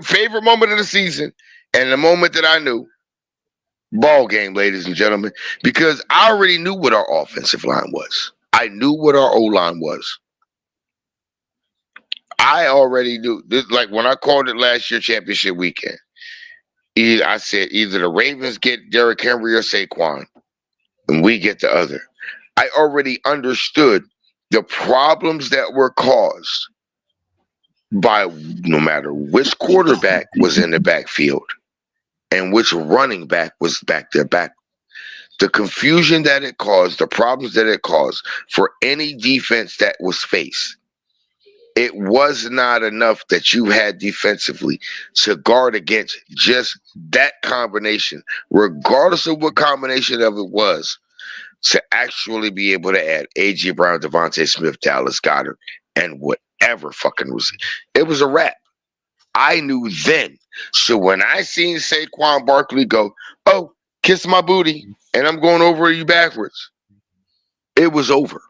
Favorite moment of the season, and the moment that I knew, ball game, ladies and gentlemen, because I already knew what our offensive line was. I knew what our O-line was. I already knew. Like when I called it last year championship weekend, I said either the Ravens get Derrick Henry or Saquon, and we get the other. I already understood the problems that were caused by no matter which quarterback was in the backfield and which running back was back there back. The confusion that it caused, the problems that it caused for any defense that was faced, it was not enough that you had defensively to guard against just that combination, regardless of what combination of it was, to actually be able to add A.J. Brown, Devontae Smith, Dallas Goedert, and whatever fucking was. It was a wrap. I knew then. So when I seen Saquon Barkley go, oh, kiss my booty, and I'm going over you backwards, it was over.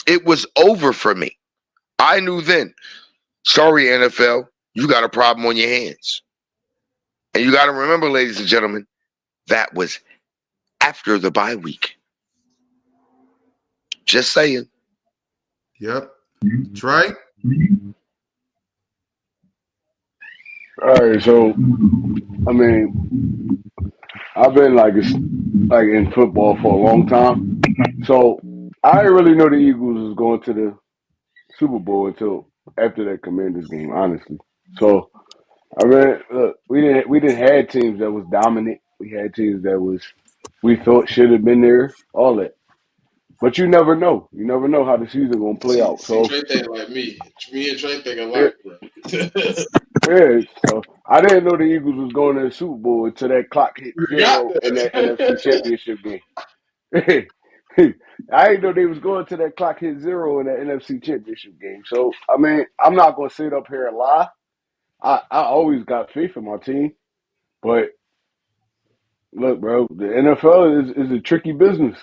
It was over for me. I knew then. Sorry, NFL, you got a problem on your hands. And you got to remember, ladies and gentlemen, that was after the bye week. Just saying. Yep. Trey? All right, so I mean, I've been like in football for a long time, so I didn't really know the Eagles was going to the Super Bowl until after that Commanders game, honestly. So I mean, look, we didn't had teams that was dominant. We had teams that we thought should have been there, all that. But you never know. You never know how the season gonna play out. See, So Trey think like me. Me and Trey think yeah, alike, bro. yeah. So I didn't know the Eagles was going to the Super Bowl until that clock hit We got zero in that NFC that. Championship game. I didn't know they was going to that clock hit zero in that NFC Championship game. So I mean, I'm not gonna sit up here and lie. I always got faith in my team, but look, bro, the NFL is a tricky business.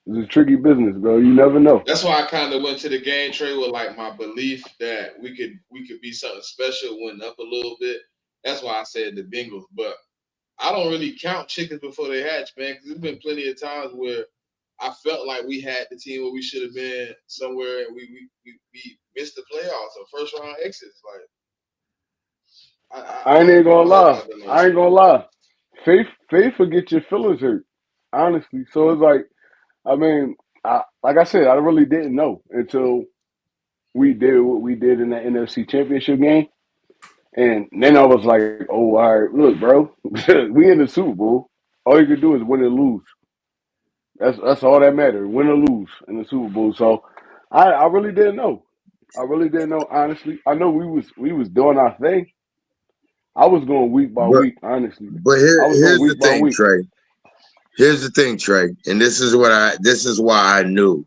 It's a tricky business, bro. You never know. That's why I kind of went to the game, Trey, with like my belief that we could be something special, went up a little bit. That's why I said the Bengals. But I don't really count chickens before they hatch, man, because there's been plenty of times where I felt like we had the team where we should have been somewhere, and we missed the playoffs or first round exits. Like I ain't I even don't gonna know lie. about them no I ain't chickens. gonna lie. Faith will get your feelings hurt, honestly. So it's like, I mean, like I said, I really didn't know until we did what we did in the NFC Championship game, and then I was like, oh, all right, look, bro, we in the Super Bowl. All you can do is win and lose. That's all that matters. Win or lose in the Super Bowl. So I really didn't know. I really didn't know, honestly. I know we was doing our thing. I was going week by But week, honestly. but I was going here's the week by thing, week. Trey. Here's the thing, Trey. And this is why I knew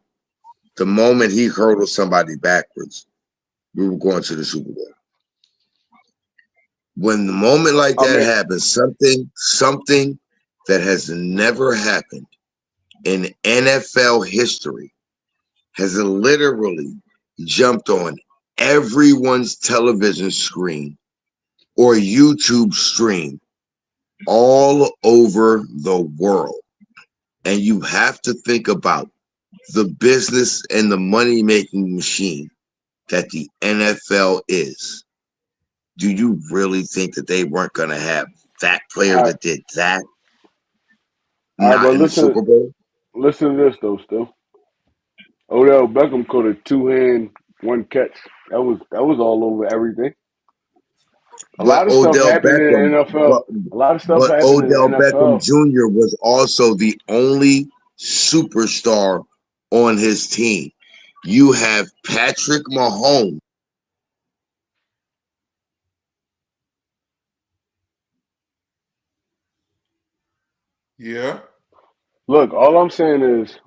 the moment he hurdled somebody backwards, we were going to the Super Bowl. When the moment like I that mean, happens, something that has never happened in NFL history has literally jumped on everyone's television screen or YouTube stream all over the world. And you have to think about the business and the money making machine that the NFL is. Do you really think that they weren't going to have that player I that did that all right, not but in the Super Bowl? listen to this though. Still, Odell Beckham caught a 2-hand, one catch. That was all over everything. A But lot of stuff Odell happened in Beckham, the NFL. but A lot of stuff but happened in the Odell Beckham NFL. Jr. was also the only superstar on his team. You have Patrick Mahomes. Yeah. Look, all I'm saying is,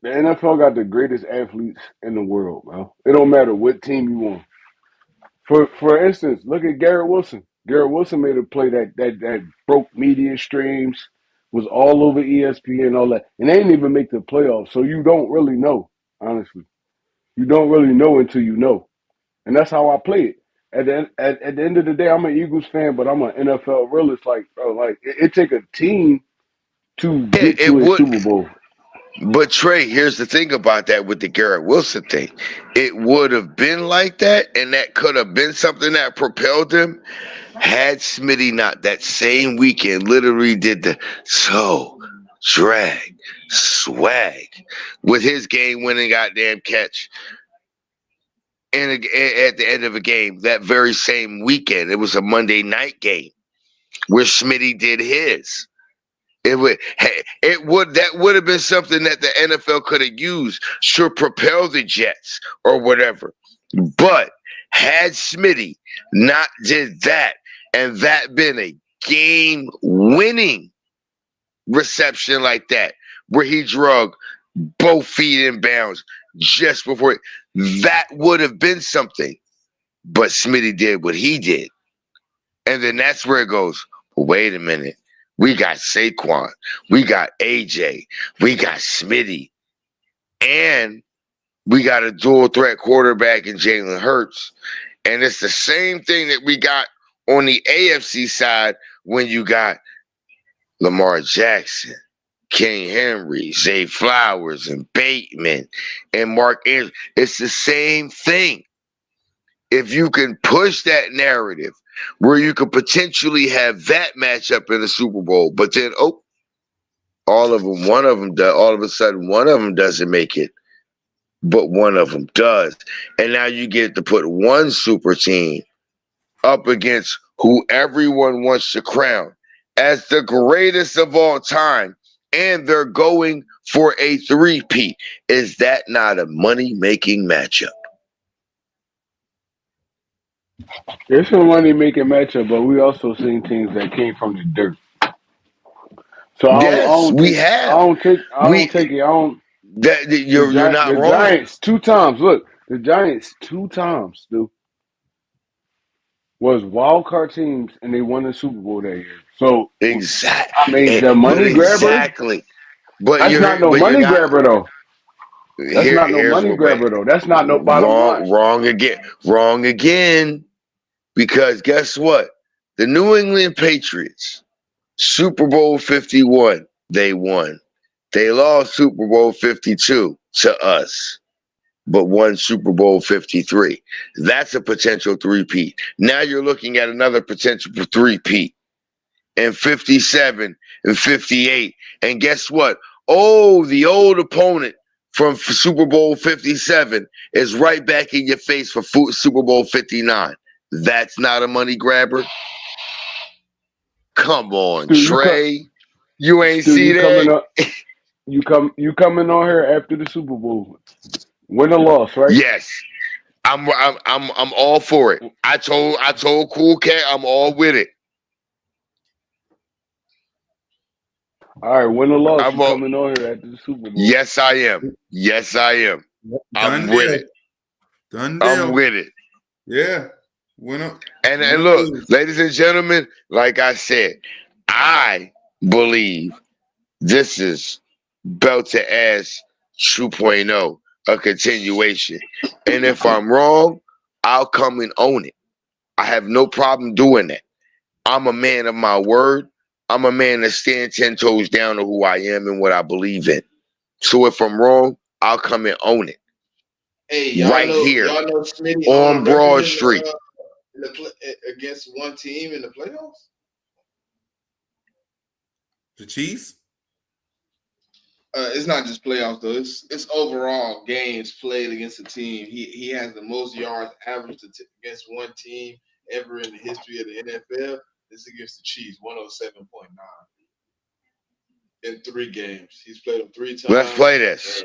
the NFL got the greatest athletes in the world, bro. It don't matter what team you on. For instance, look at Garrett Wilson. Garrett Wilson made a play that broke media streams, was all over ESPN and all that, and they didn't even make the playoffs. So you don't really know, honestly. You don't really know until you know, and that's how I play it. At the end of the day, I'm an Eagles fan, but I'm an NFL realist. Like, bro, like it take a team to Yeah, get it to a would. Super Bowl. But Trey, here's the thing about that with the Garrett Wilson thing. It would have been like that, and that could have been something that propelled him had Smitty not that same weekend literally did the drag swag with his game winning goddamn catch at the end of a game that very same weekend. It was a Monday night game where Smitty did his. That would have been something that the NFL could have used to propel the Jets or whatever. But had Smitty not did that and that been a game winning reception like that, where he drug both feet in bounds just before that would have been something. but Smitty did what he did. And then that's where it goes, wait a minute. We got Saquon. We got AJ. We got Smitty. And we got a dual threat quarterback in Jalen Hurts. And it's the same thing that we got on the AFC side when you got Lamar Jackson, King Henry, Zay Flowers, and Bateman, and Mark Andrews. It's the same thing. If you can push that narrative where you could potentially have that matchup in the Super Bowl, but then, all of them, one of them does, all of a sudden, one of them doesn't make it, but one of them does. And now you get to put one super team up against who everyone wants to crown as the greatest of all time, and they're going for a three-peat. Is that not a money-making matchup? It's a money-making matchup, but we also seen teams that came from the dirt. So I Yes, don't we take. have. I don't take. I We don't take it. I don't. you're not The wrong. Giants 2 times. Look, the Giants 2 times, dude, was wild card teams, and they won the Super Bowl that year. So I mean, Exactly. the But money grabber. exactly. But That's not no you're money not. grabber though. That's not no Here's money what. grabber though. That's not no bottom line. Wrong again. Wrong again. Because guess what? The New England Patriots, Super Bowl 51, they won. They lost Super Bowl 52 to us, but won Super Bowl 53. That's a potential three-peat. Now you're looking at another potential three-peat in 57 and 58. And guess what? Oh, the old opponent from Super Bowl 57 is right back in your face for Super Bowl 59. That's not a money grabber. Come on, Stu, Trey. You ain't Stu, see you coming that? up? You coming on here after the Super Bowl? Win or loss, right? Yes. I'm all for it. I told Cool Cat I'm all with it. All right, win or loss, I'm you coming on here after the Super Bowl? Yes, I am. Yes, I am. I'm Done with deal. it. Done I'm deal. with it. Yeah. Winner. And Winner look, lose. ladies and gentlemen, like I said, I believe this is Belt to Ass 2.0, a continuation. And if I'm wrong, I'll come and own it. I have no problem doing that. I'm a man of my word. I'm a man that stands 10 toes down to who I am and what I believe in. So if I'm wrong, I'll come and own it. Hey, Right here y'all know Smitty on Broad Street. Against one team in the playoffs. The Chiefs? It's not just playoffs though. It's overall games played against a team. He has the most yards averaged against one team ever in the history of the NFL. This is against the Chiefs, 107.9 in 3 games. He's played them 3 times. Let's play this.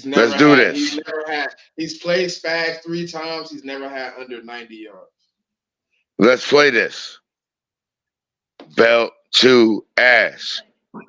Let's do this. He's played Spags 3 times. He's never had under 90 yards. Let's play this. Belt to ass.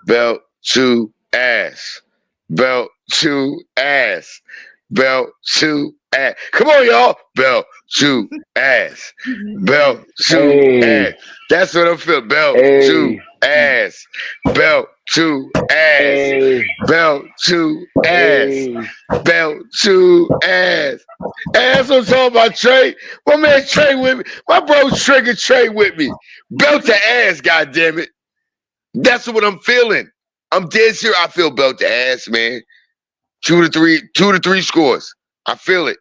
Belt to ass. Belt to ass. Belt to ass. Come on, y'all. Belt to ass. Belt to ass. That's what I'm feeling. Belt to ass. Belt to ass. Belt to ass. Belt to ass. And that's what I'm talking about, Trey. My man Trey with me. My bro Trigger Trey with me. Belt to ass, goddammit. That's what I'm feeling. I'm dead serious. I feel belt to ass, man. 2 to 3 scores. I feel it.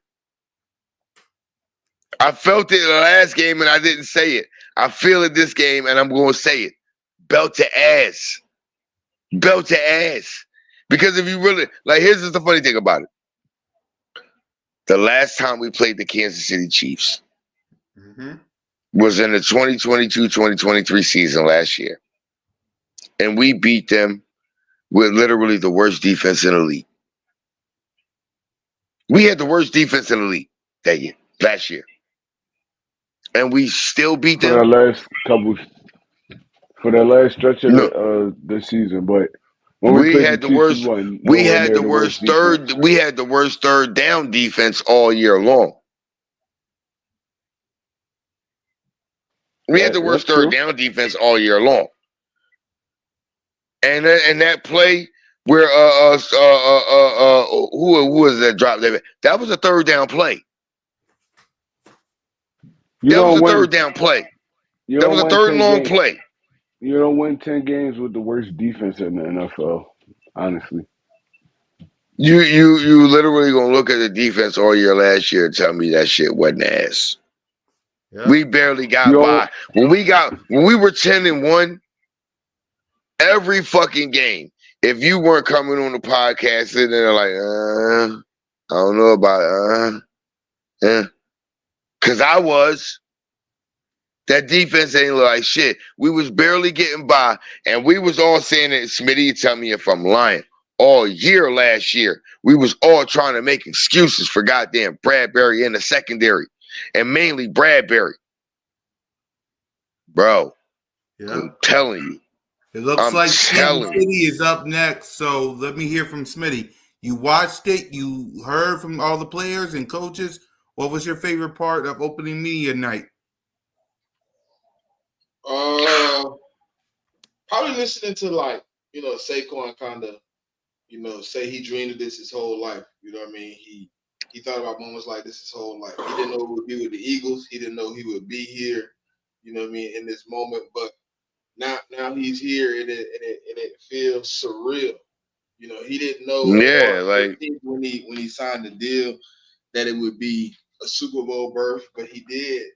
I felt it in the last game and I didn't say it. I feel it this game and I'm going to say it. Belt to ass. Belt to ass. Because if you really, like, here's just the funny thing about it. The last time we played the Kansas City Chiefs was in the 2022-2023 season last year. And we beat them with literally the worst defense in the league. We had the worst defense in the league that year, last year. And we still beat them. For the last stretch of the season, but when we had the worst. We had the worst third. We had the worst third down defense all year long. We had the worst third down defense all year long. And that play where who was that drop there? That was a third down play. That was a third down play. That was a third and long play. You don't win 10 games with the worst defense in the NFL, honestly. You literally gonna look at the defense all year last year and tell me that shit wasn't ass. Yep. We barely got by. When we were 10-1, every fucking game, if you weren't coming on the podcast sitting there like, I don't know about cause I was. That defense ain't look like shit. We was barely getting by, and we was all saying it. Smitty, you tell me if I'm lying. All year last year, we was all trying to make excuses for goddamn Bradbury in the secondary, and mainly Bradbury. Bro, I'm telling you. It looks like Smitty is up next, so let me hear from Smitty. You watched it. You heard from all the players and coaches. What was your favorite part of opening media night? Probably listening to Saquon kind of, say he dreamed of this his whole life. You know what I mean? He thought about moments like this his whole life. He didn't know he would be with the Eagles. He didn't know he would be here. You know what I mean? In this moment, but now he's here, and it feels surreal. You know, he didn't know. Yeah, like when he signed the deal that it would be a Super Bowl berth, but he did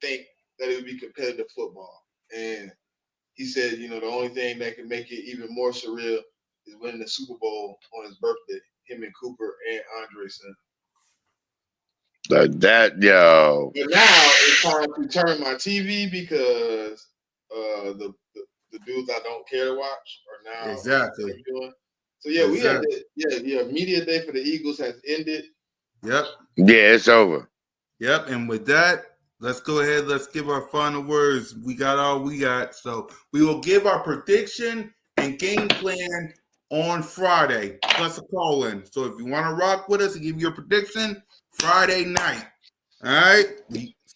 think that it would be competitive football. And he said, the only thing that can make it even more surreal is winning the Super Bowl on his birthday. Him and Cooper and Andre said. Like that, yo. But now it's time to turn my TV because the dudes I don't care to watch are now exactly doing. So yeah, we had media day for the Eagles has ended. Yep. Yeah, it's over. Yep. And with that, let's go ahead. Let's give our final words. We got all we got. So we will give our prediction and game plan on Friday, plus a call-in. So if you want to rock with us and give your prediction, Friday night. All right?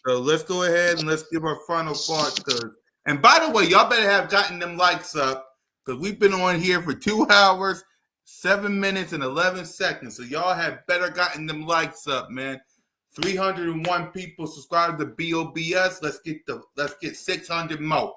So let's go ahead and let's give our final thoughts. And by the way, y'all better have gotten them likes up because we've been on here for 2 hours, 7 minutes, and 11 seconds. So y'all have better gotten them likes up, man. 301 people subscribe to B.O.B.S. Let's get 600 more.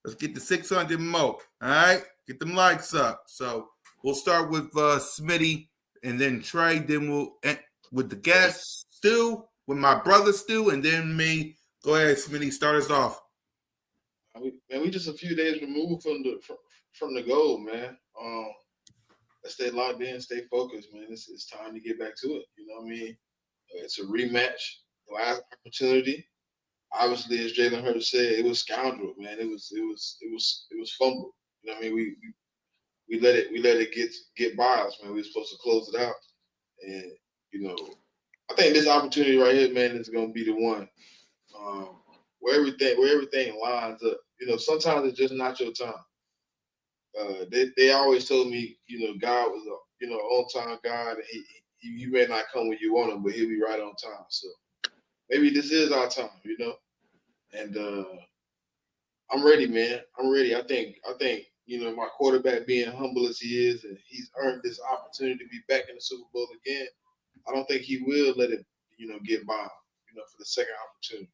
Let's get the 600 more. All right, get them likes up. So we'll start with Smitty, and then Trey. Then we'll end with the guest Stu, with my brother Stu, and then me. Go ahead, Smitty. Start us off. Man, we just a few days removed from the goal, man. Let's stay locked in, stay focused, man. It's time to get back to it. You know what I mean? It's a rematch, last opportunity. Obviously, as Jalen Hurts said, it was scoundrel, man. It was fumble. You know what I mean? We let it get by us, man. We were supposed to close it out, and I think this opportunity right here, man, is going to be the one where everything lines up. Sometimes it's just not your time. They always told me, God was a on-time God, and he may not come when you want him, but he'll be right on time. So maybe this is our time, And I'm ready, man. I'm ready. I think my quarterback being humble as he is, and he's earned this opportunity to be back in the Super Bowl again. I don't think he will let it, get by, for the second opportunity.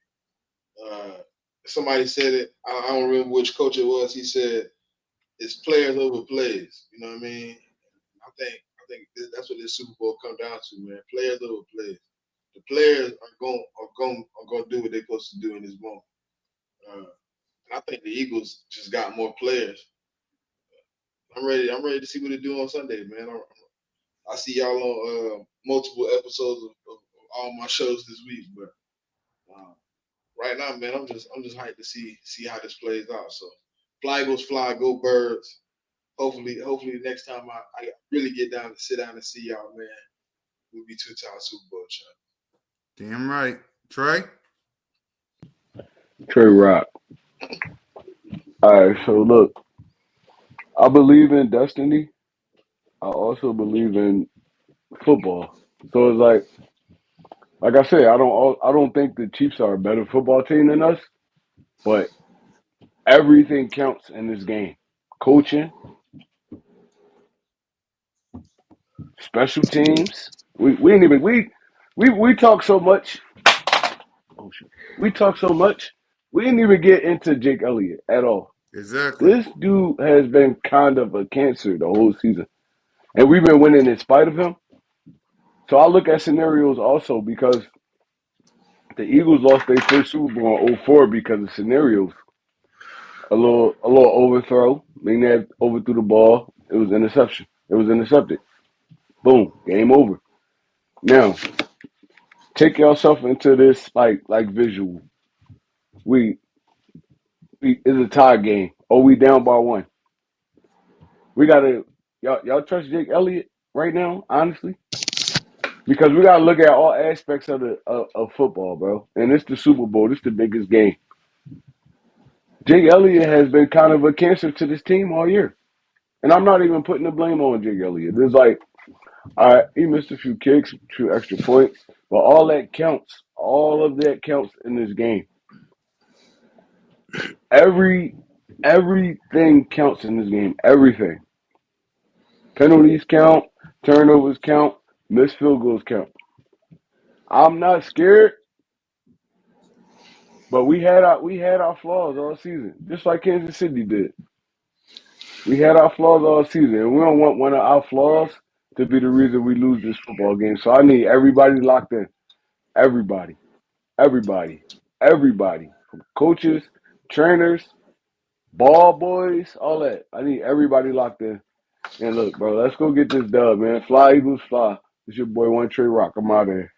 Somebody said it. I don't remember which coach it was. He said, "It's players over plays." You know what I mean? I think that's what this Super Bowl comes down to, man. Players over plays. The players are going to do what they're supposed to do in this moment. And I think the Eagles just got more players. I'm ready to see what they do on Sunday, man. I see y'all on multiple episodes of all my shows this week, but right now, man, I'm just hyped to see how this plays out. So, fly Eagles fly, go Birds. Hopefully next time I really get down to sit down and see y'all, man, we'll be 2-time Super Bowl champ. Damn right. Trey? Trey Rock. All right, so look, I believe in destiny. I also believe in football. So it's like I said, I don't think the Chiefs are a better football team than us. but everything counts in this game. Coaching, special teams. We ain't even we talk so much. Oh shit. We talk so much. We didn't even get into Jake Elliott at all. Exactly. This dude has been kind of a cancer the whole season. And we've been winning in spite of him. So I look at scenarios also because the Eagles lost their first Super Bowl in '04 because of scenarios. A little overthrow. McNabb overthrew the ball. It was interception. It was intercepted. Boom. Game over. Now, take yourself into this like visual. We it's a tie game. Oh, we down by one. We gotta y'all trust Jake Elliott right now, honestly? Because we gotta look at all aspects of of football, bro. And it's the Super Bowl. This the biggest game. Jake Elliott has been kind of a cancer to this team all year. And I'm not even putting the blame on Jake Elliott. It's like, all right, he missed a few kicks, a few extra points, but all that counts. All of that counts in this game. Everything counts in this game. Everything. Penalties count, turnovers count, missed field goals count. I'm not scared, but we had our flaws all season, just like Kansas City did. We had our flaws all season, and we don't want one of our flaws to be the reason we lose this football game. So I need everybody locked in. Everybody, everybody, everybody, from coaches, trainers, ball boys, all that. I need everybody locked in. And look, bro, let's go get this dub, man. Fly Eagles, fly. It's your boy One Trey Rock. I'm out of here.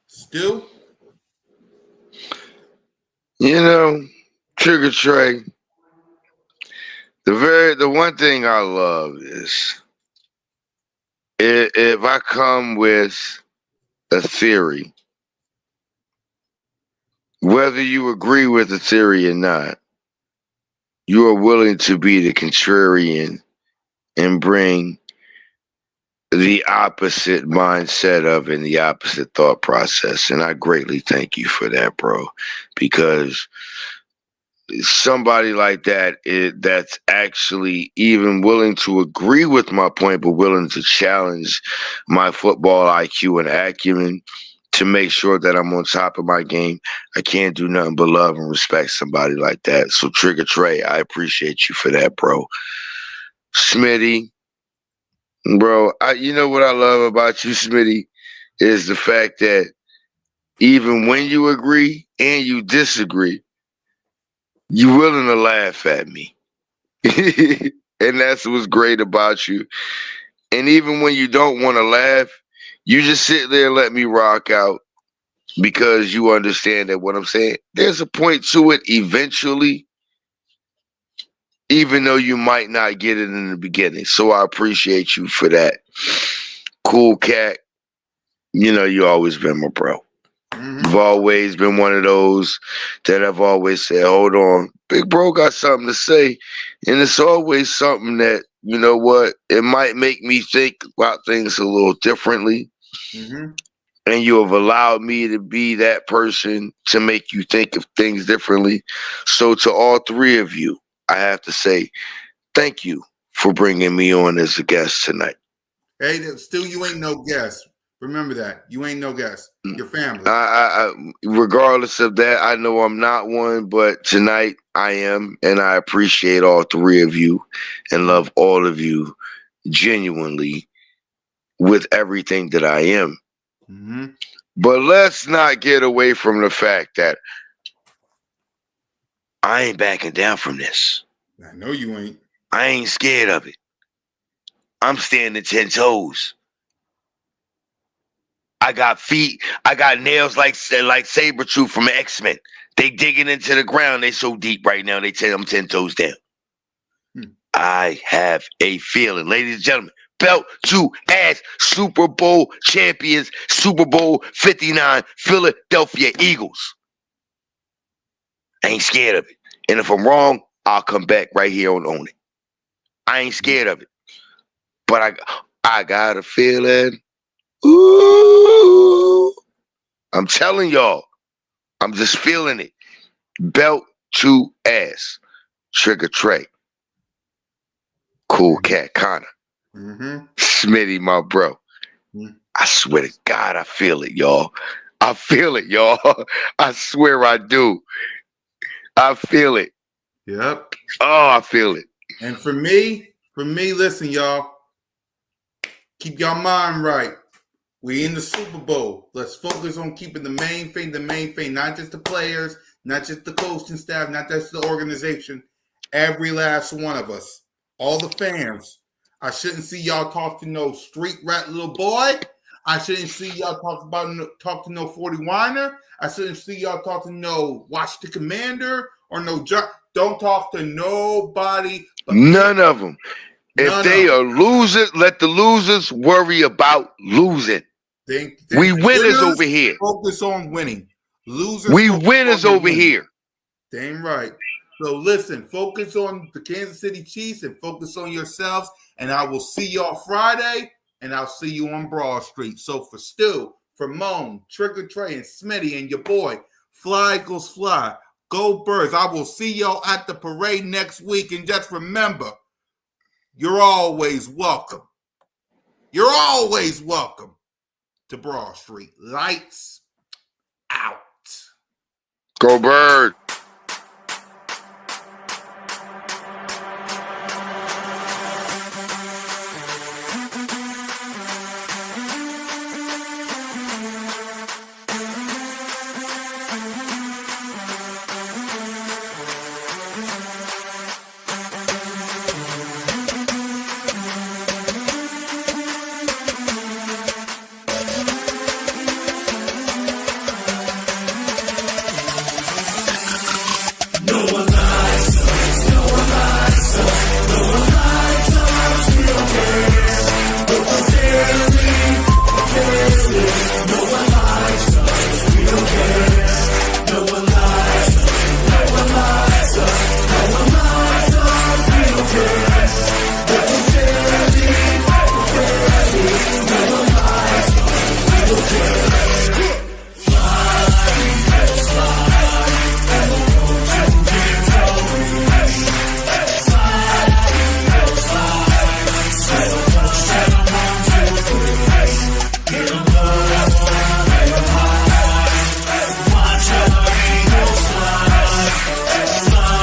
Still, Trigger Trey. The one thing I love is if I come with a theory, whether you agree with the theory or not, you are willing to be the contrarian and bring the opposite mindset of and the opposite thought process. And I greatly thank you for that, bro, because somebody like that that's actually even willing to agree with my point, but willing to challenge my football IQ and acumen to make sure that I'm on top of my game. I can't do nothing but love and respect somebody like that. So Trigger Trey, I appreciate you for that, bro. Smitty, bro, you know what I love about you, Smitty, is the fact that even when you agree and you disagree, you willing to laugh at me. And that's what's great about you. And even when you don't want to laugh, you just sit there and let me rock out because you understand that what I'm saying, there's a point to it eventually, even though you might not get it in the beginning. So I appreciate you for that. Cool cat. You always been my bro. You've always been one of those that I've always said, hold on, big bro got something to say. And it's always something that, you know what, it might make me think about things a little differently. mm-hmm. And you have allowed me to be that person to make you think of things differently. So to all three of you, I have to say thank you for bringing me on as a guest tonight. Hey, still you ain't no guest. Remember that. You ain't no guest. Your family. Regardless of that, I know I'm not one, but tonight I am, and I appreciate all three of you and love all of you genuinely with everything that I am. Mm-hmm. But let's not get away from the fact that I ain't backing down from this. I know you ain't. I ain't scared of it. I'm standing 10 toes. I got feet. I got nails like Sabretooth from X-Men. They digging into the ground. They so deep right now. They tell them 10 toes down. I have a feeling, ladies and gentlemen, belt to ass Super Bowl champions, Super Bowl 59 Philadelphia Eagles. I ain't scared of it. And if I'm wrong, I'll come back right here and own it. I ain't scared of it. But I got a feeling. Ooh. I'm telling y'all. I'm just feeling it. Belt 2S. Trigger Trey. Cool Cat Connor. Smitty, my bro. I swear to God, I feel it, y'all. I feel it, y'all. I swear I do. I feel it. Yep. Oh, I feel it. And for me, listen, y'all. Keep your mind right. We in the Super Bowl. Let's focus on keeping the main thing, not just the players, not just the coaching staff, not just the organization. Every last one of us. All the fans. I shouldn't see y'all talk to no street rat little boy. I shouldn't see y'all talk to no 40-whiner. I shouldn't see y'all talk to no Watch the Commander or no don't talk to nobody. But none of them. If they are losers, let the losers worry about losing. We winners over here. Focus on winning. Losers. We winners over here. Damn right. So listen, focus on the Kansas City Chiefs and focus on yourselves. And I will see y'all Friday, and I'll see you on Broad Street. So for Stu, for Moan, Trigger Trey, and Smitty, and your boy, Fly Eagles Fly, go Birds. I will see y'all at the parade next week. And just remember, you're always welcome. You're always welcome to Broad Street. Lights out. Go Bird.